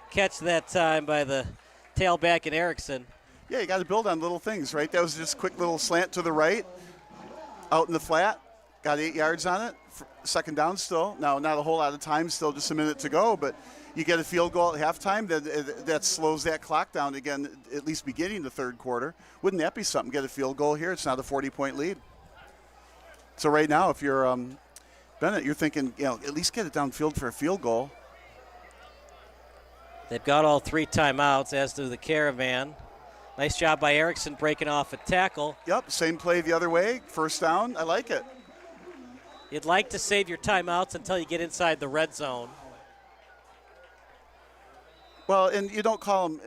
catch that time by the tailback in Erickson. Yeah, you got to build on little things, right? That was just a quick little slant to the right, out in the flat. Got 8 yards on it. Second down still. Now, not a whole lot of time, still just a minute to go, but you get a field goal at halftime, that slows that clock down again, at least beginning the third quarter. Wouldn't that be something? Get a field goal here. It's not a 40-point lead. So right now, if you're Benet, you're thinking, at least get it downfield for a field goal. They've got all 3 timeouts, as do the Caravan. Nice job by Erickson breaking off a tackle. Yep, same play the other way. First down. I like it. You'd like to save your timeouts until you get inside the red zone. Well, and you don't call them,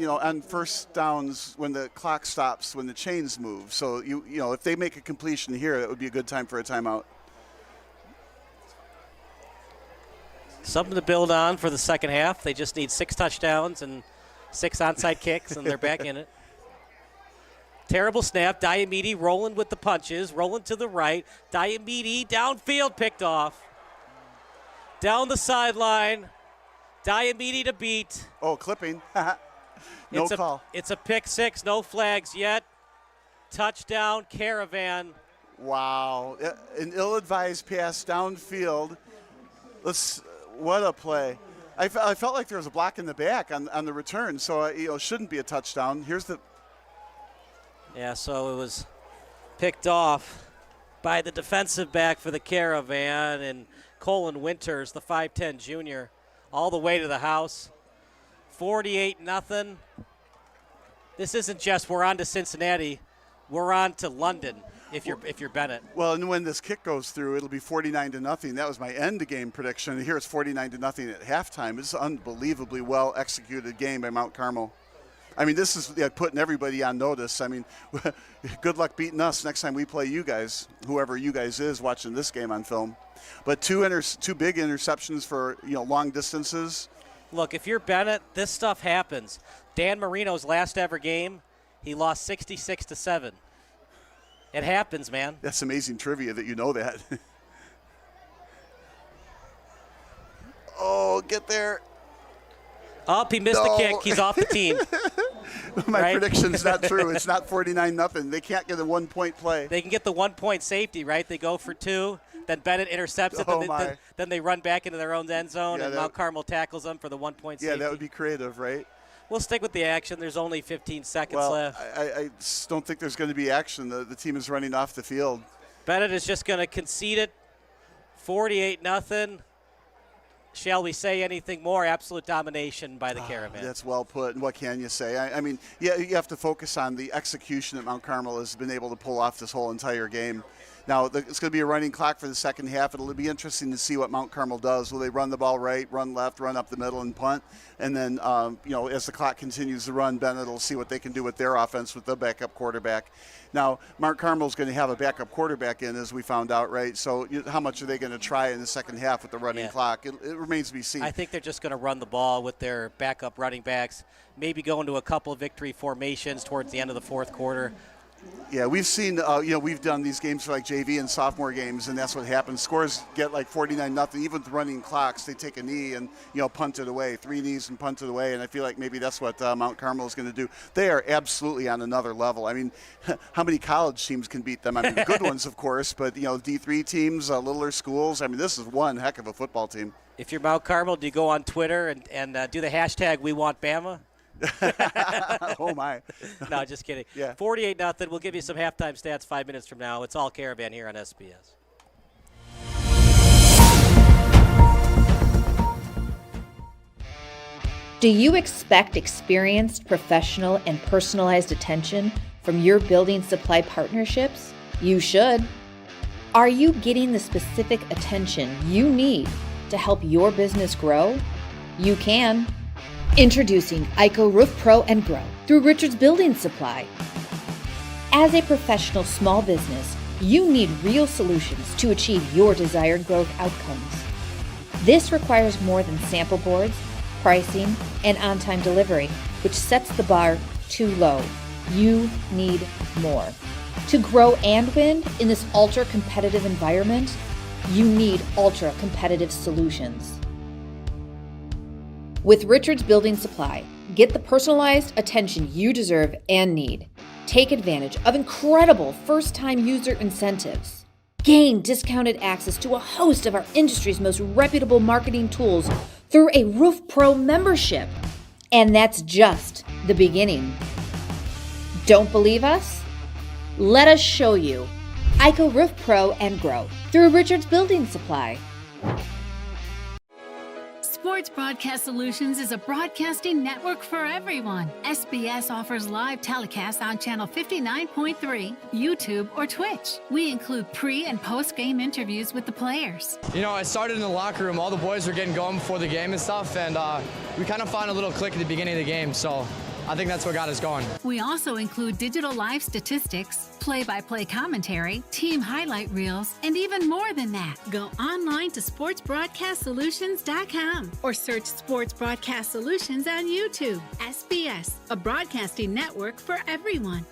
on first downs when the clock stops, when the chains move. So, if they make a completion here, that would be a good time for a timeout. Something to build on for the second half. They just need 6 touchdowns and 6 onside kicks, and they're back in it. Terrible snap. Diomede rolling with the punches, rolling to the right. Diomede downfield, picked off. Down the sideline. Diomede to beat. Oh, clipping. No call. It's a pick 6, no flags yet. Touchdown, Caravan. Wow. An ill-advised pass downfield. What a play. I felt like there was a block in the back on the return, so it shouldn't be a touchdown. Here's the. Yeah, so it was picked off by the defensive back for the Caravan, and Colin Winters, the 5'10 junior, all the way to the house. 48-0. This isn't just we're on to Cincinnati, we're on to London if you're Benet. Well, and when this kick goes through, it'll be 49-0. That was my end game prediction. And here it's 49-0 at halftime. It's an unbelievably well executed game by Mount Carmel. I mean, this is putting everybody on notice. I mean, good luck beating us next time we play you guys, whoever you guys is watching this game on film. But two big interceptions for long distances. Look, if you're Benet, this stuff happens. Dan Marino's last ever game, he lost 66-7. It happens, man. That's amazing trivia that you know that. Oh, get there. Oh, he missed the kick. He's off the team. My prediction's not true. It's not 49-0. They can't get a 1-point play. They can get the 1-point safety, right? They go for 2. Then Benet intercepts it. Then they run back into their own end zone, and Mount Carmel tackles them for the 1-point safety. Yeah, that would be creative, right? We'll stick with the action. There's only 15 seconds left. I just don't think there's going to be action. The team is running off the field. Benet is just going to concede it. 48-0. Shall we say anything more? Absolute domination by the Caravan. That's well put. And what can you say? I mean, yeah, you have to focus on the execution that Mount Carmel has been able to pull off this whole entire game. Now, it's going to be a running clock for the second half. It'll be interesting to see what Mount Carmel does. Will they run the ball right, run left, run up the middle, and punt? And then, as the clock continues to run, Benet will see what they can do with their offense with the backup quarterback. Now, Mount Carmel's going to have a backup quarterback in, as we found out, right? So how much are they going to try in the second half with the running clock? It remains to be seen. I think they're just going to run the ball with their backup running backs, maybe go into a couple of victory formations towards the end of the fourth quarter. Yeah, we've seen, we've done these games for like JV and sophomore games, and that's what happens. Scores get like 49-0. Even with running clocks, they take a knee and, punt it away. 3 knees and punt it away, and I feel like maybe that's what Mount Carmel is going to do. They are absolutely on another level. I mean, how many college teams can beat them? I mean, the good ones, of course, but, D3 teams, littler schools. I mean, this is one heck of a football team. If you're Mount Carmel, do you go on Twitter and do the hashtag We Want Bama? Oh, my. No, just kidding. Yeah. 48-0. We'll give you some halftime stats 5 minutes from now. It's all Caravan here on SBS. Do you expect experienced, professional, and personalized attention from your building supply partnerships? You should. Are you getting the specific attention you need to help your business grow? You can. Introducing IHSA Roof Pro and Grow through Richards Building Supply. As a professional small business, you need real solutions to achieve your desired growth outcomes. This requires more than sample boards, pricing, and on-time delivery, which sets the bar too low. You need more. To grow and win in this ultra-competitive environment, you need ultra-competitive solutions. With Richards Building Supply, get the personalized attention you deserve and need. Take advantage of incredible first-time user incentives. Gain discounted access to a host of our industry's most reputable marketing tools through a Roof Pro membership. And that's just the beginning. Don't believe us? Let us show you. IHSA Roof Pro and Grow through Richards Building Supply. Sports Broadcast Solutions is a broadcasting network for everyone. SBS offers live telecasts on Channel 59.3, YouTube, or Twitch. We include pre- and post-game interviews with the players. It started in the locker room. All the boys were getting going before the game and stuff, and we kind of found a little click at the beginning of the game, so I think that's what got us going. We also include digital live statistics, play-by-play commentary, team highlight reels, and even more than that. Go online to sportsbroadcastsolutions.com or search Sports Broadcast Solutions on YouTube. SBS, a broadcasting network for everyone.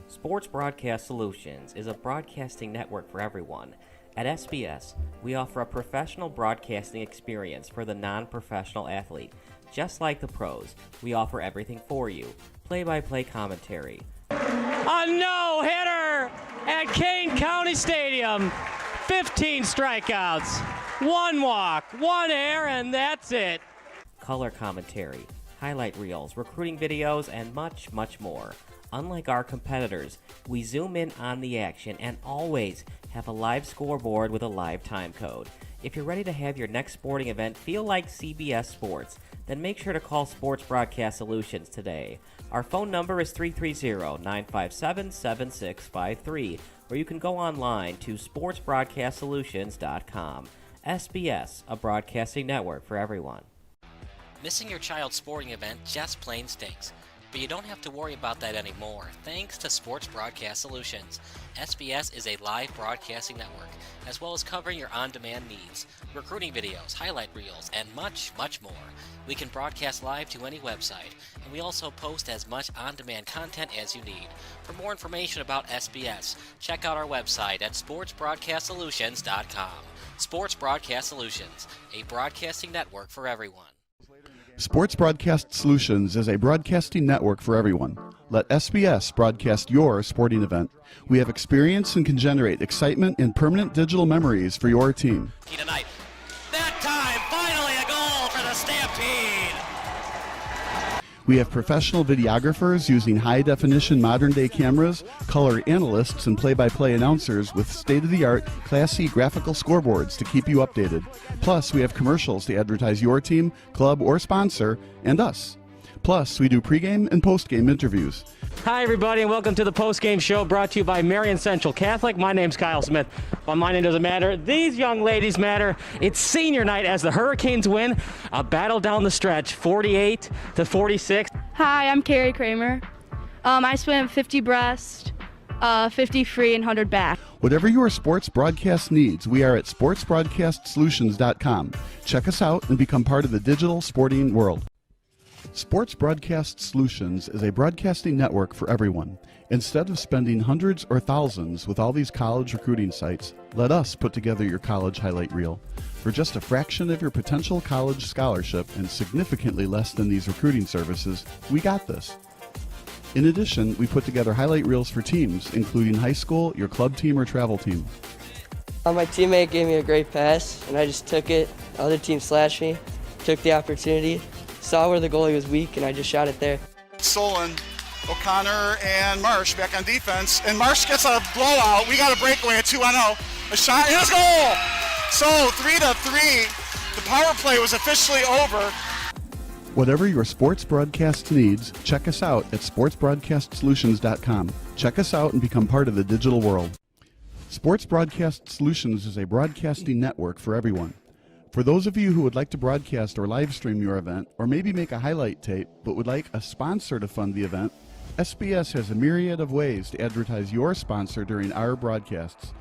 Sports Broadcast Solutions is a broadcasting network for everyone. At SBS, we offer a professional broadcasting experience for the non-professional athlete. Just like the pros, we offer everything for you. Play-by-play commentary. A no-hitter at Kane County Stadium. 15 strikeouts, 1 walk, 1 error, and that's it. Color commentary, highlight reels, recruiting videos, and much, much more. Unlike our competitors, we zoom in on the action and always have a live scoreboard with a live time code. If you're ready to have your next sporting event feel like CBS Sports, then make sure to call Sports Broadcast Solutions today. Our phone number is 330-957-7653, or you can go online to sportsbroadcastsolutions.com. SBS, a broadcasting network for everyone. Missing your child's sporting event just plain stinks. But you don't have to worry about that anymore, thanks to Sports Broadcast Solutions. SBS is a live broadcasting network, as well as covering your on-demand needs, recruiting videos, highlight reels, and much, much more. We can broadcast live to any website, and we also post as much on-demand content as you need. For more information about SBS, check out our website at sportsbroadcastsolutions.com. Sports Broadcast Solutions, a broadcasting network for everyone. Sports Broadcast Solutions is a broadcasting network for everyone. Let SBS broadcast your sporting event. We have experience and can generate excitement and permanent digital memories for your team. Tonight. That time, finally a goal for the Stampede! We have professional videographers using high-definition modern-day cameras, color analysts, and play-by-play announcers with state-of-the-art, classy graphical scoreboards to keep you updated. Plus, we have commercials to advertise your team, club, or sponsor, and us. Plus, we do pregame and postgame interviews. Hi, everybody, and welcome to the postgame show brought to you by Marion Central Catholic. My name's Kyle Smith. But my name doesn't matter. These young ladies matter. It's senior night as the Hurricanes win a battle down the stretch, 48-46. Hi, I'm Carrie Kramer. I swim 50 breast, 50 free, and 100 back. Whatever your sports broadcast needs, we are at sportsbroadcastsolutions.com. Check us out and become part of the digital sporting world. Sports Broadcast Solutions is a broadcasting network for everyone. Instead of spending hundreds or thousands with all these college recruiting sites, let us put together your college highlight reel. For just a fraction of your potential college scholarship and significantly less than these recruiting services, we got this. In addition, we put together highlight reels for teams, including high school, your club team, or travel team. My teammate gave me a great pass, and I just took it. The other team slashed me, took the opportunity, saw where the goalie was weak, and I just shot it there. Solon, O'Connor, and Marsh back on defense. And Marsh gets a blowout. We got a breakaway at 2-0. A shot, and it's goal! So 3-3. The power play was officially over. Whatever your sports broadcast needs, check us out at sportsbroadcastsolutions.com. Check us out and become part of the digital world. Sports Broadcast Solutions is a broadcasting network for everyone. For those of you who would like to broadcast or live stream your event, or maybe make a highlight tape, but would like a sponsor to fund the event, SBS has a myriad of ways to advertise your sponsor during our broadcasts.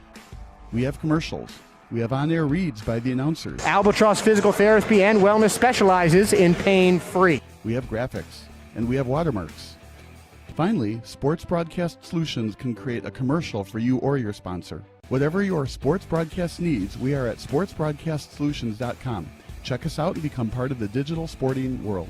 We have commercials. We have on-air reads by the announcers. Albatross Physical Therapy and Wellness specializes in pain-free. We have graphics, and we have watermarks. Finally, Sports Broadcast Solutions can create a commercial for you or your sponsor. Whatever your sports broadcast needs, we are at sportsbroadcastsolutions.com. Check us out and become part of the digital sporting world.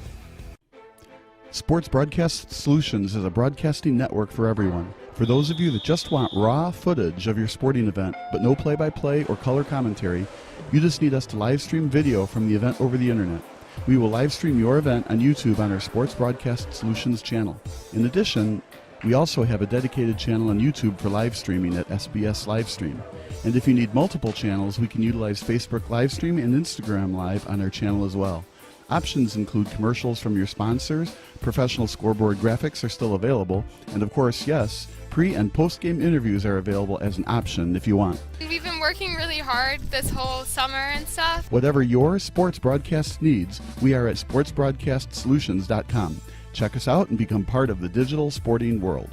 Sports Broadcast Solutions is a broadcasting network for everyone. For those of you that just want raw footage of your sporting event, but no play-by-play or color commentary, you just need us to live stream video from the event over the internet. We will live stream your event on YouTube on our Sports Broadcast Solutions channel. In addition, we also have a dedicated channel on YouTube for live streaming at SBS Livestream. And if you need multiple channels, we can utilize Facebook Livestream and Instagram Live on our channel as well. Options include commercials from your sponsors, professional scoreboard graphics are still available, and of course, yes, pre- and post-game interviews are available as an option if you want. We've been working really hard this whole summer and stuff. Whatever your sports broadcast needs, we are at sportsbroadcastsolutions.com. Check us out and become part of the digital sporting world.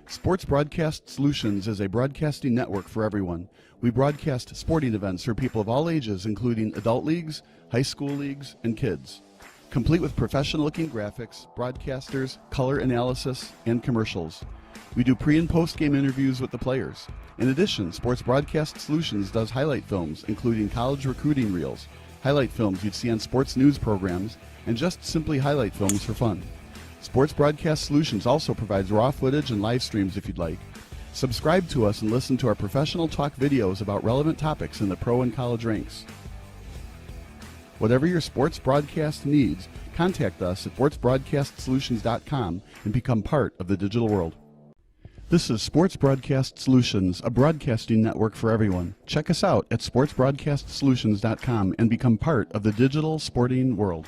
Sports Broadcast Solutions is a broadcasting network for everyone. We broadcast sporting events for people of all ages, including adult leagues, high school leagues, and kids. Complete with professional-looking graphics, broadcasters, color analysis, and commercials. We do pre- and post-game interviews with the players. In addition, Sports Broadcast Solutions does highlight films, including college recruiting reels, highlight films you'd see on sports news programs, and just simply highlight films for fun. Sports Broadcast Solutions also provides raw footage and live streams if you'd like. Subscribe to us and listen to our professional talk videos about relevant topics in the pro and college ranks. Whatever your sports broadcast needs, contact us at sportsbroadcastsolutions.com and become part of the digital world. This is Sports Broadcast Solutions, a broadcasting network for everyone. Check us out at sportsbroadcastsolutions.com and become part of the digital sporting world.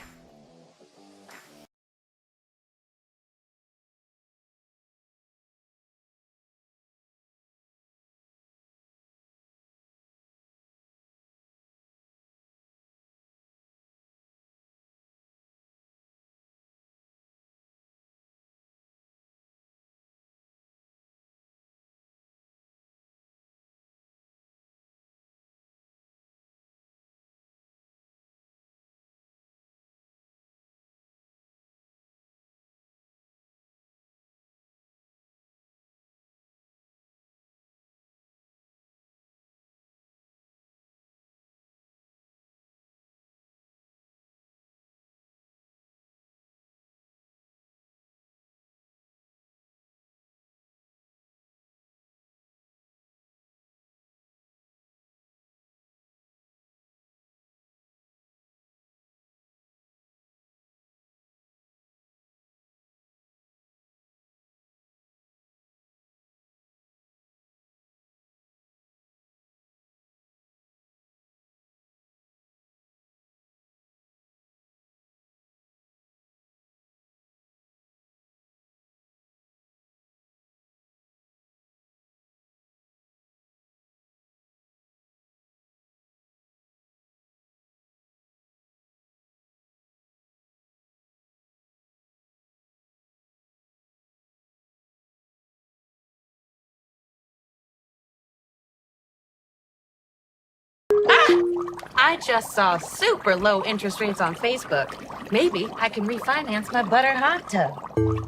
I just saw super low interest rates on Facebook. Maybe I can refinance my butter hot tub.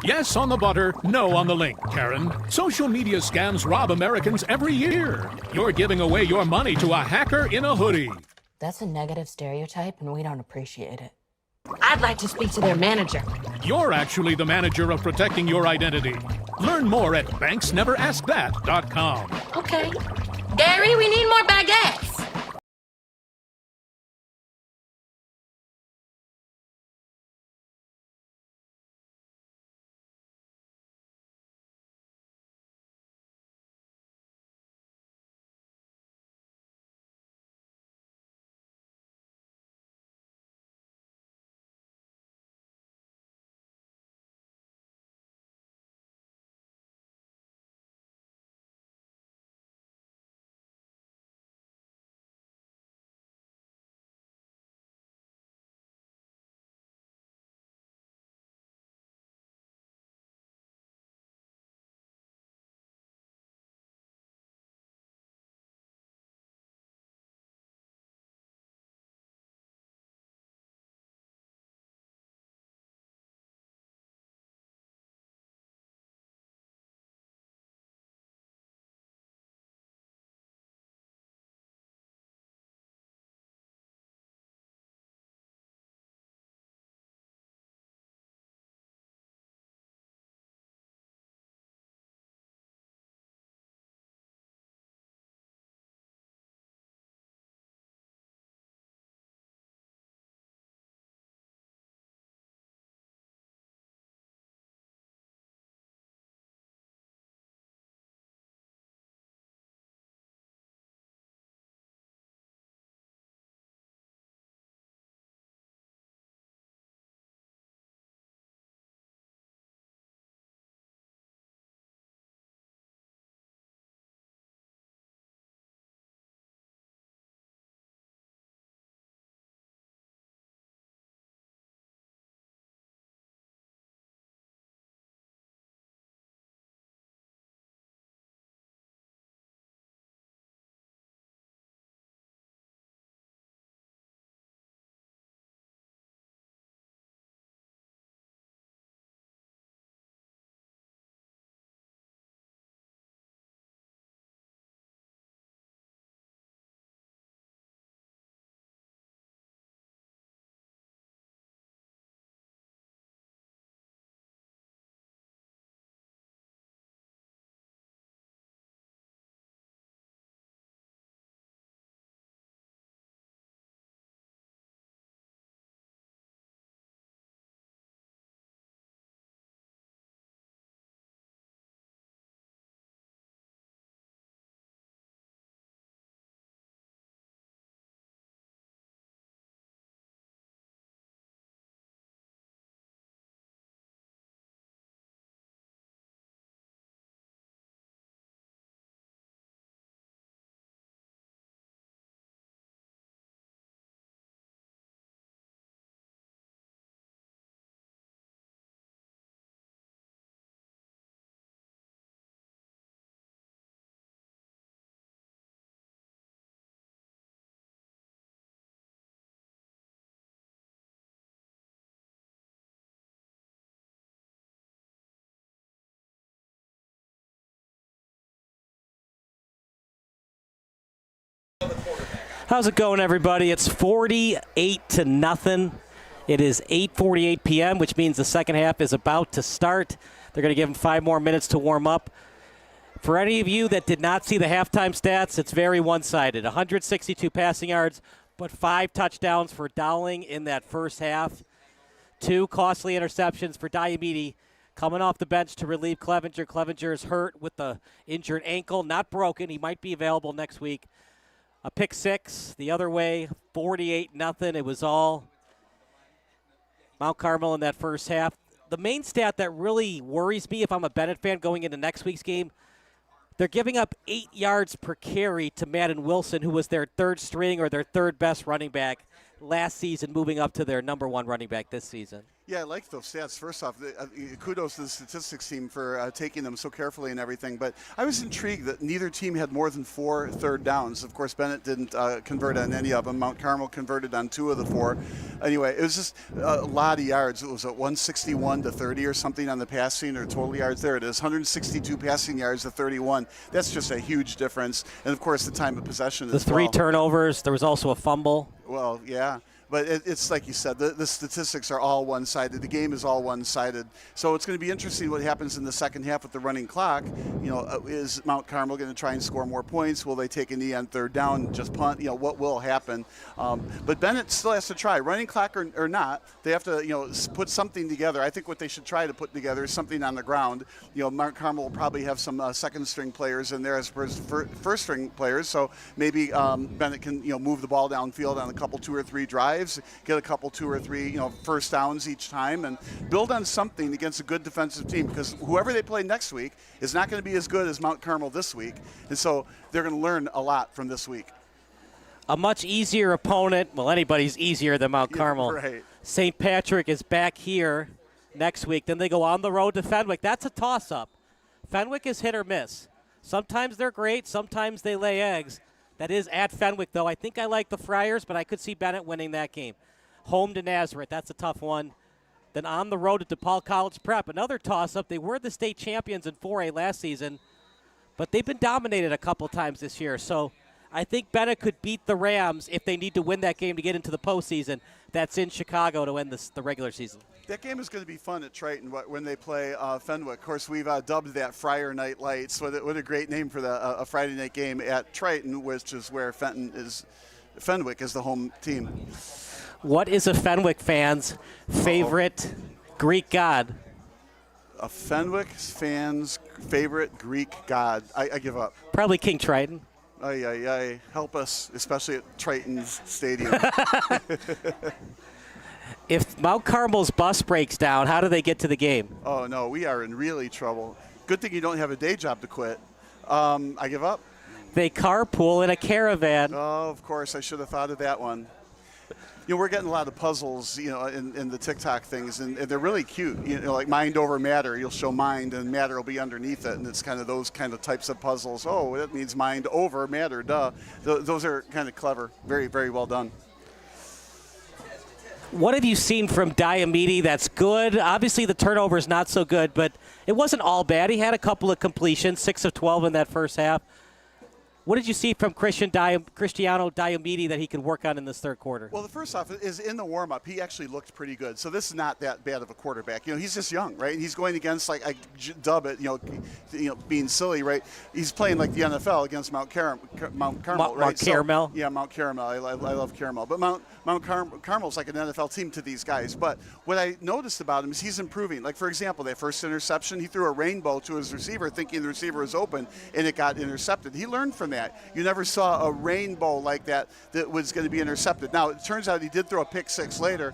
Yes on the butter, no on the link, Karen. Social media scams rob Americans every year. You're giving away your money to a hacker in a hoodie. That's a negative stereotype, and we don't appreciate it. I'd like to speak to their manager. You're actually the manager of protecting your identity. Learn more at banksneveraskthat.com. Okay. Gary, we need more baguettes. How's it going, everybody? It's 48-0. It is 8:48 p.m., which means the second half is about to start. They're going to give them 5 more minutes to warm up. For any of you that did not see the halftime stats, it's very one-sided. 162 passing yards, but 5 touchdowns for Dowling in that first half. 2 costly interceptions for Diomede coming off the bench to relieve Clevenger. Clevenger is hurt with the injured ankle, not broken. He might be available next week. A pick 6 the other way, 48-0. It was all Mount Carmel in that first half. The main stat that really worries me if I'm a Benet fan going into next week's game, they're giving up 8 yards per carry to Madden Wilson, who was their third string or their third best running back last season, moving up to their number 1 running back this season. Yeah, I like those stats. First off, kudos to the statistics team for taking them so carefully and everything. But I was intrigued that neither team had more than 4 third downs. Of course, Benet didn't convert on any of them. Mount Carmel converted on 2 of the 4. Anyway, it was just a lot of yards. It was at 161 to 30 or something on the passing or total yards. There it is, 162 passing yards to 31. That's just a huge difference. And, of course, the time of possession The as well. 3 turnovers. There was also a fumble. Well, yeah. But it's like you said, the statistics are all one-sided. The game is all one-sided. So it's going to be interesting what happens in the second half with the running clock. You know, is Mount Carmel going to try and score more points? Will they take a knee on third down and just punt? You know, what will happen? But Benet still has to try. Running clock or not, they have to, you know, put something together. I think what they should try to put together is something on the ground. You know, Mount Carmel will probably have some second-string players in there as first-string players. So maybe Benet can, you know, move the ball downfield on a couple, 2 or 3 drives. Get a couple, 2 or 3, you know, first downs each time, and build on something against a good defensive team. Because whoever they play next week is not going to be as good as Mount Carmel this week, and so they're going to learn a lot from this week. A much easier opponent. Well, anybody's easier than Mount Carmel. Right. St. Patrick is back here next week. Then they go on the road to Fenwick. That's a toss-up. Fenwick is hit or miss. Sometimes they're great. Sometimes they lay eggs. That is at Fenwick, though. I think I like the Friars, but I could see Benet winning that game. Home to Nazareth. That's a tough one. Then on the road at DePaul College Prep. Another toss-up. They were the state champions in 4A last season, but they've been dominated a couple times this year. So I think Benet could beat the Rams if they need to win that game to get into the postseason. That's in Chicago to end the regular season. That game is going to be fun at Triton when they play Fenwick. Of course, we've dubbed that Friar Night Lights. What a great name for a Friday night game at Triton, which is where Fenwick is the home team. What is a Fenwick fan's favorite Greek god? A Fenwick fan's favorite Greek god. I give up. Probably King Triton. Help us, especially at Triton's stadium. If Mount Carmel's bus breaks down, how do they get to the game? Oh, no, we are in really trouble. Good thing you don't have a day job to quit. I give up. They carpool in a Caravan. Oh, of course. I should have thought of that one. You know, we're getting a lot of puzzles, you know, in the TikTok things, and they're really cute. You know, like mind over matter. You'll show mind, and matter will be underneath it, and it's kind of those kind of types of puzzles. Oh, that means mind over matter, duh. Those are kind of clever. Very, very well done. What have you seen from Diomede that's good? Obviously, the turnover is not so good, but it wasn't all bad. He had a couple of completions, 6 of 12 in that first half. What did you see from Cristiano Diomede that he could work on in this third quarter? Well, the first off is in the warm-up, he actually looked pretty good. So this is not that bad of a quarterback. You know, he's just young, right? And he's going against, like, I dub it, you know, being silly, right? He's playing like the NFL against Mount Carmel, right? Mount Carmel? So, yeah, Mount Carmel. I love Carmel. But Mount Carmel's like an NFL team to these guys. But what I noticed about him is he's improving. Like, for example, that first interception, he threw a rainbow to his receiver thinking the receiver was open, and it got intercepted. He learned from that. You never saw a rainbow like that was going to be intercepted. Now, it turns out he did throw a pick 6 later.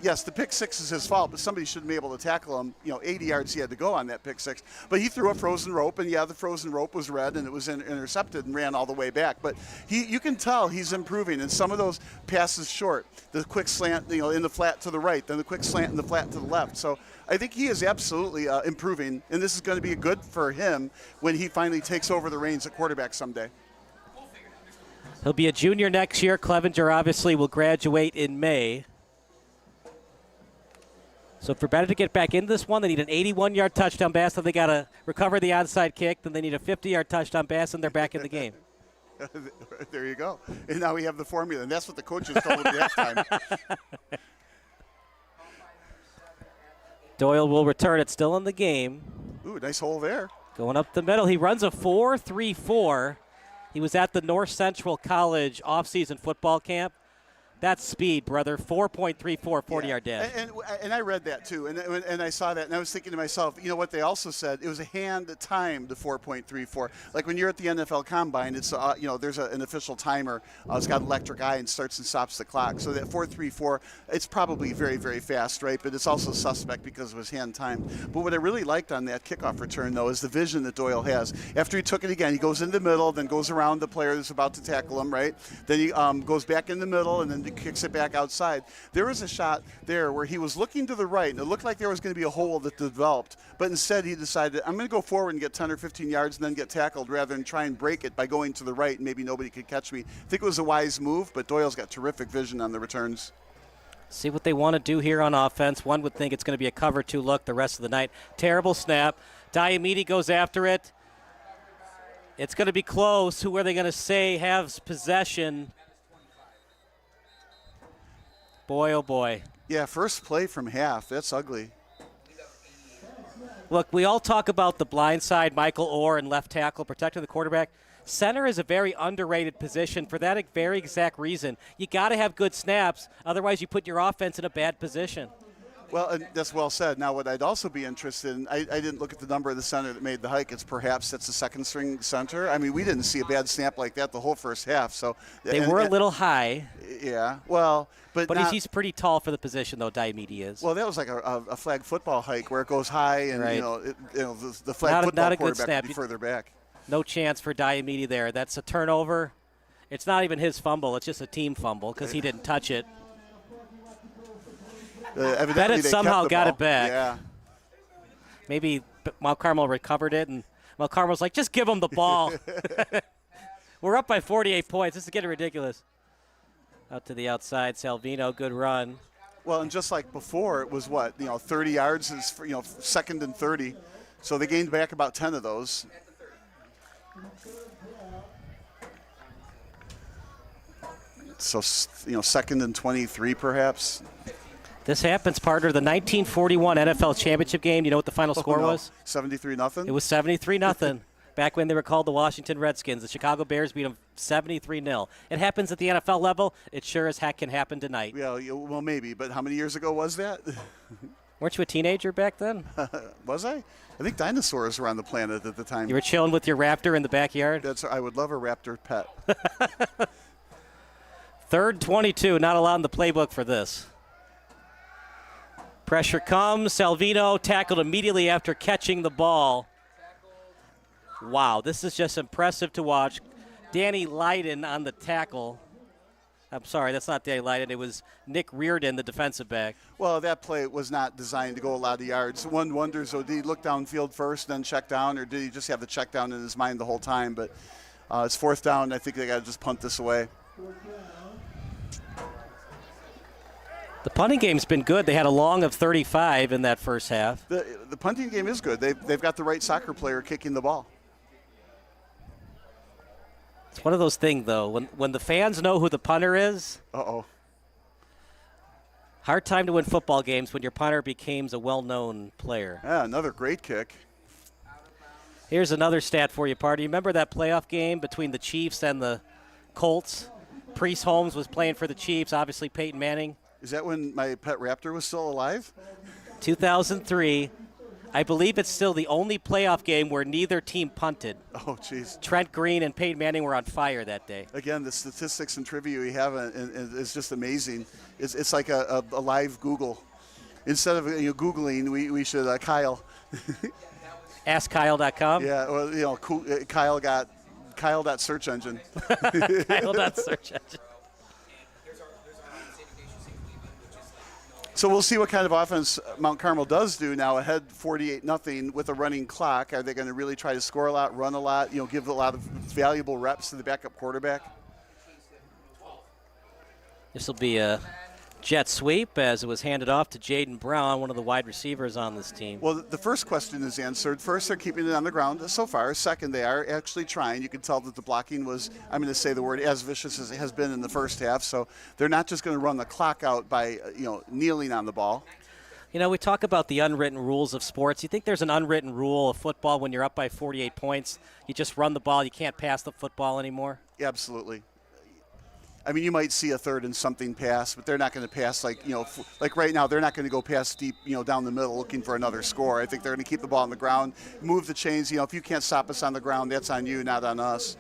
Yes, the pick 6 is his fault, but somebody shouldn't be able to tackle him. You know, 80 yards he had to go on that pick 6. But he threw a frozen rope, and, yeah, the frozen rope was red, and it was intercepted and ran all the way back. But you can tell he's improving, and some of those passes short, the quick slant, you know, in the flat to the right, then the quick slant in the flat to the left. So I think he is absolutely improving, and this is going to be good for him when he finally takes over the reins at quarterback someday. He'll be a junior next year. Clevenger obviously will graduate in May. So for Benet to get back into this one, they need an 81-yard touchdown pass, then they got to recover the onside kick, then they need a 50-yard touchdown pass, and they're back in the game. There you go. And now we have the formula, and that's what the coaches told him at halftime. Doyle will return it, still in the game. Ooh, nice hole there. Going up the middle. He runs a 4.34. He was at the North Central College off-season football camp. That's speed, brother. 4.34 40-yard dash. And I read that, too. And I saw that, and I was thinking to myself, you know what they also said? It was a hand-timed 4.34. Like when you're at the NFL Combine, it's there's an official timer. It's got an electric eye and starts and stops the clock. So that 4.34, it's probably very, very fast, right? But it's also suspect because it was hand-timed. But what I really liked on that kickoff return, though, is the vision that Doyle has. After he took it again, he goes in the middle, then goes around the player that's about to tackle him, right? Then he goes back in the middle, and then kicks it back outside. There was a shot there where he was looking to the right, and it looked like there was going to be a hole that developed, but instead he decided, I'm going to go forward and get 10 or 15 yards and then get tackled rather than try and break it by going to the right and maybe nobody could catch me. I think it was a wise move, but Doyle's got terrific vision on the returns. See what they want to do here on offense. One would think it's going to be a cover 2 look the rest of the night. Terrible snap. Diamede goes after it. It's going to be close. Who are they going to say has possession? Boy, oh boy. Yeah, first play from half. That's ugly. Look, we all talk about the blind side, Michael Orr and left tackle, protecting the quarterback. Center is a very underrated position for that very exact reason. You got to have good snaps, otherwise you put your offense in a bad position. Well, and that's well said. Now, what I'd also be interested in, I didn't look at the number of the center that made the hike. It's perhaps that's a second-string center. I mean, we didn't see a bad snap like that the whole first half. So they were a little high. Yeah, well, but he's pretty tall for the position, though. Diamede is. Well, that was like a flag football hike where it goes high, and right. The flag football not a good quarterback snap. would be further back. No chance for Diamede there. That's a turnover. It's not even his fumble. It's just a team fumble because he didn't touch it. Benet somehow got it back. Yeah. Maybe Mount Carmel recovered it, and Mount Carmel's like, just give him the ball. We're up by 48 points. This is getting ridiculous. Out to the outside, Salvino, good run. Well, and just like before, it was 30 yards is for, second and 30. So they gained back about 10 of those. So, second and 23 perhaps. This happens, partner. The 1941 NFL Championship game, you know what the final score was? 73-0? It was 73-0. Back when they were called the Washington Redskins. The Chicago Bears beat them 73-0. It happens at the NFL level. It sure as heck can happen tonight. Yeah, well, maybe. But how many years ago was that? Weren't you a teenager back then? Was I? I think dinosaurs were on the planet at the time. You were chilling with your raptor in the backyard? I would love a raptor pet. 3rd 22, not allowed in the playbook for this. Pressure comes. Salvino tackled immediately after catching the ball. Wow, this is just impressive to watch. Danny Leiden on the tackle. I'm sorry, that's not Danny Leiden. It was Nick Reardon, the defensive back. Well, that play was not designed to go a lot of yards. One wonders, did he look downfield first, then check down, or did he just have the check down in his mind the whole time? But it's 4th down. I think they got to just punt this away. The punting game's been good. They had a long of 35 in that first half. The punting game is good. They've got the right soccer player kicking the ball. It's one of those things, though. When the fans know who the punter is, hard time to win football games when your punter becomes a well-known player. Yeah, another great kick. Here's another stat for you, Party. Remember that playoff game between the Chiefs and the Colts? Priest Holmes was playing for the Chiefs, obviously Peyton Manning. Is that when my pet raptor was still alive? 2003. I believe it's still the only playoff game where neither team punted. Oh, jeez. Trent Green and Peyton Manning were on fire that day. Again, the statistics and trivia we have is just amazing. It's like a live Google. Instead of Googling, we should, Kyle. AskKyle.com? Yeah, well, Kyle.search engine. Kyle.search engine. So we'll see what kind of offense Mount Carmel does do now, ahead 48-0 with a running clock. Are they going to really try to score a lot, run a lot, give a lot of valuable reps to the backup quarterback? This will be a Jet sweep as it was handed off to Jaden Brown, one of the wide receivers on this team. Well, the first question is answered. First, they're keeping it on the ground so far. Second, they are actually trying. You can tell that the blocking was, I'm going to say the word, as vicious as it has been in the first half. So they're not just going to run the clock out by, kneeling on the ball. You know, we talk about the unwritten rules of sports. You think there's an unwritten rule of football when you're up by 48 points? You just run the ball. You can't pass the football anymore? Absolutely. I mean, you might see a 3rd and something pass, but they're not going to pass like right now. They're not going to go pass deep, down the middle looking for another score. I think they're going to keep the ball on the ground, move the chains. If you can't stop us on the ground, that's on you, not on us.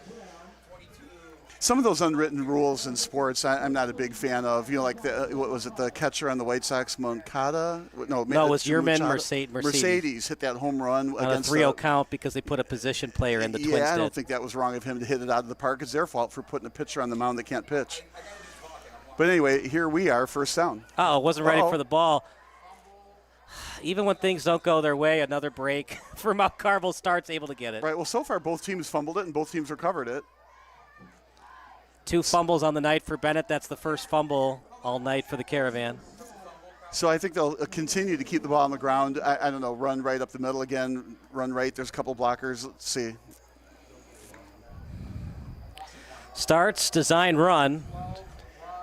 Some of those unwritten rules in sports, I'm not a big fan of. Like what was it, the catcher on the White Sox, Moncada? No, it was Yerman Mercedes. Mercedes hit that home run against a 3-0 count because they put a position player in the Twins. Yeah, I don't think that was wrong of him to hit it out of the park. It's their fault for putting a pitcher on the mound that can't pitch. But anyway, here we are, first down. Wasn't ready for the ball. Even when things don't go their way, another break for Mount Carmel starts able to get it. Right, well, so far both teams fumbled it and both teams recovered it. 2 fumbles on the night for Benet. That's the first fumble all night for the Caravan. So I think they'll continue to keep the ball on the ground. I don't know, run right up the middle again, run right. There's a couple blockers. Let's see. Starts, design, run.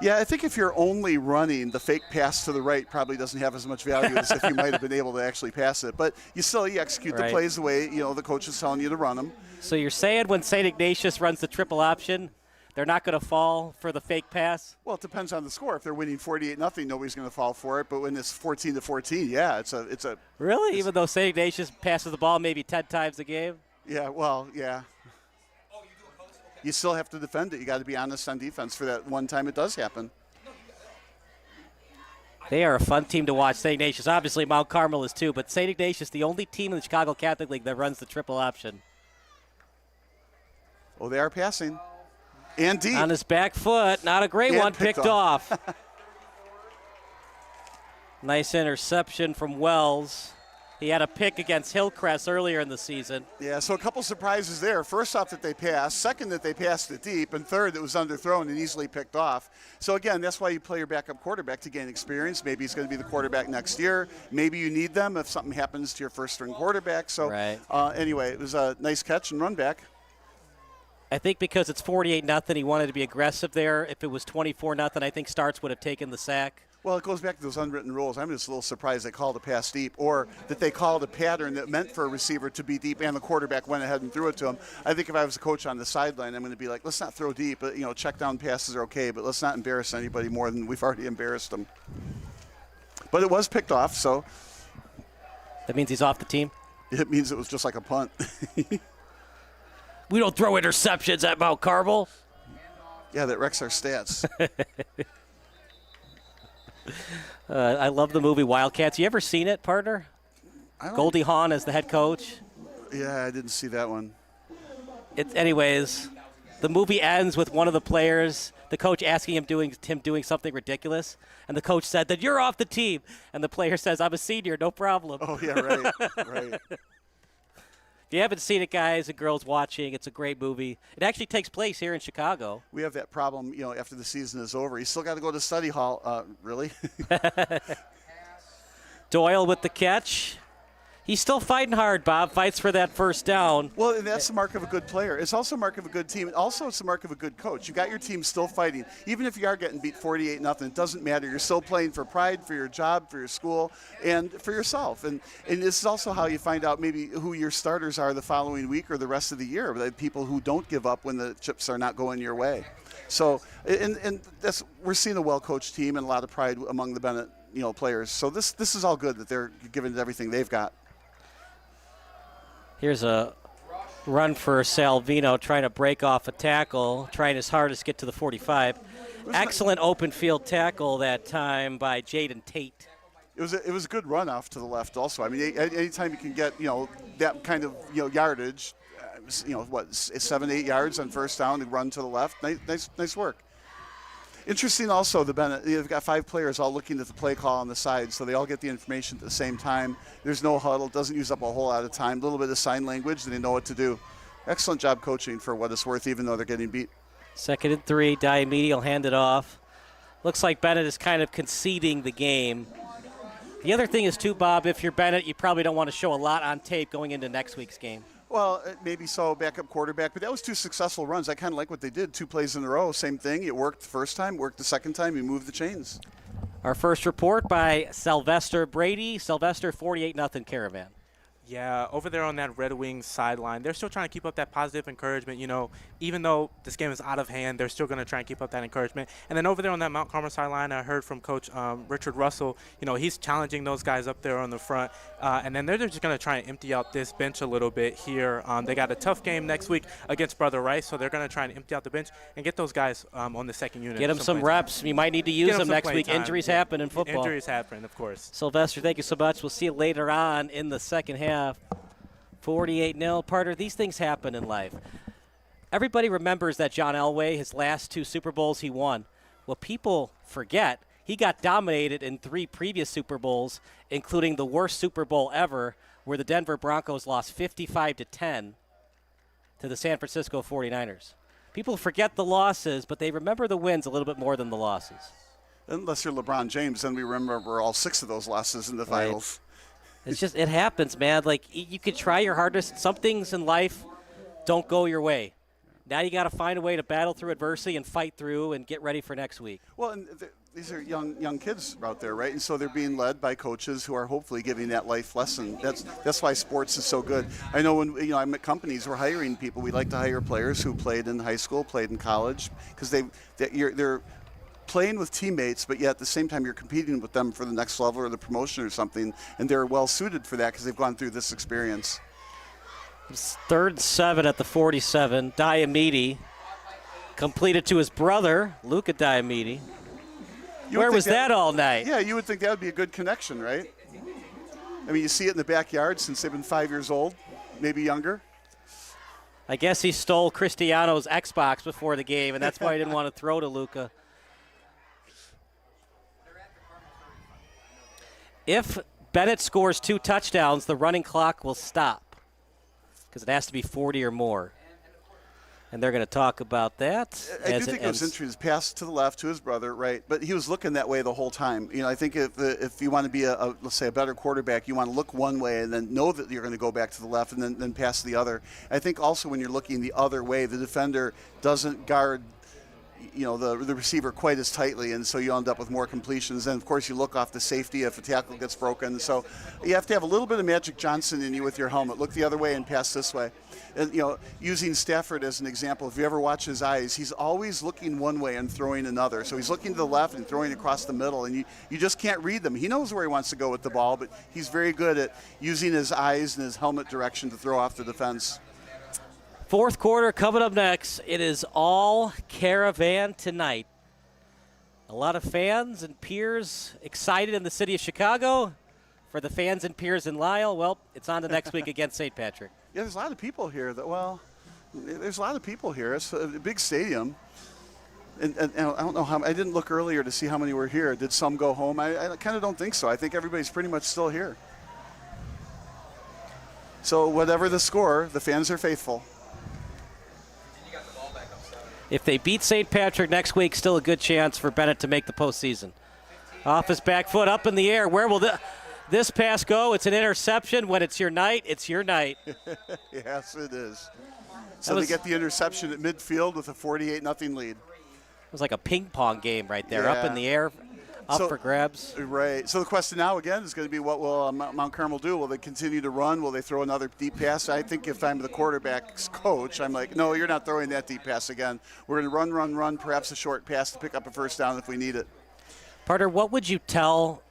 Yeah, I think if you're only running, the fake pass to the right probably doesn't have as much value as if you might have been able to actually pass it. But you execute the plays the way, the coach is telling you to run them. So you're saying when St. Ignatius runs the triple option, they're not going to fall for the fake pass? Well, it depends on the score. If they're winning 48-0, nobody's going to fall for it. But when it's 14-14, yeah, it's a. Really? Even though St. Ignatius passes the ball maybe 10 times a game? Yeah, well, yeah. You still have to defend it. You got to be honest on defense for that one time it does happen. They are a fun team to watch, St. Ignatius. Obviously, Mount Carmel is too, but St. Ignatius, the only team in the Chicago Catholic League that runs the triple option. Oh, they are passing. And deep. On his back foot. Not a great one. Picked off. Nice interception from Wells. He had a pick against Hillcrest earlier in the season. Yeah, so a couple surprises there. First off that they passed. Second that they passed it deep. And third that it was underthrown and easily picked off. So, again, that's why you play your backup quarterback to gain experience. Maybe he's going to be the quarterback next year. Maybe you need them if something happens to your first-string quarterback. So, anyway, it was a nice catch and run back. I think because it's 48-0, he wanted to be aggressive there. If it was 24-0, I think Starts would have taken the sack. Well, it goes back to those unwritten rules. I'm just a little surprised they called a pass deep, or that they called a pattern that meant for a receiver to be deep and the quarterback went ahead and threw it to him. I think if I was a coach on the sideline, I'm going to be like, let's not throw deep. Check down passes are okay, but let's not embarrass anybody more than we've already embarrassed them. But it was picked off, so. That means he's off the team? It means it was just like a punt. We don't throw interceptions at Mount Carmel. Yeah, that wrecks our stats. I love the movie Wildcats. You ever seen it, partner? Goldie Hawn as the head coach. Yeah, I didn't see that one. Anyways, the movie ends with one of the players, the coach asking him doing something ridiculous, and the coach said that you're off the team, and the player says, "I'm a senior, no problem." Oh yeah, right, right. If you haven't seen it, guys and girls watching, it's a great movie. It actually takes place here in Chicago. We have that problem, after the season is over. You still got to go to study hall. Really? Doyle with the catch. He's still fighting hard, Bob. Fights for that first down. Well, and that's the mark of a good player. It's also a mark of a good team. Also, it's the mark of a good coach. You got your team still fighting. Even if you are getting beat 48-0, it doesn't matter. You're still playing for pride, for your job, for your school, and for yourself. And this is also how you find out maybe who your starters are the following week or the rest of the year. The people who don't give up when the chips are not going your way. So, and that's, we're seeing a well-coached team and a lot of pride among the Benet players. So this is all good that they're giving it everything they've got. Here's a run for Salvino, trying to break off a tackle, trying his hardest to get to the 45. Excellent open field tackle that time by Jaden Tate. It was a good run off to the left also. I mean, anytime you can get, that kind of, yardage, 7-8 yards on first down to run to the left, nice work. Interesting also, the Benet, they've got 5 players all looking at the play call on the side, so they all get the information at the same time. There's no huddle, doesn't use up a whole lot of time, a little bit of sign language, and they know what to do. Excellent job coaching for what it's worth, even though they're getting beat. 2nd and 3, Diomede will hand it off. Looks like Benet is kind of conceding the game. The other thing is, too, Bob, if you're Benet, you probably don't want to show a lot on tape going into next week's game. Well, maybe so, backup quarterback, but that was 2 successful runs. I kind of like what they did. 2 plays in a row, same thing. It worked the first time, worked the second time. You moved the chains. Our first report by Sylvester Brady. Sylvester, 48-0 Caravan. Yeah, over there on that Red Wings sideline, they're still trying to keep up that positive encouragement. You know, even though this game is out of hand, they're still going to try and keep up that encouragement. And then over there on that Mount Carmel sideline, I heard from Coach Richard Russell, you know, he's challenging those guys up there on the front. And then they're just going to try and empty out this bench a little bit here. They got a tough game next week against Brother Rice, so they're going to try and empty out the bench and get those guys on the second unit. Get them some reps. You might need to use them next week. Injuries happen in football. Injuries happen, of course. Sylvester, thank you so much. We'll see you later on in the second half. 48-0. Parter, these things happen in life. Everybody remembers that John Elway, his last 2 Super Bowls he won. Well, people forget he got dominated in 3 previous Super Bowls, including the worst Super Bowl ever, where the Denver Broncos lost 55-10 to the San Francisco 49ers. People forget the losses, but they remember the wins a little bit more than the losses. Unless you're LeBron James, then we remember all 6 of those losses in the finals. It's just, it happens, man. Like, you can try your hardest. Some things in life don't go your way. Now you got to find a way to battle through adversity and fight through and get ready for next week. Well, and these are young kids out there, right? And so they're being led by coaches who are hopefully giving that life lesson. That's why sports is so good. I know when I'm at companies, we're hiring people. We like to hire players who played in high school, played in college, because they're playing with teammates, but yet at the same time you're competing with them for the next level or the promotion or something, and they're well suited for that because they've gone through this experience. It's 3rd and 7 at the 47. Diamede completed to his brother, Luca Diamede. Where was that all night? Yeah, you would think that would be a good connection, right? I mean, you see it in the backyard since they've been 5 years old, maybe younger. I guess he stole Cristiano's Xbox before the game, and that's why he didn't want to throw to Luca. If Benet scores 2 touchdowns, the running clock will stop because it has to be 40 or more. And they're going to talk about that. I do think it was interesting. His pass to the left to his brother, right? But he was looking that way the whole time. You know, I think if you want to be let's say a better quarterback, you want to look one way and then know that you're going to go back to the left and then pass the other. I think also when you're looking the other way, the defender doesn't guard the receiver quite as tightly, and so you end up with more completions. And of course you look off the safety if a tackle gets broken. So you have to have a little bit of Magic Johnson in you with your helmet. Look the other way and pass this way. And, using Stafford as an example, if you ever watch his eyes, he's always looking one way and throwing another. So he's looking to the left and throwing across the middle, and you just can't read them. He knows where he wants to go with the ball, but he's very good at using his eyes and his helmet direction to throw off the defense. 4th quarter coming up next. It is all Caravan tonight. A lot of fans and peers excited in the city of Chicago. For the fans and peers in Lisle, well, it's on to next week against St. Patrick. Yeah, there's a lot of people here. There's a lot of people here. It's a big stadium. And I don't know how. I didn't look earlier to see how many were here. Did some go home? I kind of don't think so. I think everybody's pretty much still here. So whatever the score, the fans are faithful. If they beat St. Patrick next week, still a good chance for Benet to make the postseason. Off his back foot, up in the air. Where will this pass go? It's an interception. When it's your night, it's your night. Yes, it is. So they get the interception at midfield with a 48-0 lead. It was like a ping pong game right there, up in the air, up for grabs. Right. So the question now, again, is going to be what will Mount Carmel do? Will they continue to run? Will they throw another deep pass? I think if I'm the quarterback's coach, I'm like, no, you're not throwing that deep pass again. We're going to run, perhaps a short pass to pick up a first down if we need it. Parter, what would you tell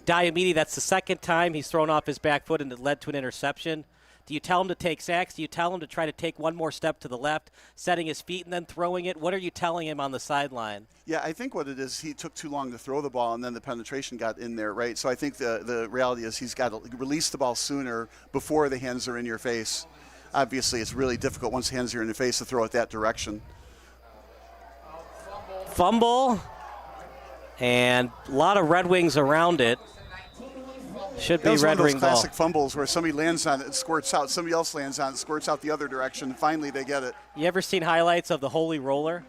Diamede? That's the second time he's thrown off his back foot and it led to an interception. Do you tell him to take sacks? Do you tell him to try to take one more step to the left, setting his feet and then throwing it? What are you telling him on the sideline? Yeah, I think what it is, he took too long to throw the ball and then the penetration got in there, right? So I think the reality is he's got to release the ball sooner before the hands are in your face. Obviously, it's really difficult once hands are in your face to throw it that direction. Fumble, and a lot of Red Wings around it. Should be Red Wing ball. Classic fumbles where somebody lands on it and squirts out. Somebody else lands on it, squirts out the other direction. Finally, they get it. You ever seen highlights of the Holy Roller?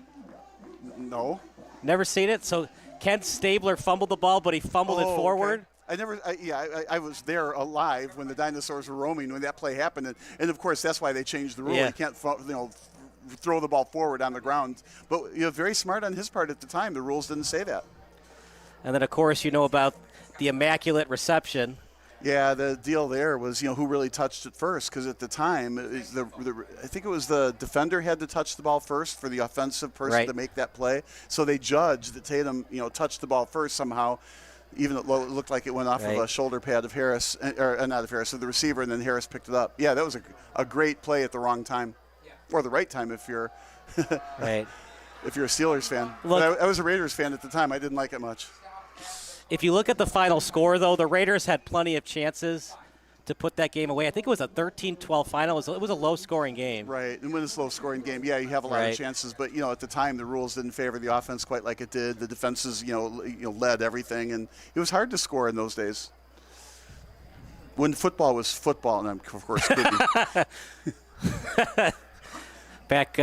No. Never seen it? So Kent Stabler fumbled the ball, but he fumbled it forward. Okay. I was there alive when the dinosaurs were roaming when that play happened, and of course that's why they changed the rule. Yeah. You can't throw the ball forward on the ground. But very smart on his part at the time. The rules didn't say that. And then of course about the immaculate reception. Yeah, the deal there was who really touched it first, because at the time I think it was the defender had to touch the ball first for the offensive person to make that play. So they judged that Tatum touched the ball first somehow, even though it looked like it went off of a shoulder pad of Harris, or not of Harris, of the receiver, and then Harris picked it up. Yeah, that was a great play at the wrong time, or the right time if you're if you're a Steelers fan. But I was a Raiders fan at the time. I didn't like it much. If you look at the final score, though, the Raiders had plenty of chances to put that game away. I think it was a 13-12 final. It was a low-scoring game. Right, and when it's a low-scoring game, you have a lot of chances. But, at the time, the rules didn't favor the offense quite like it did. The defenses, led everything, and it was hard to score in those days. When football was football, and I'm, of course, kidding. Back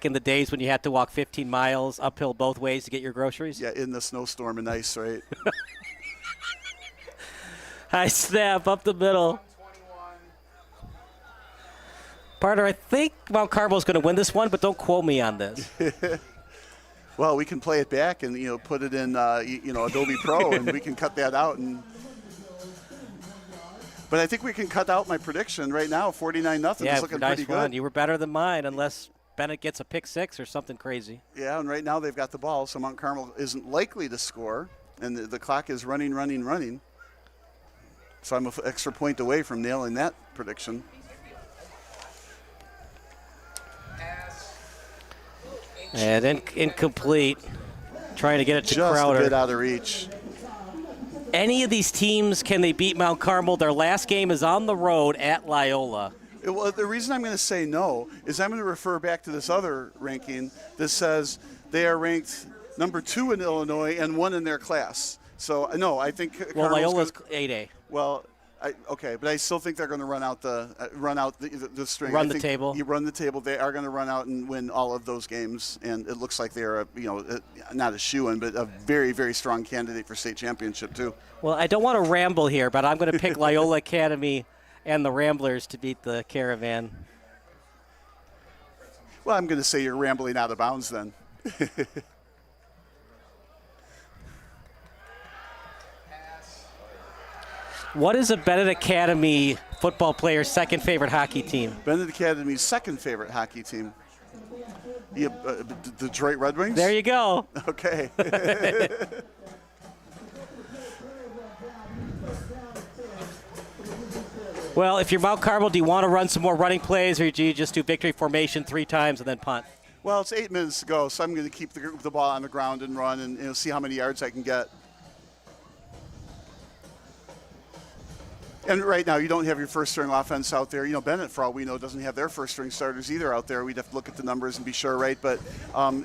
in the days when you had to walk 15 miles uphill both ways to get your groceries? Yeah, in the snowstorm and ice, right? High snap up the middle. Partner, I think Mount Carmel's going to win this one, but don't quote me on this. Well, we can play it back and put it in Adobe Pro, and we can cut that out. But I think we can cut out my prediction right now. 49-0. Yeah, it's looking nice pretty run. good. You were better than mine, unless Benet gets a pick six or something crazy. Yeah, and right now they've got the ball, so Mount Carmel isn't likely to score, and the clock is running. So I'm an extra point away from nailing that prediction. And incomplete. Trying to get it to Crowder. Just a bit out of reach. Any of these teams, can they beat Mount Carmel? Their last game is on the road at Loyola. Well, the reason I'm going to say no is I'm going to refer back to this other ranking that says they are ranked number 2 in Illinois and 1 in their class. So, no, I think Loyola's 8A. Well, but I still think they're going to run out the string. Run the table. You run the table. They are going to run out and win all of those games, and it looks like they're not a shoo-in, but a very, very strong candidate for state championship too. Well, I don't want to ramble here, but I'm going to pick Loyola Academy and the Ramblers to beat the Caravan. Well, I'm going to say you're rambling out of bounds then. What is a Benet Academy football player's second favorite hockey team? Benet Academy's second favorite hockey team. Detroit Red Wings? There you go. Okay. Well, if you're Mount Carmel, do you want to run some more running plays, or do you just do victory formation 3 times and then punt? Well, it's 8 minutes to go, so I'm going to keep the ball on the ground and run and see how many yards I can get. And right now, you don't have your first-string offense out there. Benet, for all we know, doesn't have their first-string starters either out there. We'd have to look at the numbers and be sure, right? But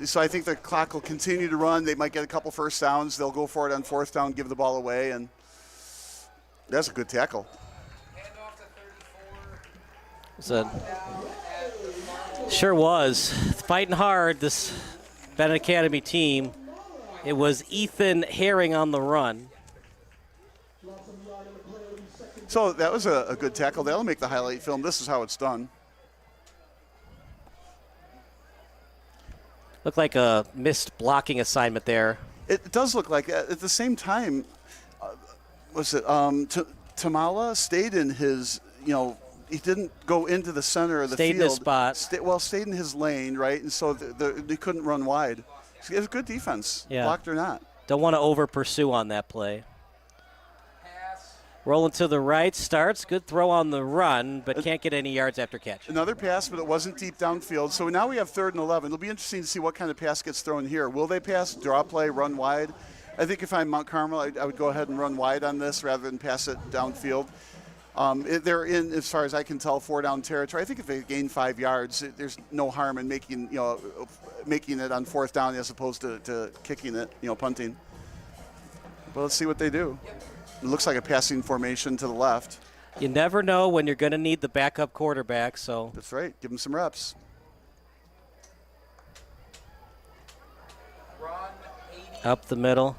so I think the clock will continue to run. They might get a couple first downs. They'll go for it on 4th down, give the ball away, and that's a good tackle. Sure was. Fighting hard, this Benet Academy team. It was Ethan Herring on the run. So that was a good tackle. That'll make the highlight film. This is how it's done. Looked like a missed blocking assignment there. It does look like that. At the same time, Tamala stayed in his, he didn't go into the center of the field. Stayed in his spot. Stayed in his lane, right? And so they couldn't run wide. It was good defense, blocked or not. Don't want to over-pursue on that play. Rolling to the right, starts. Good throw on the run, but can't get any yards after catch. Another pass, but it wasn't deep downfield. So now we have 3rd and 11. It'll be interesting to see what kind of pass gets thrown here. Will they pass, draw play, run wide? I think if I'm Mount Carmel, I would go ahead and run wide on this rather than pass it downfield. They're in, as far as I can tell, 4-down territory. I think if they gain 5 yards, there's no harm in making it on 4th down as opposed to kicking it, punting. But let's see what they do. It looks like a passing formation to the left. You never know when you're going to need the backup quarterback, so. That's right. Give him some reps. Up the middle.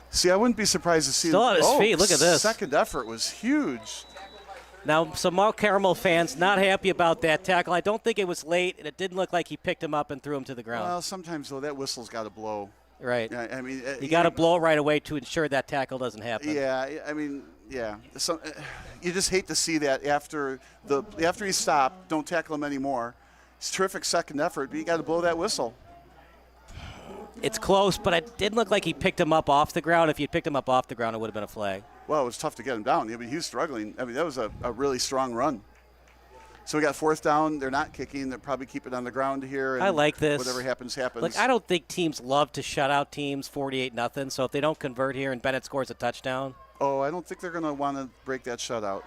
See, I wouldn't be surprised to see. Still on his feet. Look at this. Second effort was huge. Now, some Mount Carmel fans not happy about that tackle. I don't think it was late, and it didn't look like he picked him up and threw him to the ground. Well, sometimes, though, that whistle's got to blow. Right. Yeah, I mean, you got to blow it right away to ensure that tackle doesn't happen. Yeah, I mean, yeah. So, you just hate to see that after he stopped, don't tackle him anymore. It's a terrific second effort, but you got to blow that whistle. It's close, but it didn't look like he picked him up off the ground. If he picked him up off the ground, it would have been a flag. Well, it was tough to get him down. I mean, he was struggling. I mean, that was a really strong run. So we got fourth down. They're not kicking. They'll probably keep it on the ground here. And I like this. Whatever happens, happens. Look, I don't think teams love to shut out teams 48-0. So if they don't convert here and Benet scores a touchdown. Oh, I don't think they're going to want to break that shutout.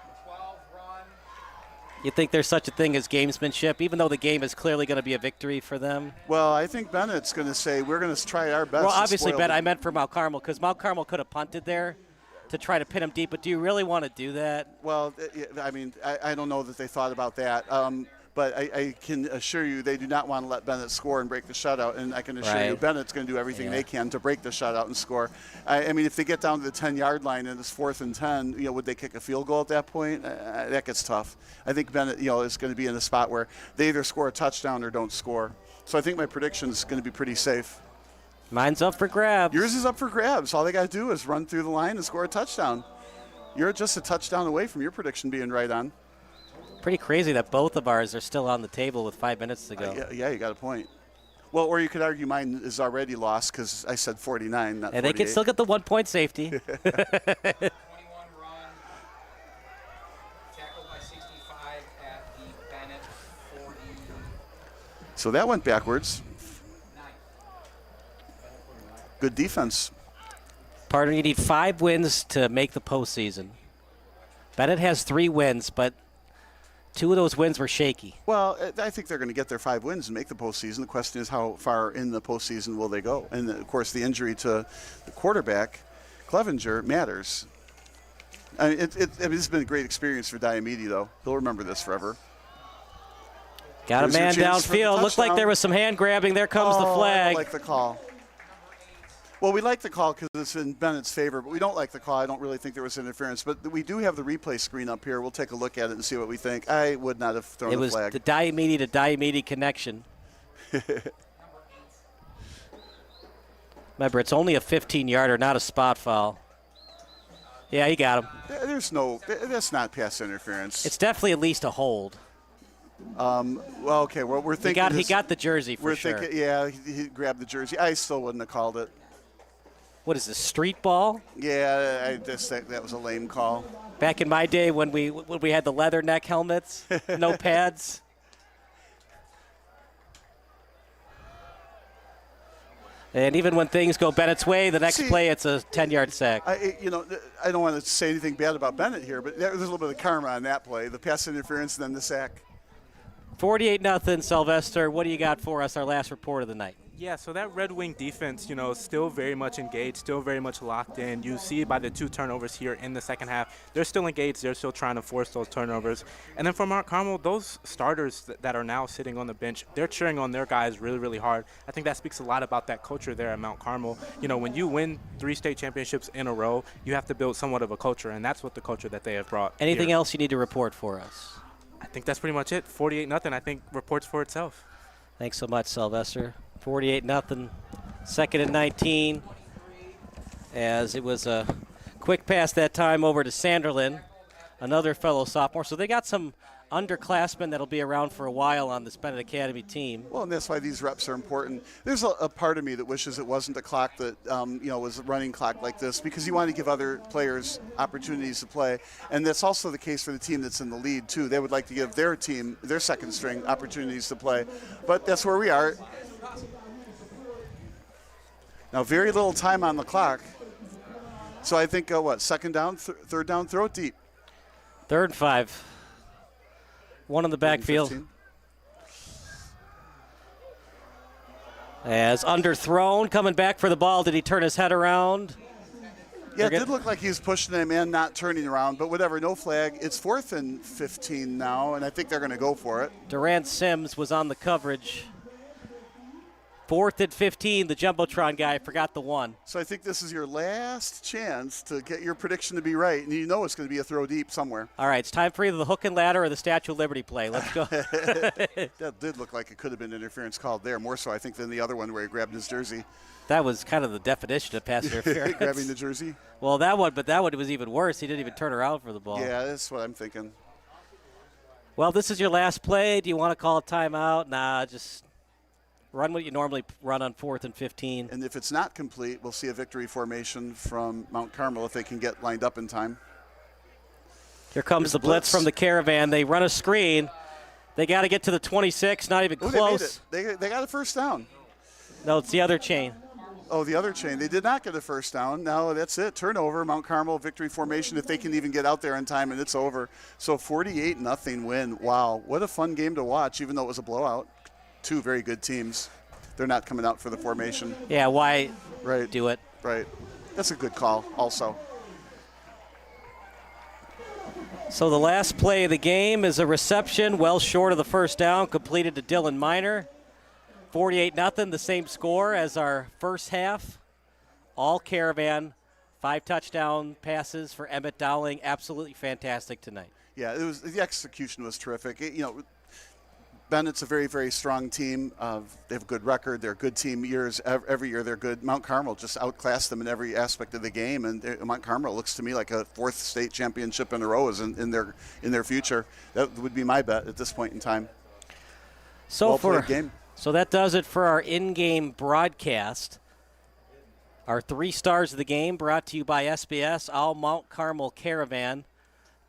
You think there's such a thing as gamesmanship, even though the game is clearly going to be a victory for them? Well, I think Bennett's going to say, we're going to try our best. Well, obviously, Ben, I meant for Mount Carmel, because Mount Carmel could have punted there to try to pin him deep, but do you really want to do that? Well, I mean, I don't know that they thought about that. But I can assure you they do not want to let Benet score and break the shutout, and I can assure you Bennett's going to do everything they can to break the shutout and score. I mean, if they get down to the 10-yard line and it's 4th and 10, would they kick a field goal at that point? That gets tough. I think Benet, is going to be in a spot where they either score a touchdown or don't score. So I think my prediction is going to be pretty safe. Mine's up for grabs. Yours is up for grabs. All they got to do is run through the line and score a touchdown. You're just a touchdown away from your prediction being right on. Pretty crazy that both of ours are still on the table with 5 minutes to go. Yeah, you got a point. Well, or you could argue mine is already lost because I said 49, not 48. And they can still get the 1-point safety. 21 run, tackled by 65 at the Benet 40. So that went backwards. Good defense. Partner, you need 5 wins to make the postseason. Benet has 3 wins, but 2 of those wins were shaky. Well, I think they're going to get their 5 wins and make the postseason. The question is how far in the postseason will they go? And, of course, the injury to the quarterback, Clevenger, matters. I mean, it's been a great experience for Diomede, though. He'll remember this forever. Got a man downfield. Looked like there was some hand grabbing. There comes the flag. I don't like the call. Well, we like the call because it's in Bennett's favor, but we don't like the call. I don't really think there was interference. But we do have the replay screen up here. We'll take a look at it and see what we think. I would not have thrown the flag. It was the Diomede to Diomede connection. Remember, it's only a 15-yarder, not a spot foul. Yeah, he got him. That's not pass interference. It's definitely at least a hold. Well, okay. Well, we're thinking he got the jersey for sure. Yeah, he grabbed the jersey. I still wouldn't have called it. What is this, street ball? Yeah, I just think that was a lame call. Back in my day when we had the leather neck helmets, no pads. And even when things go Bennett's way, the next play it's a 10-yard sack. I don't want to say anything bad about Benet here, but there's a little bit of karma on that play, the pass interference and then the sack. 48-0, Sylvester. What do you got for us, our last report of the night? Yeah, so that Red Wing defense, still very much engaged, still very much locked in. You see by the 2 turnovers here in the second half, they're still engaged. They're still trying to force those turnovers. And then for Mount Carmel, those starters that are now sitting on the bench, they're cheering on their guys really, really hard. I think that speaks a lot about that culture there at Mount Carmel. When you win 3 state championships in a row, you have to build somewhat of a culture, and that's what the culture that they have brought. Anything else you need to report for us? I think that's pretty much it. 48-0, I think, reports for itself. Thanks so much, Sylvester. 48-0, 2nd and 19, as it was a quick pass that time over to Sanderlin, another fellow sophomore. So they got some underclassmen that'll be around for a while on this Benet Academy team. Well, and that's why these reps are important. There's a part of me that wishes it wasn't a clock that was a running clock like this, because you want to give other players opportunities to play, and that's also the case for the team that's in the lead too. They would like to give their team, their second string, opportunities to play, but that's where we are. Now, very little time on the clock. So I think, second down, third down, throw it deep. 3rd and 5. 1 in the backfield. As underthrown, coming back for the ball. Did he turn his head around? Yeah, it did look like he was pushing him in, not turning around, but whatever, no flag. It's 4th and 15 now, and I think they're going to go for it. Durant Sims was on the coverage. 4th and 15, the Jumbotron guy forgot the 1. So I think this is your last chance to get your prediction to be right, and you know it's going to be a throw deep somewhere. All right, it's time for either the hook and ladder or the Statue of Liberty play. Let's go. That did look like it could have been interference called there, more so I think than the other one where he grabbed his jersey. That was kind of the definition of pass interference. Grabbing the jersey? Well, that one was even worse. He didn't even turn around for the ball. Yeah, that's what I'm thinking. Well, this is your last play. Do you want to call a timeout? Nah, just run what you normally run on 4th and 15. And if it's not complete, we'll see a victory formation from Mount Carmel if they can get lined up in time. Here comes the blitz from the Caravan. They run a screen. They got to get to the 26, not even close. They got a first down. No, it's the other chain. Oh, the other chain. They did not get a first down. Now that's it. Turnover, Mount Carmel victory formation if they can even get out there in time, and it's over. So 48-0 win. Wow, what a fun game to watch, even though it was a blowout. 2 very good teams. They're not coming out for the formation. Yeah, why do it? Right. That's a good call also. So the last play of the game is a reception well short of the first down, completed to Dylan Miner. 48-0, the same score as our first half. All Caravan, 5 touchdown passes for Emmett Dowling. Absolutely fantastic tonight. Yeah, the execution was terrific. Benet's a very, very strong team. They have a good record. They're a good team every year. They're good. Mount Carmel just outclassed them in every aspect of the game, and Mount Carmel looks to me like a 4th state championship in a row is in their future. That would be my bet at this point in time. So well-played game. So that does it for our in-game broadcast. Our 3 stars of the game brought to you by SBS, all Mount Carmel Caravan.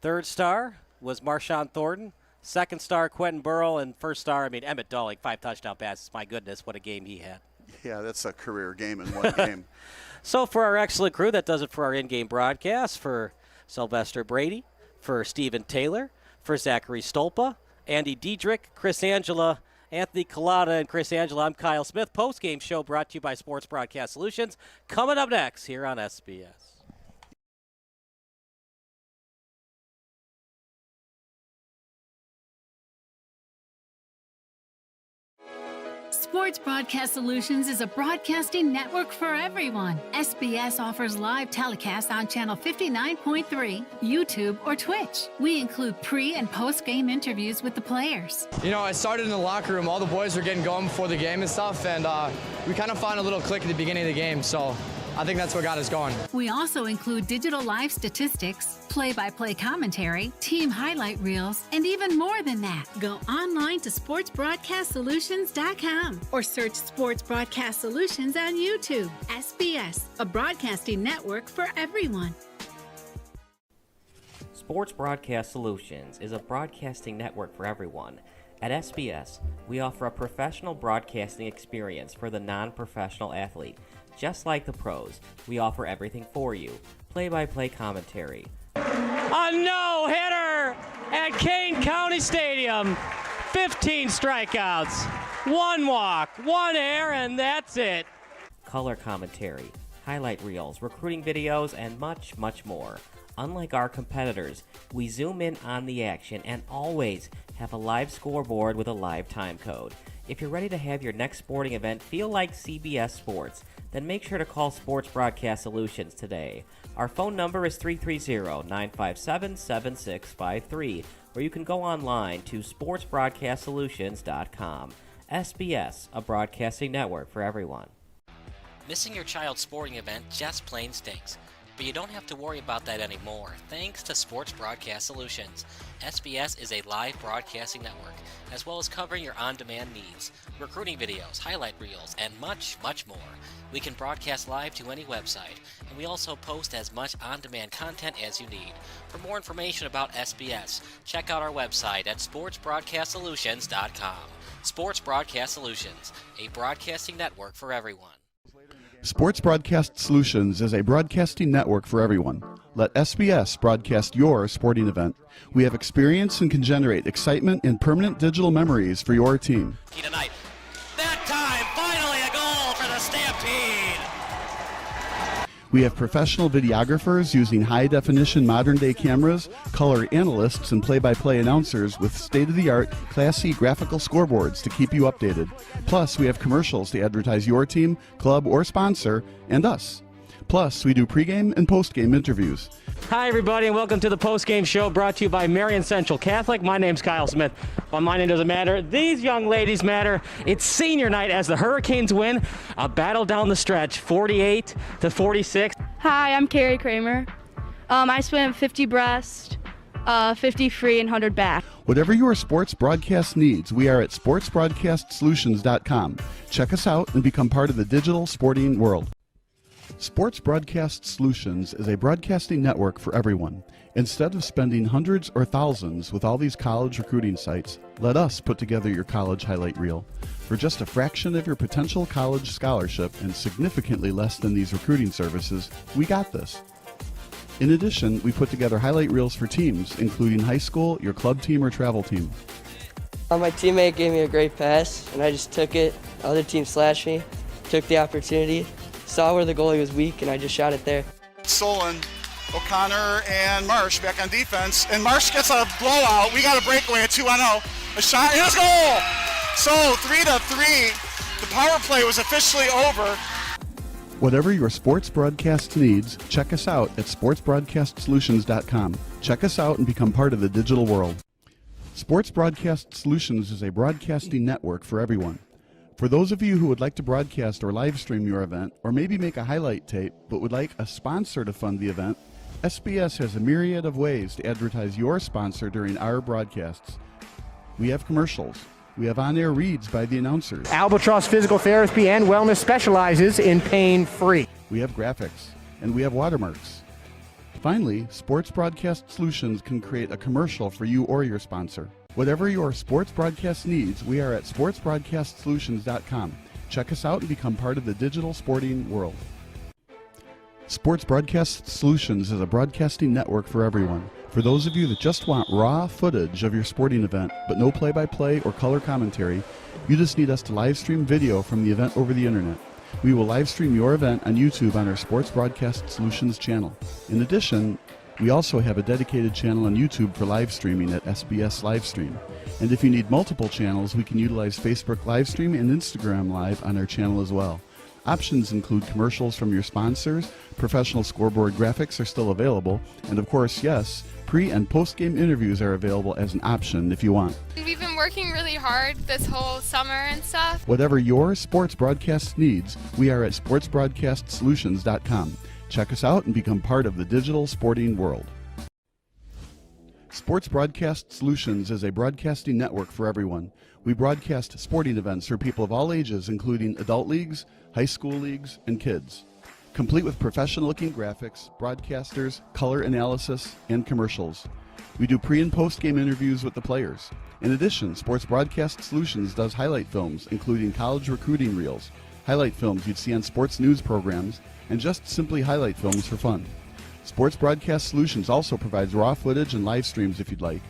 3rd star was Marshawn Thornton. 2nd star, Quentin Burrell. And 1st star, Emmett Dowling, 5 touchdown passes. My goodness, what a game he had. Yeah, that's a career game in one game. So for our excellent crew, that does it for our in-game broadcast. For Sylvester Brady, for Stephen Taylor, for Zachary Stolpa, Andy Diedrich, Chris Angela, Anthony Collada, and Chris Angela. I'm Kyle Smith. Post-game show brought to you by Sports Broadcast Solutions. Coming up next here on SBS. Sports Broadcast Solutions is a broadcasting network for everyone. SBS offers live telecasts on Channel 59.3, YouTube, or Twitch. We include pre- and post-game interviews with the players. It started in the locker room. All the boys were getting going before the game and stuff, and we kind of found a little click at the beginning of the game, so I think that's what got us going. We also include digital live statistics, play-by-play commentary, team highlight reels, and even more than that. Go online to sportsbroadcastsolutions.com or search Sports Broadcast Solutions on YouTube. SBS, a broadcasting network for everyone. Sports Broadcast Solutions is a broadcasting network for everyone. At SBS, we offer a professional broadcasting experience for the non-professional athlete. Just like the pros, we offer everything for you. Play-by-play commentary. A no-hitter at Kane County Stadium. 15 strikeouts, 1 walk, 1 error, and that's it. Color commentary, highlight reels, recruiting videos, and much, much more. Unlike our competitors, we zoom in on the action and always have a live scoreboard with a live time code. If you're ready to have your next sporting event feel like CBS Sports, then make sure to call Sports Broadcast Solutions today. Our phone number is 330-957-7653, or you can go online to sportsbroadcastsolutions.com. SBS, a broadcasting network for everyone. Missing your child's sporting event just plain stinks. But you don't have to worry about that anymore, thanks to Sports Broadcast Solutions. SBS is a live broadcasting network, as well as covering your on-demand needs, recruiting videos, highlight reels, and much, much more. We can broadcast live to any website, and we also post as much on-demand content as you need. For more information about SBS, check out our website at sportsbroadcastsolutions.com. Sports Broadcast Solutions, a broadcasting network for everyone. Sports Broadcast Solutions is a broadcasting network for everyone. Let SBS broadcast your sporting event. We have experience and can generate excitement and permanent digital memories for your team. Tonight. That time, finally a goal for the Stampede! We have professional videographers using high-definition modern-day cameras, color analysts, and play-by-play announcers with state-of-the-art, classy graphical scoreboards to keep you updated. Plus, we have commercials to advertise your team, club, or sponsor, and us. Plus, we do pregame and postgame interviews. Hi, everybody, and welcome to the postgame show brought to you by Marion Central Catholic. My name's Kyle Smith. But my name doesn't matter. These young ladies matter. It's senior night as the Hurricanes win a battle down the stretch, 48-46. Hi, I'm Carrie Kramer. I swim 50 breast, 50 free, and 100 back. Whatever your sports broadcast needs, we are at sportsbroadcastsolutions.com. Check us out and become part of the digital sporting world. Sports Broadcast Solutions is a broadcasting network for everyone. Instead of spending hundreds or thousands with all these college recruiting sites, let us put together your college highlight reel. For just a fraction of your potential college scholarship and significantly less than these recruiting services, we got this. In addition, we put together highlight reels for teams, including high school, your club team, or travel team. My teammate gave me a great pass, and I just took it. The other team slashed me, took the opportunity, saw where the goalie was weak, and I just shot it there. Solon, O'Connor, and Marsh back on defense. And Marsh gets a blowout. We got a breakaway at 2-0. A shot, and it's goal! So 3-3. The power play was officially over. Whatever your sports broadcast needs, check us out at sportsbroadcastsolutions.com. Check us out and become part of the digital world. Sports Broadcast Solutions is a broadcasting network for everyone. For those of you who would like to broadcast or live stream your event, or maybe make a highlight tape, but would like a sponsor to fund the event, SBS has a myriad of ways to advertise your sponsor during our broadcasts. We have commercials. We have on-air reads by the announcers. Albatross Physical Therapy and Wellness specializes in pain-free. We have graphics, and we have watermarks. Finally, Sports Broadcast Solutions can create a commercial for you or your sponsor. Whatever your sports broadcast needs, we are at sportsbroadcastsolutions.com. Check us out and become part of the digital sporting world. Sports Broadcast Solutions is a broadcasting network for everyone. For those of you that just want raw footage of your sporting event, but no play-by-play or color commentary, you just need us to live stream video from the event over the internet. We will live stream your event on YouTube on our Sports Broadcast Solutions channel. In addition, we also have a dedicated channel on YouTube for live streaming at SBS Livestream. And if you need multiple channels, we can utilize Facebook Livestream and Instagram Live on our channel as well. Options include commercials from your sponsors, professional scoreboard graphics are still available, and of course, yes, pre- and post-game interviews are available as an option if you want. We've been working really hard this whole summer and stuff. Whatever your sports broadcast needs, we are at sportsbroadcastsolutions.com. Check us out and become part of the digital sporting world. Sports Broadcast Solutions is a broadcasting network for everyone. We broadcast sporting events for people of all ages, including adult leagues, high school leagues, and kids. Complete with professional-looking graphics, broadcasters, color analysis, and commercials. We do pre- and post-game interviews with the players. In addition, Sports Broadcast Solutions does highlight films, including college recruiting reels, highlight films you'd see on sports news programs, and just simply highlight films for fun. Sports Broadcast Solutions also provides raw footage and live streams if you'd like.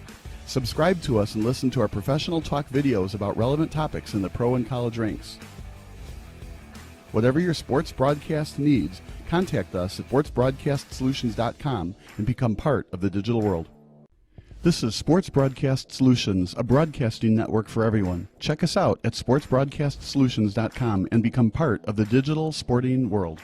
Subscribe to us and listen to our professional talk videos about relevant topics in the pro and college ranks. Whatever your sports broadcast needs, contact us at sportsbroadcastsolutions.com and become part of the digital world. This is Sports Broadcast Solutions, a broadcasting network for everyone. Check us out at sportsbroadcastsolutions.com and become part of the digital sporting world.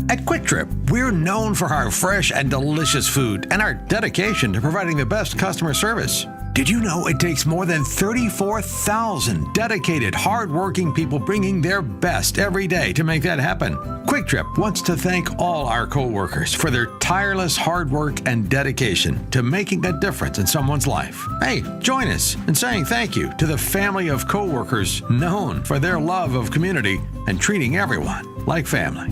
At Quick Trip, we're known for our fresh and delicious food and our dedication to providing the best customer service. Did you know it takes more than 34,000 dedicated, hard-working people bringing their best every day to make that happen? Quick Trip wants to thank all our co-workers for their tireless hard work and dedication to making a difference in someone's life. Hey, join us in saying thank you to the family of co-workers known for their love of community and treating everyone like family.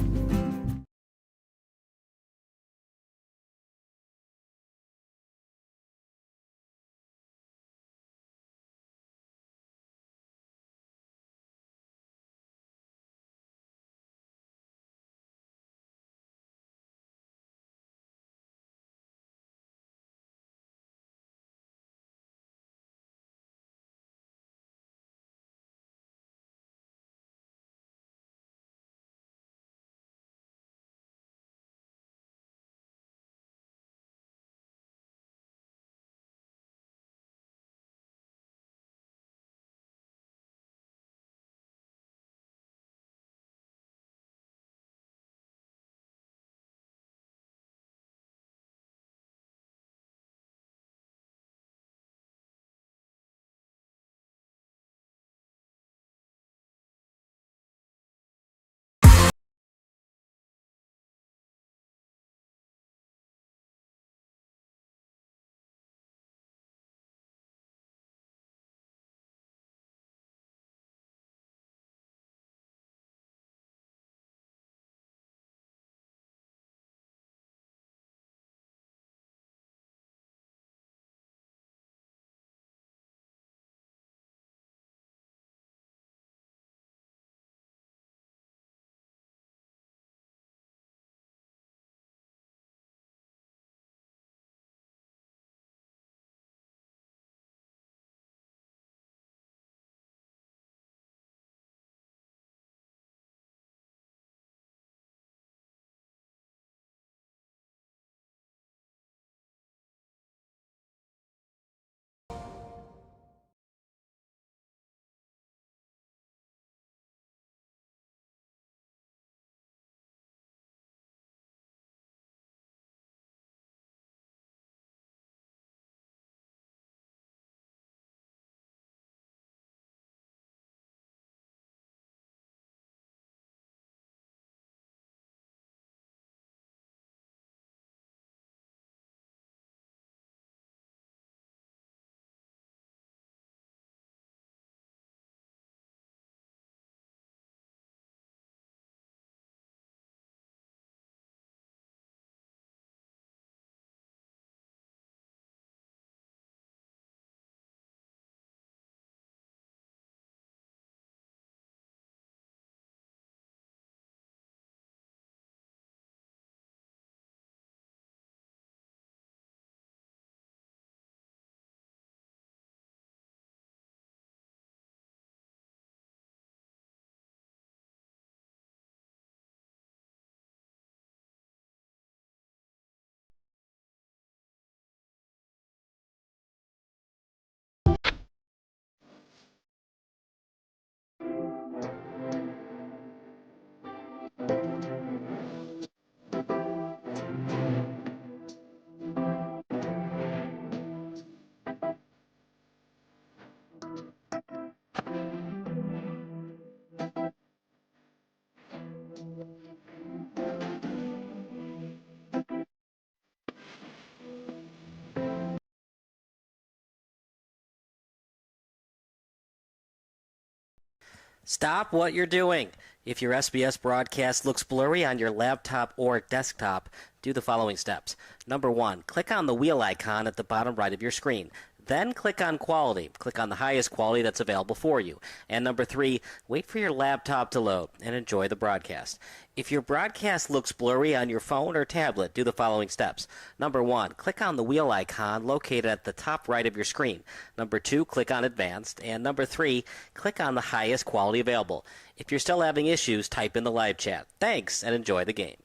Stop what you're doing. If your SBS broadcast looks blurry on your laptop or desktop, do the following steps. Number 1, click on the wheel icon at the bottom right of your screen. Then click on Quality. Click on the highest quality that's available for you. And number 3, wait for your laptop to load and enjoy the broadcast. If your broadcast looks blurry on your phone or tablet, do the following steps. Number 1, click on the wheel icon located at the top right of your screen. Number 2, click on Advanced. And number 3, click on the highest quality available. If you're still having issues, type in the live chat. Thanks, and enjoy the game.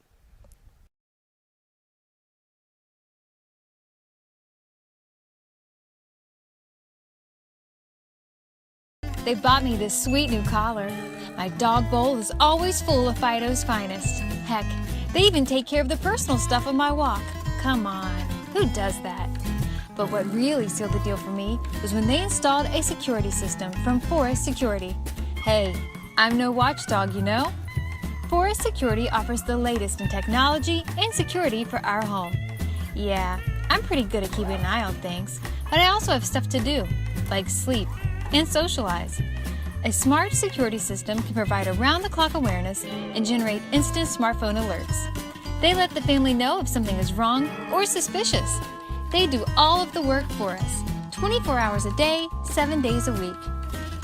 They bought me this sweet new collar. My dog bowl is always full of Fido's finest. Heck, They even take care of the personal stuff on my walk. Come on, who does that? But what really sealed the deal for me was when they installed a security system from Forest Security. Hey, I'm no watchdog, you know? Forest Security offers the latest in technology and security for our home. Yeah, I'm pretty good at keeping an eye on things, but I also have stuff to do, like sleep and socialize. A smart security system can provide around-the-clock awareness and generate instant smartphone alerts. They let the family know if something is wrong or suspicious. They do all of the work for us, 24 hours a day, 7 days a week.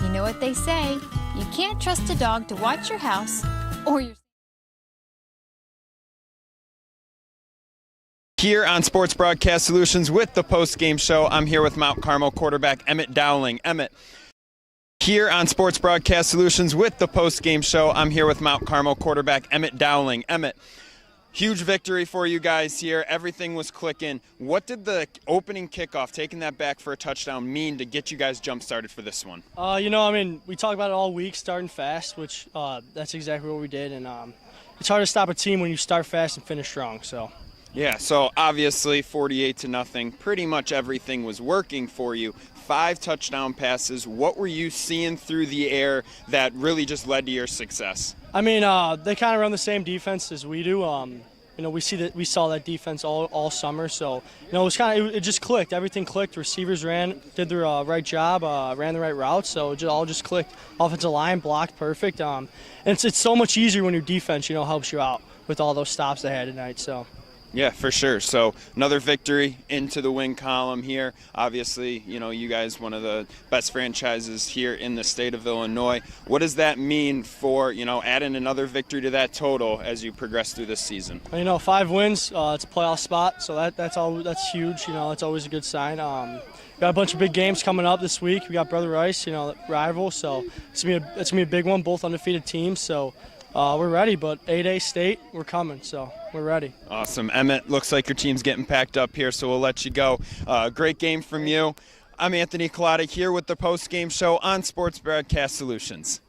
You know what they say, you can't trust a dog to watch your house or your... Here on Sports Broadcast Solutions with the post-game show, I'm here with Mount Carmel quarterback Emmett Dowling. Emmett. Here on Sports Broadcast Solutions with the post-game show, I'm here with Mount Carmel quarterback Emmett Dowling. Emmett, huge victory for you guys here. Everything was clicking. What did the opening kickoff, taking that back for a touchdown, mean to get you guys jump-started for this one? We talked about it all week, starting fast, which that's exactly what we did. And it's hard to stop a team when you start fast and finish strong. So. Yeah, so obviously 48-0, pretty much everything was working for you. 5 touchdown passes. What were you seeing through the air that really just led to your success? They kind of run the same defense as we do. We saw that defense all summer. So it just clicked. Everything clicked. Receivers did their right job, ran the right routes. So it all just clicked. Offensive line blocked perfect. And it's so much easier when your defense helps you out with all those stops they had tonight. So. Yeah, for sure. So another victory into the win column here. Obviously, you guys, one of the best franchises here in the state of Illinois. What does that mean for, adding another victory to that total as you progress through this season? 5 wins, it's a playoff spot, so that's huge. It's always a good sign. Got a bunch of big games coming up this week. We got Brother Rice, rival, so it's gonna be a big one, both undefeated teams. So we're ready, but 8A State, we're coming, so we're ready. Awesome. Emmett, looks like your team's getting packed up here, so we'll let you go. Great game from you. I'm Anthony Kolodek here with the post-game show on Sports Broadcast Solutions.